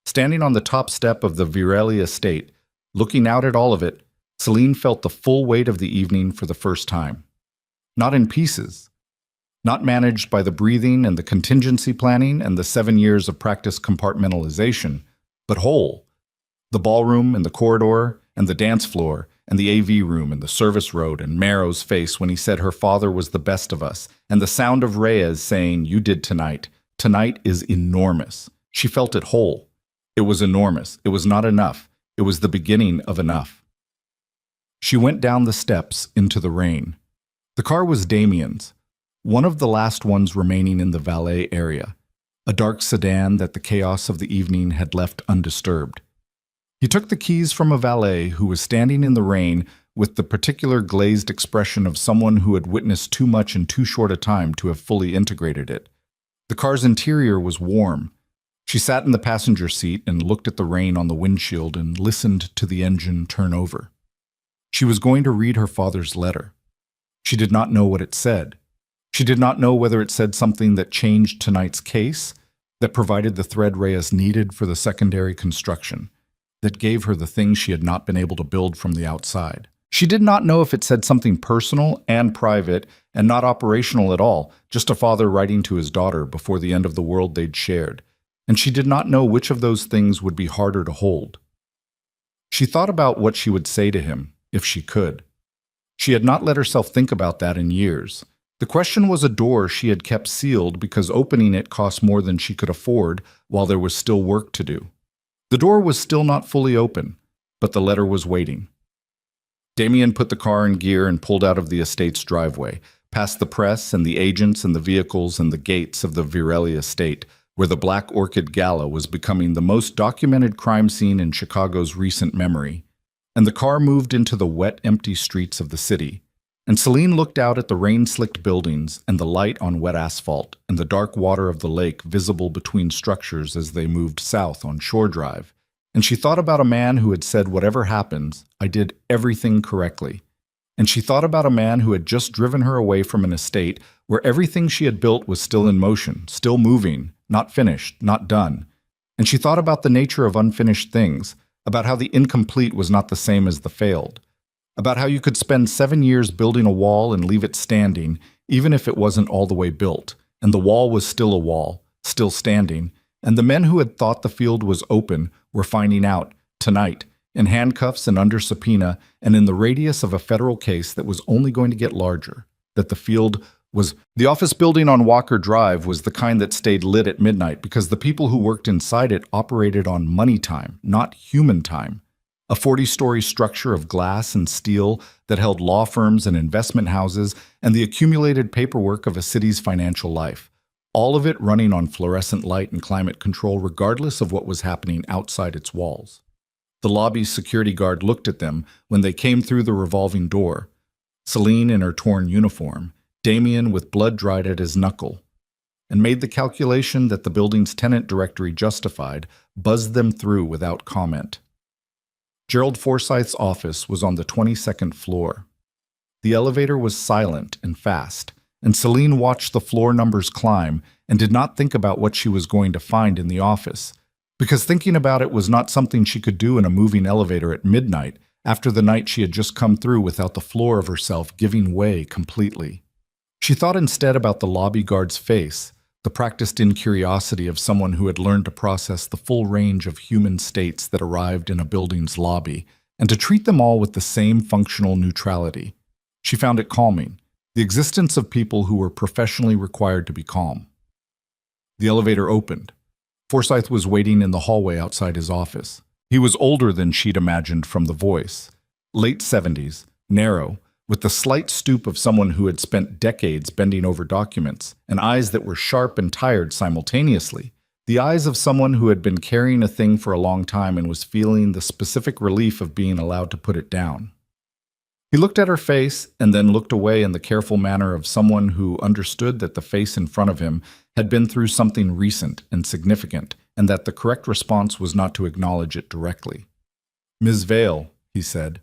Standing on the top step of the Virelli estate, looking out at all of it, Celine felt the full weight of the evening for the first time. Not in pieces. Not managed by the breathing and the contingency planning and the 7 years of practice compartmentalization, but whole. The ballroom and the corridor and the dance floor and the AV room and the service road and Marrow's face when he said her father was the best of us, and the sound of Reyes saying, "You did tonight. Tonight is enormous." She felt it whole. It was enormous. It was not enough. It was the beginning of enough. She went down the steps into the rain. The car was Damien's, one of the last ones remaining in the valet area, a dark sedan that the chaos of the evening had left undisturbed. He took the keys from a valet who was standing in the rain with the particular glazed expression of someone who had witnessed too much in too short a time to have fully integrated it. The car's interior was warm. She sat in the passenger seat and looked at the rain on the windshield and listened to the engine turn over. She was going to read her father's letter. She did not know what it said. She did not know whether it said something that changed tonight's case, that provided the thread Reyes needed for the secondary construction, that gave her the things she had not been able to build from the outside. She did not know if it said something personal and private and not operational at all, just a father writing to his daughter before the end of the world they'd shared. And she did not know which of those things would be harder to hold. She thought about what she would say to him, if she could. She had not let herself think about that in years. The question was a door she had kept sealed because opening it cost more than she could afford while there was still work to do. The door was still not fully open, but the letter was waiting. Damien put the car in gear and pulled out of the estate's driveway, past the press and the agents and the vehicles and the gates of the Virelli estate, where the Black Orchid Gala was becoming the most documented crime scene in Chicago's recent memory, and the car moved into the wet, empty streets of the city. And Celine looked out at the rain-slicked buildings and the light on wet asphalt and the dark water of the lake visible between structures as they moved south on Shore Drive. And she thought about a man who had said, "Whatever happens, I did everything correctly." And she thought about a man who had just driven her away from an estate where everything she had built was still in motion, still moving, not finished, not done. And she thought about the nature of unfinished things, about how the incomplete was not the same as the failed, about how you could spend 7 years building a wall and leave it standing, even if it wasn't all the way built, and the wall was still a wall, still standing, and the men who had thought the field was open were finding out, tonight, in handcuffs and under subpoena, and in the radius of a federal case that was only going to get larger, that the field was... The office building on Walker Drive was the kind that stayed lit at midnight because the people who worked inside it operated on money time, not human time. A 40-story structure of glass and steel that held law firms and investment houses and the accumulated paperwork of a city's financial life, all of it running on fluorescent light and climate control regardless of what was happening outside its walls. The lobby's security guard looked at them when they came through the revolving door. Celine in her torn uniform, Damien with blood dried at his knuckle, and made the calculation that the building's tenant directory justified, buzzed them through without comment. Gerald Forsythe's office was on the 22nd floor. The elevator was silent and fast, and Celine watched the floor numbers climb and did not think about what she was going to find in the office, because thinking about it was not something she could do in a moving elevator at midnight after the night she had just come through without the floor of herself giving way completely. She thought instead about the lobby guard's face, the practiced incuriosity of someone who had learned to process the full range of human states that arrived in a building's lobby, and to treat them all with the same functional neutrality. She found it calming, the existence of people who were professionally required to be calm. The elevator opened. Forsythe was waiting in the hallway outside his office. He was older than she'd imagined from the voice. Late 70s, narrow, with the slight stoop of someone who had spent decades bending over documents, and eyes that were sharp and tired simultaneously. The eyes of someone who had been carrying a thing for a long time and was feeling the specific relief of being allowed to put it down. He looked at her face and then looked away in the careful manner of someone who understood that the face in front of him had been through something recent and significant, and that the correct response was not to acknowledge it directly. "Ms. Vale," he said,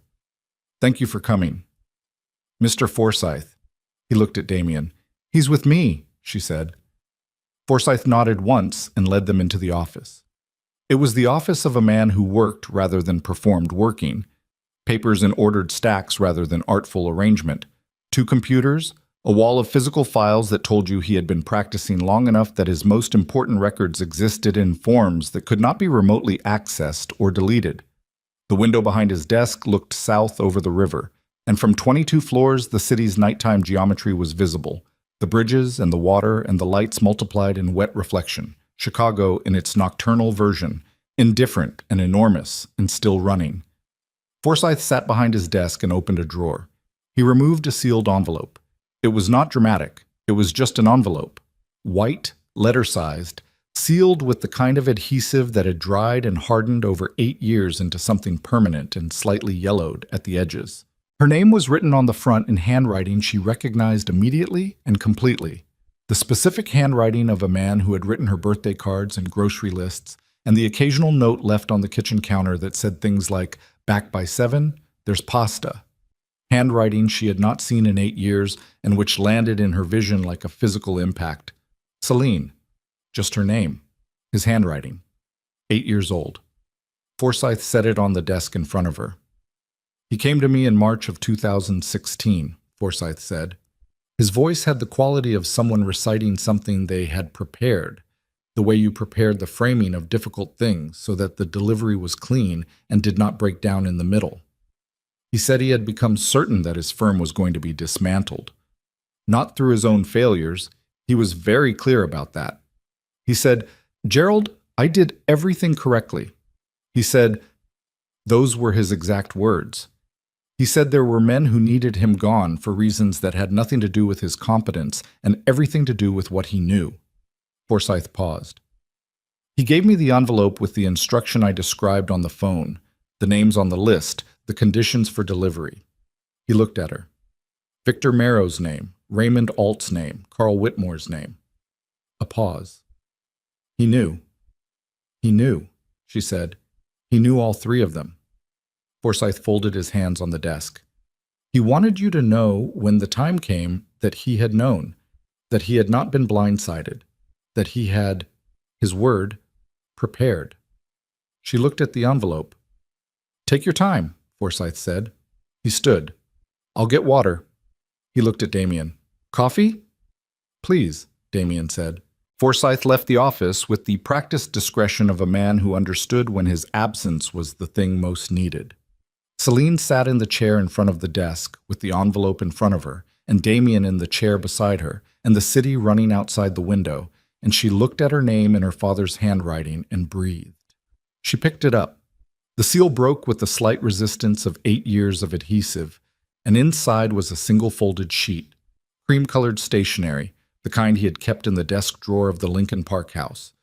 "thank you for coming." "Mr. Forsyth." He looked at Damien. "He's with me," she said. Forsyth nodded once and led them into the office. It was the office of a man who worked rather than performed working, papers in ordered stacks rather than artful arrangement, 2 computers, a wall of physical files that told you he had been practicing long enough that his most important records existed in forms that could not be remotely accessed or deleted. The window behind his desk looked south over the river, and from 22 floors the city's nighttime geometry was visible. The bridges and the water and the lights multiplied in wet reflection. Chicago in its nocturnal version, indifferent and enormous and still running. Forsyth sat behind his desk and opened a drawer. He removed a sealed envelope. It was not dramatic. It was just an envelope. White, letter-sized, sealed with the kind of adhesive that had dried and hardened over 8 years into something permanent and slightly yellowed at the edges. Her name was written on the front in handwriting she recognized immediately and completely. The specific handwriting of a man who had written her birthday cards and grocery lists, and the occasional note left on the kitchen counter that said things like, "Back by 7, there's pasta." Handwriting she had not seen in 8 years and which landed in her vision like a physical impact. Celine. Just her name. His handwriting. 8 years old. Forsyth set it on the desk in front of her. "He came to me in March of 2016, Forsyth said. His voice had the quality of someone reciting something they had prepared, the way you prepared the framing of difficult things so that the delivery was clean and did not break down in the middle. He said he had become certain that his firm was going to be dismantled. Not through his own failures. He was very clear about that. He said, 'Gerald, I did everything correctly.' He said, those were his exact words. He said there were men who needed him gone for reasons that had nothing to do with his competence and everything to do with what he knew." Forsyth paused. "He gave me the envelope with the instruction I described on the phone, the names on the list, the conditions for delivery." He looked at her. Victor Merrow's name, Raymond Alt's name, Carl Whitmore's name. A pause. "He knew." "He knew," she said. "He knew all 3 of them." Forsyth folded his hands on the desk. "He wanted you to know when the time came that he had known, that he had not been blindsided, that he had, his word, prepared." She looked at the envelope. "Take your time," Forsyth said. He stood. "I'll get water." He looked at Damien. "Coffee?" "Please," Damien said. Forsyth left the office with the practiced discretion of a man who understood when his absence was the thing most needed. Celine sat in the chair in front of the desk, with the envelope in front of her, and Damien in the chair beside her, and the city running outside the window, and she looked at her name in her father's handwriting and breathed. She picked it up. The seal broke with the slight resistance of 8 years of adhesive, and inside was a single folded sheet, cream-colored stationery, the kind he had kept in the desk drawer of the Lincoln Park house,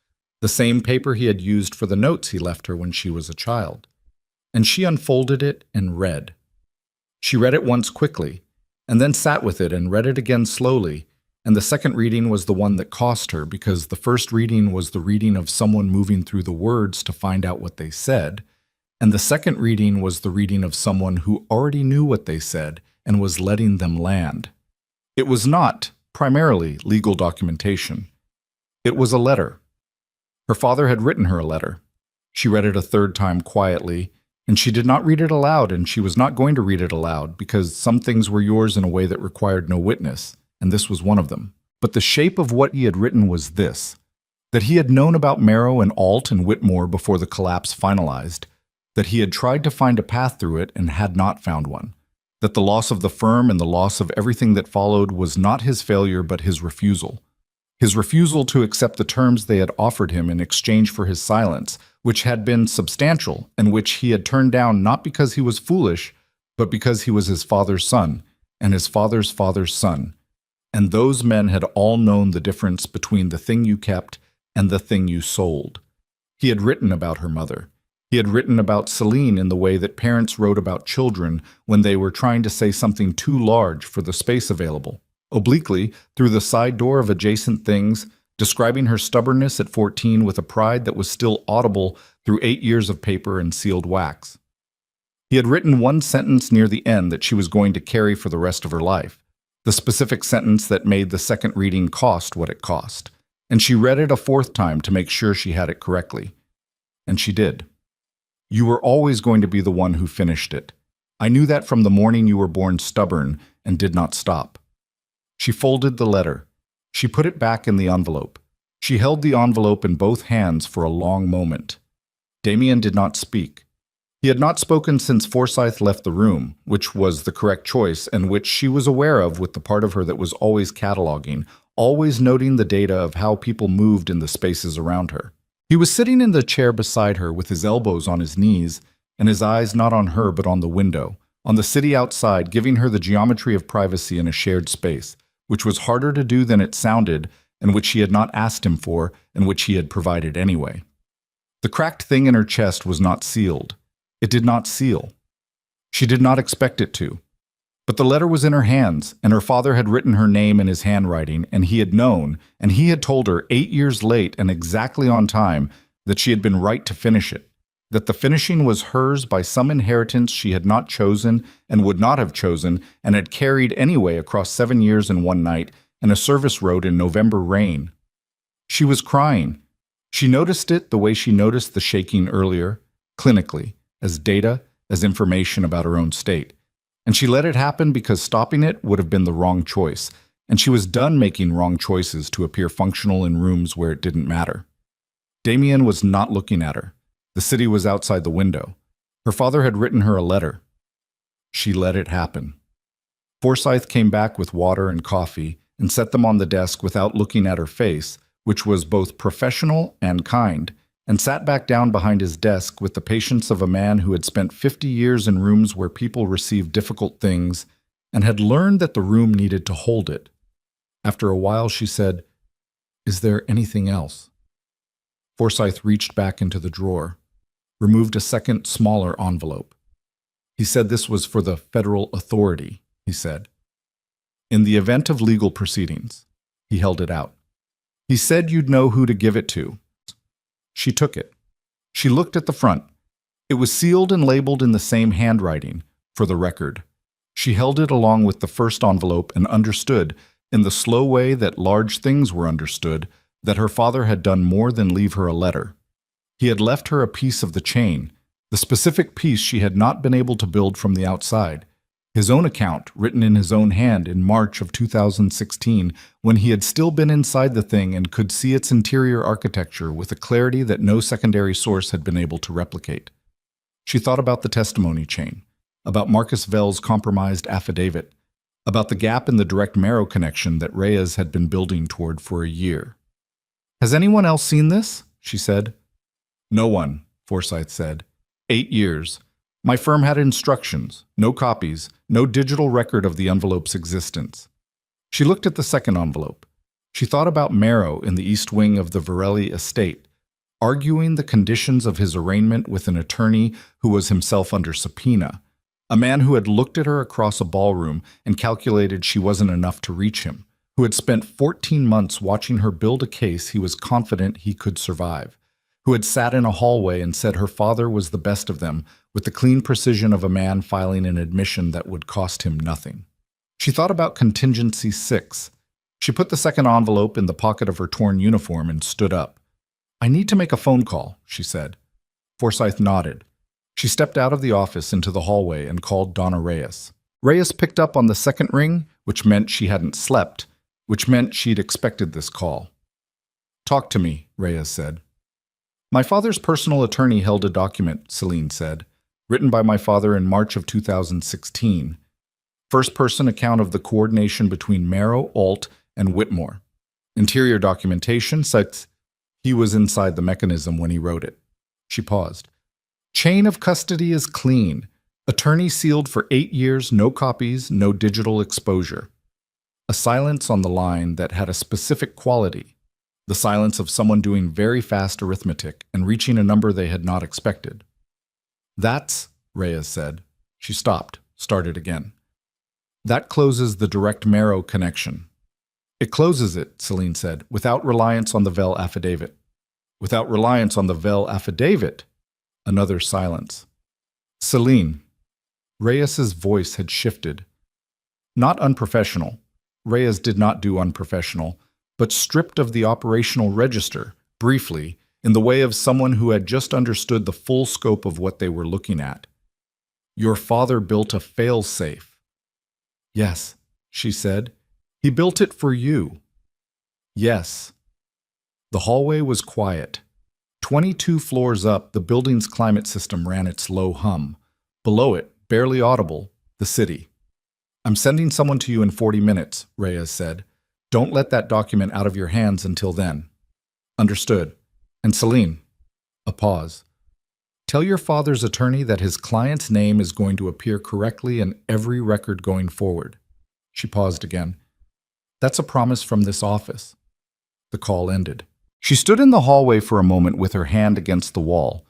the same paper he had used for the notes he left her when she was a child. And she unfolded it and read. She read it once quickly, and then sat with it and read it again slowly, and the second reading was the one that cost her because the first reading was the reading of someone moving through the words to find out what they said, and the second reading was the reading of someone who already knew what they said and was letting them land. It was not, primarily, legal documentation. It was a letter. Her father had written her a letter. She read it a third time quietly, and she did not read it aloud, and she was not going to read it aloud because some things were yours in a way that required no witness, and this was one of them. But the shape of what he had written was this: that he had known about Merrow and Alt and Whitmore before the collapse finalized, that he had tried to find a path through it and had not found one, that the loss of the firm and the loss of everything that followed was not his failure but his refusal to accept the terms they had offered him in exchange for his silence, which had been substantial and which he had turned down not because he was foolish, but because he was his father's son and his father's father's son. And those men had all known the difference between the thing you kept and the thing you sold. He had written about her mother. He had written about Celine in the way that parents wrote about children when they were trying to say something too large for the space available. Obliquely, through the side door of adjacent things, describing her stubbornness at 14 with a pride that was still audible through 8 years of paper and sealed wax. He had written one sentence near the end that she was going to carry for the rest of her life, the specific sentence that made the second reading cost what it cost, and she read it a fourth time to make sure she had it correctly. And she did. You were always going to be the one who finished it. I knew that from the morning you were born stubborn and did not stop. She folded the letter. She put it back in the envelope. She held the envelope in both hands for a long moment. Damien did not speak. He had not spoken since Forsyth left the room, which was the correct choice and which she was aware of with the part of her that was always cataloging, always noting the data of how people moved in the spaces around her. He was sitting in the chair beside her with his elbows on his knees and his eyes not on her but on the window, on the city outside, giving her the geometry of privacy in a shared space, which was harder to do than it sounded and which she had not asked him for and which he had provided anyway. The cracked thing in her chest was not sealed. It did not seal. She did not expect it to. But the letter was in her hands, and her father had written her name in his handwriting, and he had known, and he had told her 8 years late and exactly on time that she had been right to finish it, that the finishing was hers by some inheritance she had not chosen and would not have chosen and had carried anyway across 7 years and 1 night and a service road in November rain. She was crying. She noticed it the way she noticed the shaking earlier, clinically, as data, as information about her own state. And she let it happen because stopping it would have been the wrong choice, and she was done making wrong choices to appear functional in rooms where it didn't matter. Damien was not looking at her. The city was outside the window. Her father had written her a letter. She let it happen. Forsyth came back with water and coffee and set them on the desk without looking at her face, which was both professional and kind, and sat back down behind his desk with the patience of a man who had spent 50 years in rooms where people received difficult things and had learned that the room needed to hold it. After a while, she said, "Is there anything else?" Forsyth reached back into the drawer, removed a second, smaller envelope. He said this was for the federal authority, he said. In the event of legal proceedings, he held it out. He said you'd know who to give it to. She took it. She looked at the front. It was sealed and labeled in the same handwriting, for the record. She held it along with the first envelope and understood, in the slow way that large things were understood, that her father had done more than leave her a letter. He had left her a piece of the chain, the specific piece she had not been able to build from the outside. His own account, written in his own hand in March of 2016, when he had still been inside the thing and could see its interior architecture with a clarity that no secondary source had been able to replicate. She thought about the testimony chain, about Marcus Vell's compromised affidavit, about the gap in the direct marrow connection that Reyes had been building toward for a year. "Has anyone else seen this?" she said. "No one," Forsyth said. 8 years. My firm had instructions, no copies, no digital record of the envelope's existence. She looked at the second envelope. She thought about Marrow in the east wing of the Varelli estate, arguing the conditions of his arraignment with an attorney who was himself under subpoena, a man who had looked at her across a ballroom and calculated she wasn't enough to reach him, who had spent 14 months watching her build a case he was confident he could survive, who had sat in a hallway and said her father was the best of them, with the clean precision of a man filing an admission that would cost him nothing. She thought about contingency 6. She put the second envelope in the pocket of her torn uniform and stood up. "I need to make a phone call," she said. Forsyth nodded. She stepped out of the office into the hallway and called Donna Reyes. Reyes picked up on the second ring, which meant she hadn't slept, which meant she'd expected this call. "Talk to me," Reyes said. "My father's personal attorney held a document," Celine said, "written by my father in March of 2016. First-person account of the coordination between Marrow, Alt, and Whitmore. Interior documentation cites he was inside the mechanism when he wrote it." She paused. "Chain of custody is clean. Attorney sealed for 8 years, no copies, no digital exposure. A silence on the line that had a specific quality. The silence of someone doing very fast arithmetic and reaching a number they had not expected. That's, Reyes said. She stopped, started again. That closes the direct marrow connection. It closes it, Celine said, without reliance on the Vell affidavit. Without reliance on the Vell affidavit. Another silence. Celine. Reyes's voice had shifted. Not unprofessional. Reyes did not do unprofessional, but stripped of the operational register, briefly, in the way of someone who had just understood the full scope of what they were looking at. Your father built a fail-safe. Yes, she said. He built it for you. Yes. The hallway was quiet. 22 floors up, the building's climate system ran its low hum. Below it, barely audible, the city. I'm sending someone to you in 40 minutes, Reyes said. Don't let that document out of your hands until then. Understood. And Celine. A pause. Tell your father's attorney that his client's name is going to appear correctly in every record going forward. She paused again. That's a promise from this office. The call ended. She stood in the hallway for a moment with her hand against the wall,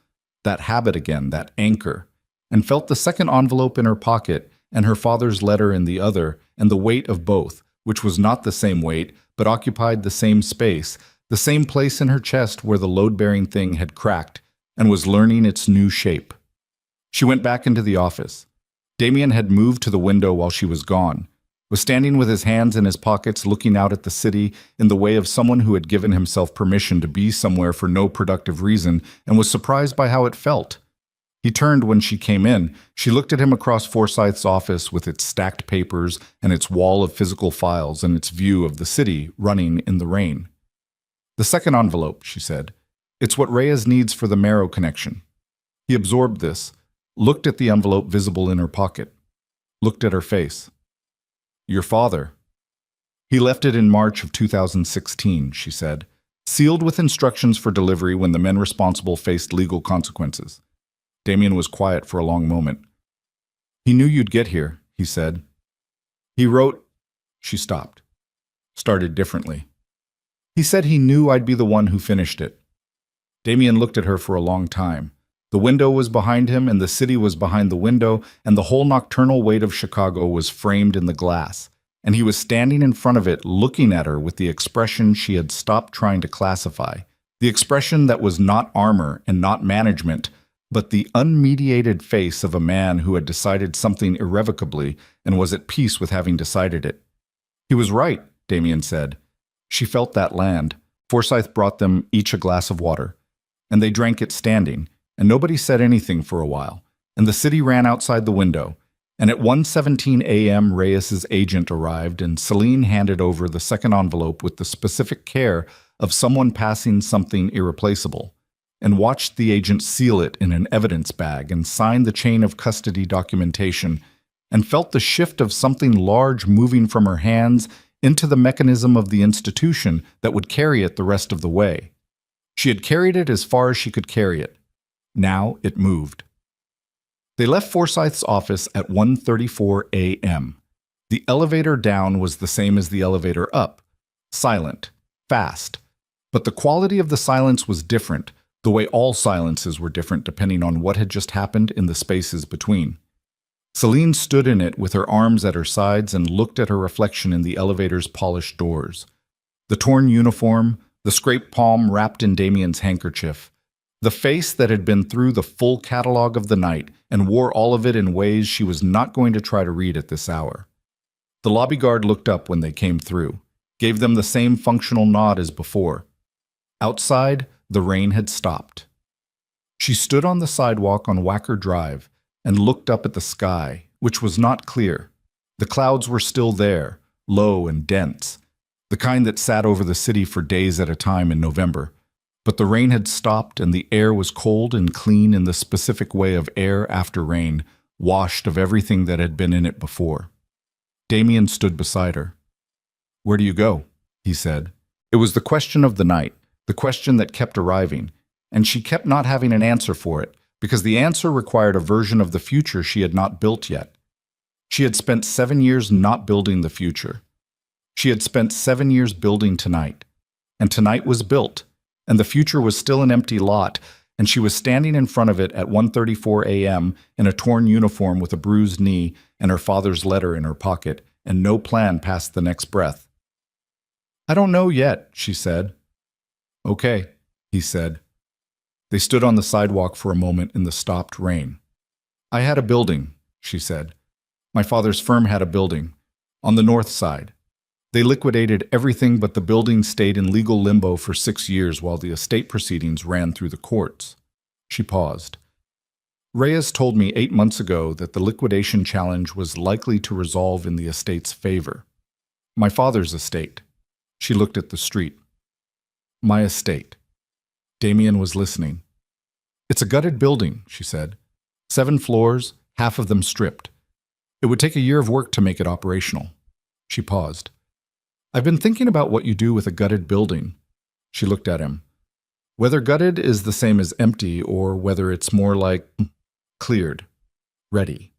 that habit again, that anchor, and felt the second envelope in her pocket and her father's letter in the other, and the weight of both, which was not the same weight, but occupied the same space, the same place in her chest where the load-bearing thing had cracked and was learning its new shape. She went back into the office. Damien had moved to the window while she was gone, was standing with his hands in his pockets looking out at the city in the way of someone who had given himself permission to be somewhere for no productive reason and was surprised by how it felt. He turned when she came in. She looked at him across Forsyth's office with its stacked papers and its wall of physical files and its view of the city running in the rain. The second envelope, she said. It's what Reyes needs for the marrow connection. He absorbed this, looked at the envelope visible in her pocket, looked at her face. Your father. He left it in March of 2016, she said, sealed with instructions for delivery when the men responsible faced legal consequences. Damien was quiet for a long moment. He knew you'd get here, he said. He wrote... She stopped. Started differently. He said he knew I'd be the one who finished it. Damien looked at her for a long time. The window was behind him, and the city was behind the window, and the whole nocturnal weight of Chicago was framed in the glass. And he was standing in front of it, looking at her with the expression she had stopped trying to classify. The expression that was not armor and not management, but the unmediated face of a man who had decided something irrevocably and was at peace with having decided it. He was right, Damien said. She felt that land. Forsyth brought them each a glass of water, and they drank it standing, and nobody said anything for a while, and the city ran outside the window, and at 1:17 a.m. Reyes's agent arrived, and Celine handed over the second envelope with the specific care of someone passing something irreplaceable, and watched the agent seal it in an evidence bag and sign the chain of custody documentation, and felt the shift of something large moving from her hands into the mechanism of the institution that would carry it the rest of the way. She had carried it as far as she could carry it. Now it moved. They left Forsyth's office at 1:34 a.m. The elevator down was the same as the elevator up. Silent. Fast. But the quality of the silence was different, the way all silences were different depending on what had just happened in the spaces between. Celine stood in it with her arms at her sides and looked at her reflection in the elevator's polished doors. The torn uniform, the scraped palm wrapped in Damien's handkerchief, the face that had been through the full catalog of the night and wore all of it in ways she was not going to try to read at this hour. The lobby guard looked up when they came through, gave them the same functional nod as before. Outside, the rain had stopped. She stood on the sidewalk on Wacker Drive and looked up at the sky, which was not clear. The clouds were still there, low and dense, the kind that sat over the city for days at a time in November. But the rain had stopped and the air was cold and clean in the specific way of air after rain, washed of everything that had been in it before. Damien stood beside her. "Where do you go?" he said. It was the question of the night, the question that kept arriving, and she kept not having an answer for it, because the answer required a version of the future she had not built yet. She had spent 7 years not building the future. She had spent 7 years building tonight, and tonight was built, and the future was still an empty lot, and she was standing in front of it at 1:34 a.m. in a torn uniform with a bruised knee and her father's letter in her pocket, and no plan past the next breath. "I don't know yet," she said. "Okay," he said. They stood on the sidewalk for a moment in the stopped rain. "I had a building," she said. "My father's firm had a building, on the north side. They liquidated everything, but the building stayed in legal limbo for 6 years while the estate proceedings ran through the courts." She paused. "Reyes told me 8 months ago that the liquidation challenge was likely to resolve in the estate's favor. My father's estate." She looked at the street. "My estate." Damien was listening. "It's a gutted building," she said. 7 floors, half of them stripped. It would take a year of work to make it operational." She paused. "I've been thinking about what you do with a gutted building." She looked at him. "Whether gutted is the same as empty, or whether it's more like cleared, ready."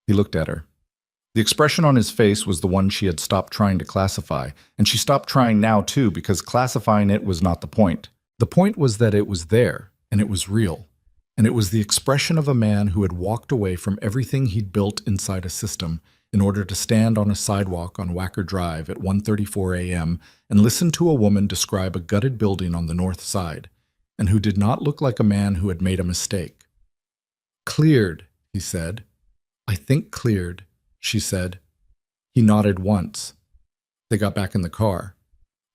He looked at her. The expression on his face was the one she had stopped trying to classify, and she stopped trying now too, because classifying it was not the point. The point was that it was there, and it was real, and it was the expression of a man who had walked away from everything he'd built inside a system in order to stand on a sidewalk on Wacker Drive at 1:34 a.m. and listen to a woman describe a gutted building on the north side, and who did not look like a man who had made a mistake. "Cleared," he said. "I think cleared," she said. He nodded once. They got back in the car.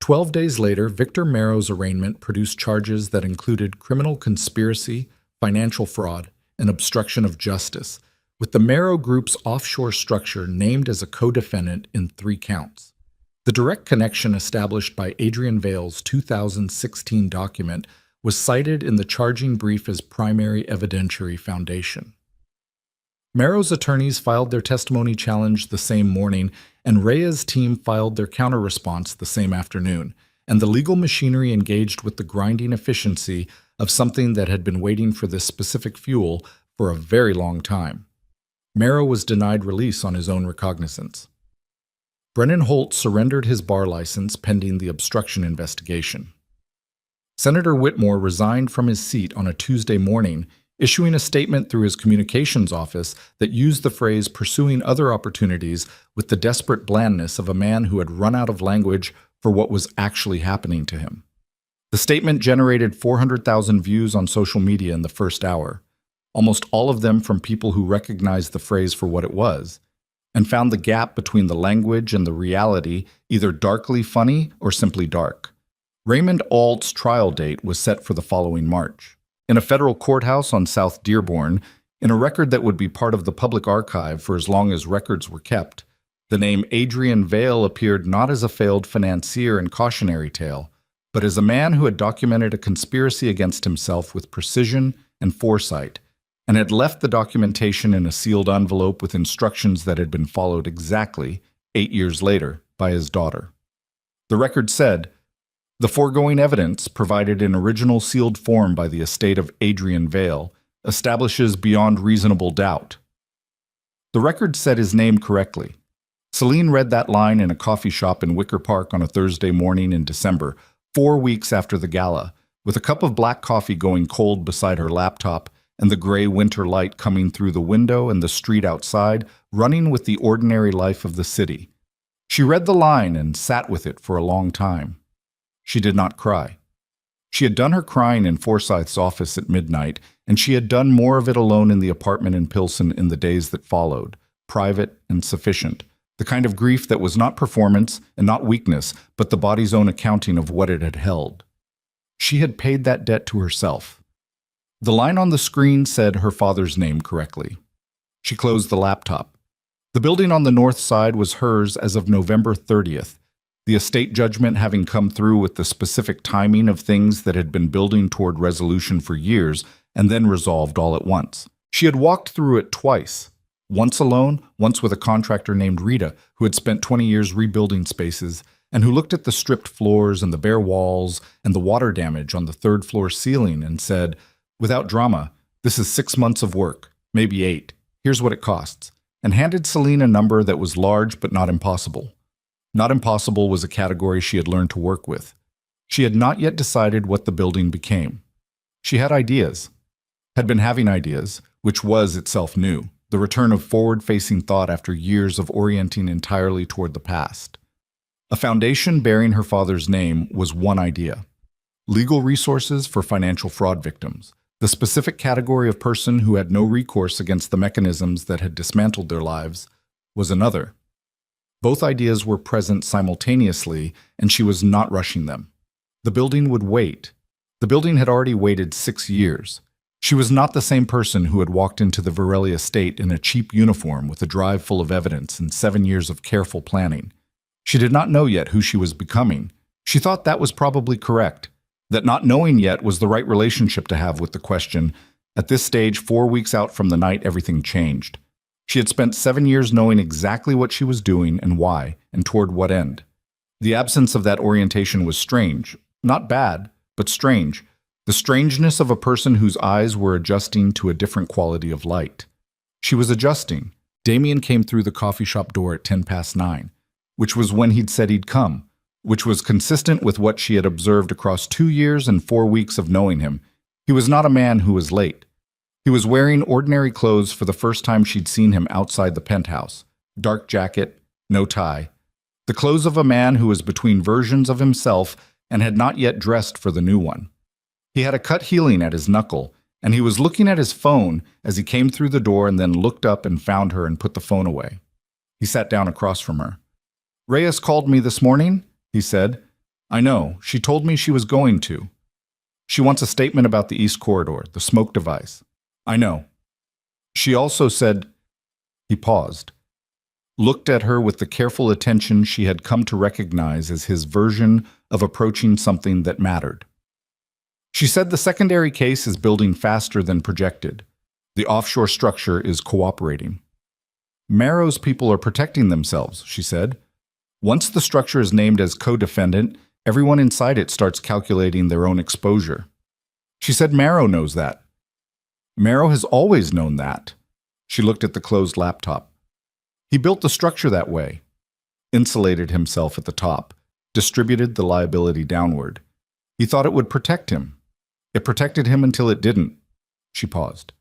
12 days later, Victor Merrow's arraignment produced charges that included criminal conspiracy, financial fraud, and obstruction of justice, with the Merrow Group's offshore structure named as a co-defendant in 3 counts. The direct connection established by Adrian Vale's 2016 document was cited in the charging brief as primary evidentiary foundation. Merrow's attorneys filed their testimony challenge the same morning, and Reyes' team filed their counter-response the same afternoon, and the legal machinery engaged with the grinding efficiency of something that had been waiting for this specific fuel for a very long time. Merrow was denied release on his own recognizance. Brennan Holt surrendered his bar license pending the obstruction investigation. Senator Whitmore resigned from his seat on a Tuesday morning, issuing a statement through his communications office that used the phrase "pursuing other opportunities" with the desperate blandness of a man who had run out of language for what was actually happening to him. The statement generated 400,000 views on social media in the first hour, almost all of them from people who recognized the phrase for what it was, and found the gap between the language and the reality either darkly funny or simply dark. Raymond Alt's trial date was set for the following March. In a federal courthouse on South Dearborn, in a record that would be part of the public archive for as long as records were kept, the name Adrian Vale appeared not as a failed financier and cautionary tale, but as a man who had documented a conspiracy against himself with precision and foresight, and had left the documentation in a sealed envelope with instructions that had been followed exactly 8 years later by his daughter. The record said, "The foregoing evidence, provided in original sealed form by the estate of Adrian Vale, establishes beyond reasonable doubt." The record said his name correctly. Celine read that line in a coffee shop in Wicker Park on a Thursday morning in December, 4 weeks after the gala, with a cup of black coffee going cold beside her laptop and the gray winter light coming through the window and the street outside, running with the ordinary life of the city. She read the line and sat with it for a long time. She did not cry. She had done her crying in Forsyth's office at midnight, and she had done more of it alone in the apartment in Pilsen in the days that followed, private and sufficient, the kind of grief that was not performance and not weakness, but the body's own accounting of what it had held. She had paid that debt to herself. The line on the screen said her father's name correctly. She closed the laptop. The building on the north side was hers as of November 30th, the estate judgment having come through with the specific timing of things that had been building toward resolution for years and then resolved all at once. She had walked through it twice, once alone, once with a contractor named Rita, who had spent 20 years rebuilding spaces and who looked at the stripped floors and the bare walls and the water damage on the 3rd floor ceiling and said, without drama, This is 6 months of work, maybe 8. Here's what it costs. And handed Celine a number that was large but not impossible. Not impossible was a category she had learned to work with. She had not yet decided what the building became. She had ideas. Had been having ideas, which was itself new, the return of forward-facing thought after years of orienting entirely toward the past. A foundation bearing her father's name was one idea. Legal resources for financial fraud victims, the specific category of person who had no recourse against the mechanisms that had dismantled their lives, was another. Both ideas were present simultaneously, and she was not rushing them. The building would wait. The building had already waited 6 years. She was not the same person who had walked into the Varelli estate in a cheap uniform with a drive full of evidence and 7 years of careful planning. She did not know yet who she was becoming. She thought that was probably correct, that not knowing yet was the right relationship to have with the question. At this stage, 4 weeks out from the night, everything changed. She had spent 7 years knowing exactly what she was doing and why, and toward what end. The absence of that orientation was strange. Not bad, but strange. The strangeness of a person whose eyes were adjusting to a different quality of light. She was adjusting. Damien came through the coffee shop door at 9:10, which was when he'd said he'd come, which was consistent with what she had observed across 2 years and 4 weeks of knowing him. He was not a man who was late. He was wearing ordinary clothes for the first time she'd seen him outside the penthouse. Dark jacket, no tie. The clothes of a man who was between versions of himself and had not yet dressed for the new one. He had a cut healing at his knuckle, and he was looking at his phone as he came through the door and then looked up and found her and put the phone away. He sat down across from her. "Reyes called me this morning," he said. "I know. She told me she was going to. She wants a statement about the East Corridor, the smoke device." "I know." She also said. He paused, looked at her with the careful attention she had come to recognize as his version of approaching something that mattered. She said the secondary case is building faster than projected. The offshore structure is cooperating. Marrow's people are protecting themselves, she said. Once the structure is named as co-defendant, everyone inside it starts calculating their own exposure. She said Marrow knows that. Marrow has always known that. She looked at the closed laptop. He built the structure that way. Insulated himself at the top, distributed the liability downward. He thought it would protect him. It protected him until it didn't. She paused.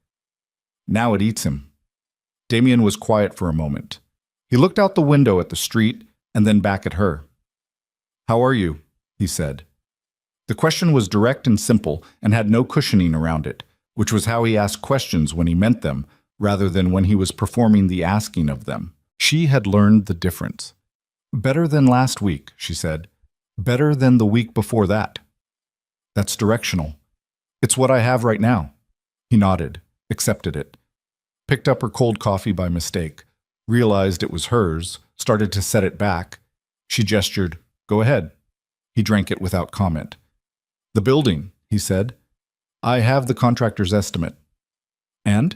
Now it eats him. Damien was quiet for a moment. He looked out the window at the street and then back at her. "How are you?" he said. The question was direct and simple and had no cushioning around it, which was how he asked questions when he meant them, rather than when he was performing the asking of them. She had learned the difference. "Better than last week," she said. "Better than the week before that." "That's directional." "It's what I have right now." He nodded, accepted it. Picked up her cold coffee by mistake, realized it was hers, started to set it back. She gestured, "Go ahead." He drank it without comment. "The building," he said. "I have the contractor's estimate." "And?"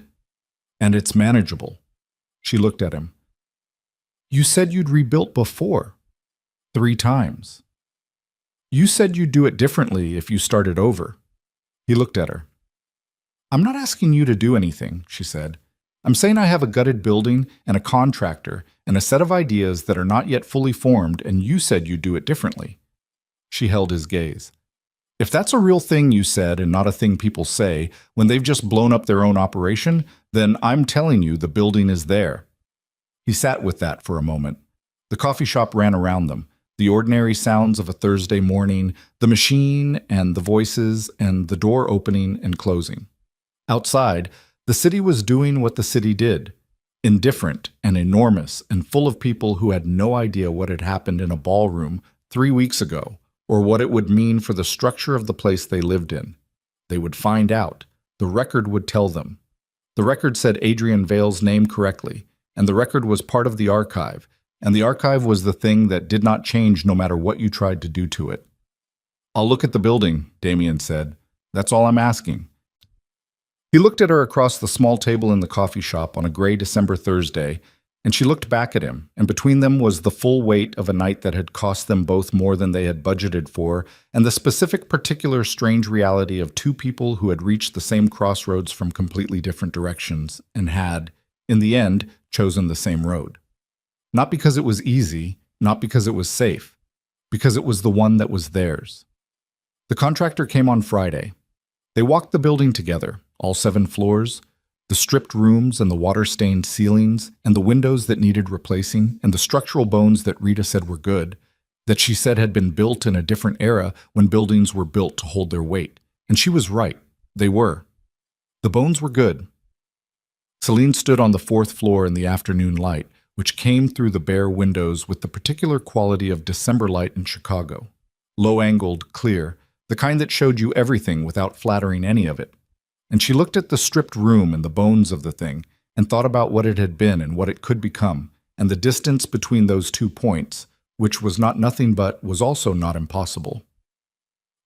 "And it's manageable." She looked at him. "You said you'd rebuilt before. 3 times. You said you'd do it differently if you started over." He looked at her. "I'm not asking you to do anything," she said. "I'm saying I have a gutted building and a contractor and a set of ideas that are not yet fully formed, and you said you'd do it differently." She held his gaze. "If that's a real thing you said and not a thing people say when they've just blown up their own operation, then I'm telling you the building is there." He sat with that for a moment. The coffee shop ran around them. The ordinary sounds of a Thursday morning, the machine and the voices and the door opening and closing. Outside, the city was doing what the city did, indifferent and enormous and full of people who had no idea what had happened in a ballroom 3 weeks ago or what it would mean for the structure of the place they lived in. They would find out. The record would tell them. The record said Adrian Vale's name correctly, and the record was part of the archive, and the archive was the thing that did not change no matter what you tried to do to it. "I'll look at the building," Damien said. "That's all I'm asking." He looked at her across the small table in the coffee shop on a gray December Thursday, And she looked back at him, and between them was the full weight of a night that had cost them both more than they had budgeted for, and the specific, particular, strange reality of two people who had reached the same crossroads from completely different directions and had, in the end, chosen the same road. Not because it was easy, not because it was safe, because it was the one that was theirs. The contractor came on Friday. They walked the building together, all 7 floors, the stripped rooms and the water-stained ceilings and the windows that needed replacing and the structural bones that Rita said were good, that she said had been built in a different era when buildings were built to hold their weight. And she was right. They were. The bones were good. Celine stood on the 4th floor in the afternoon light, which came through the bare windows with the particular quality of December light in Chicago. Low-angled, clear, the kind that showed you everything without flattering any of it. And she looked at the stripped room and the bones of the thing, and thought about what it had been and what it could become, and the distance between those 2 points, which was not nothing but was also not impossible.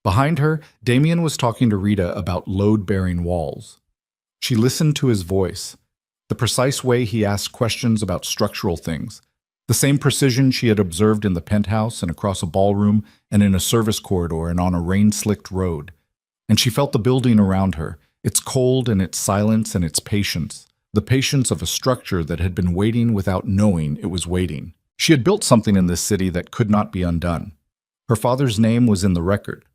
Behind her, Damien was talking to Rita about load-bearing walls. She listened to his voice, the precise way he asked questions about structural things, the same precision she had observed in the penthouse and across a ballroom and in a service corridor and on a rain-slicked road. And she felt the building around her, its cold and its silence and its patience, the patience of a structure that had been waiting without knowing it was waiting. She had built something in this city that could not be undone. Her father's name was in the record.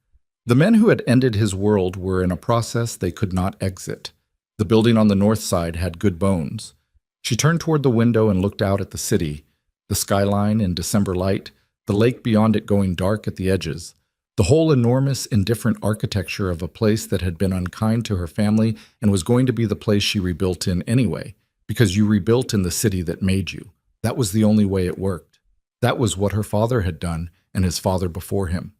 The men who had ended his world were in a process they could not exit. The building on the north side had good bones. She turned toward the window and looked out at the city, the skyline in December light, the lake beyond it going dark at the edges, the whole enormous, indifferent architecture of a place that had been unkind to her family and was going to be the place she rebuilt in anyway, because you rebuilt in the city that made you. That was the only way it worked. That was what her father had done and his father before him.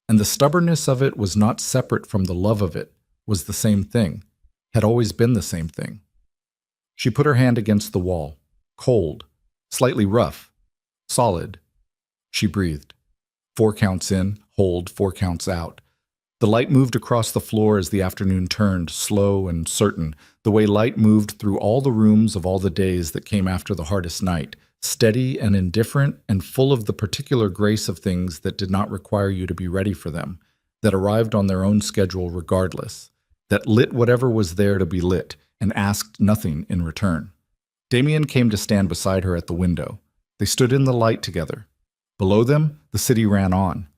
And the stubbornness of it was not separate from the love of it, was the same thing, had always been the same thing. She put her hand against the wall, cold, slightly rough, solid. She breathed. 4 counts in, hold, 4 counts out. The light moved across the floor as the afternoon turned, slow and certain, the way light moved through all the rooms of all the days that came after the hardest night, steady and indifferent and full of the particular grace of things that did not require you to be ready for them, that arrived on their own schedule regardless, that lit whatever was there to be lit and asked nothing in return. Damien came to stand beside her at the window. They stood in the light together. Below them, the city ran on.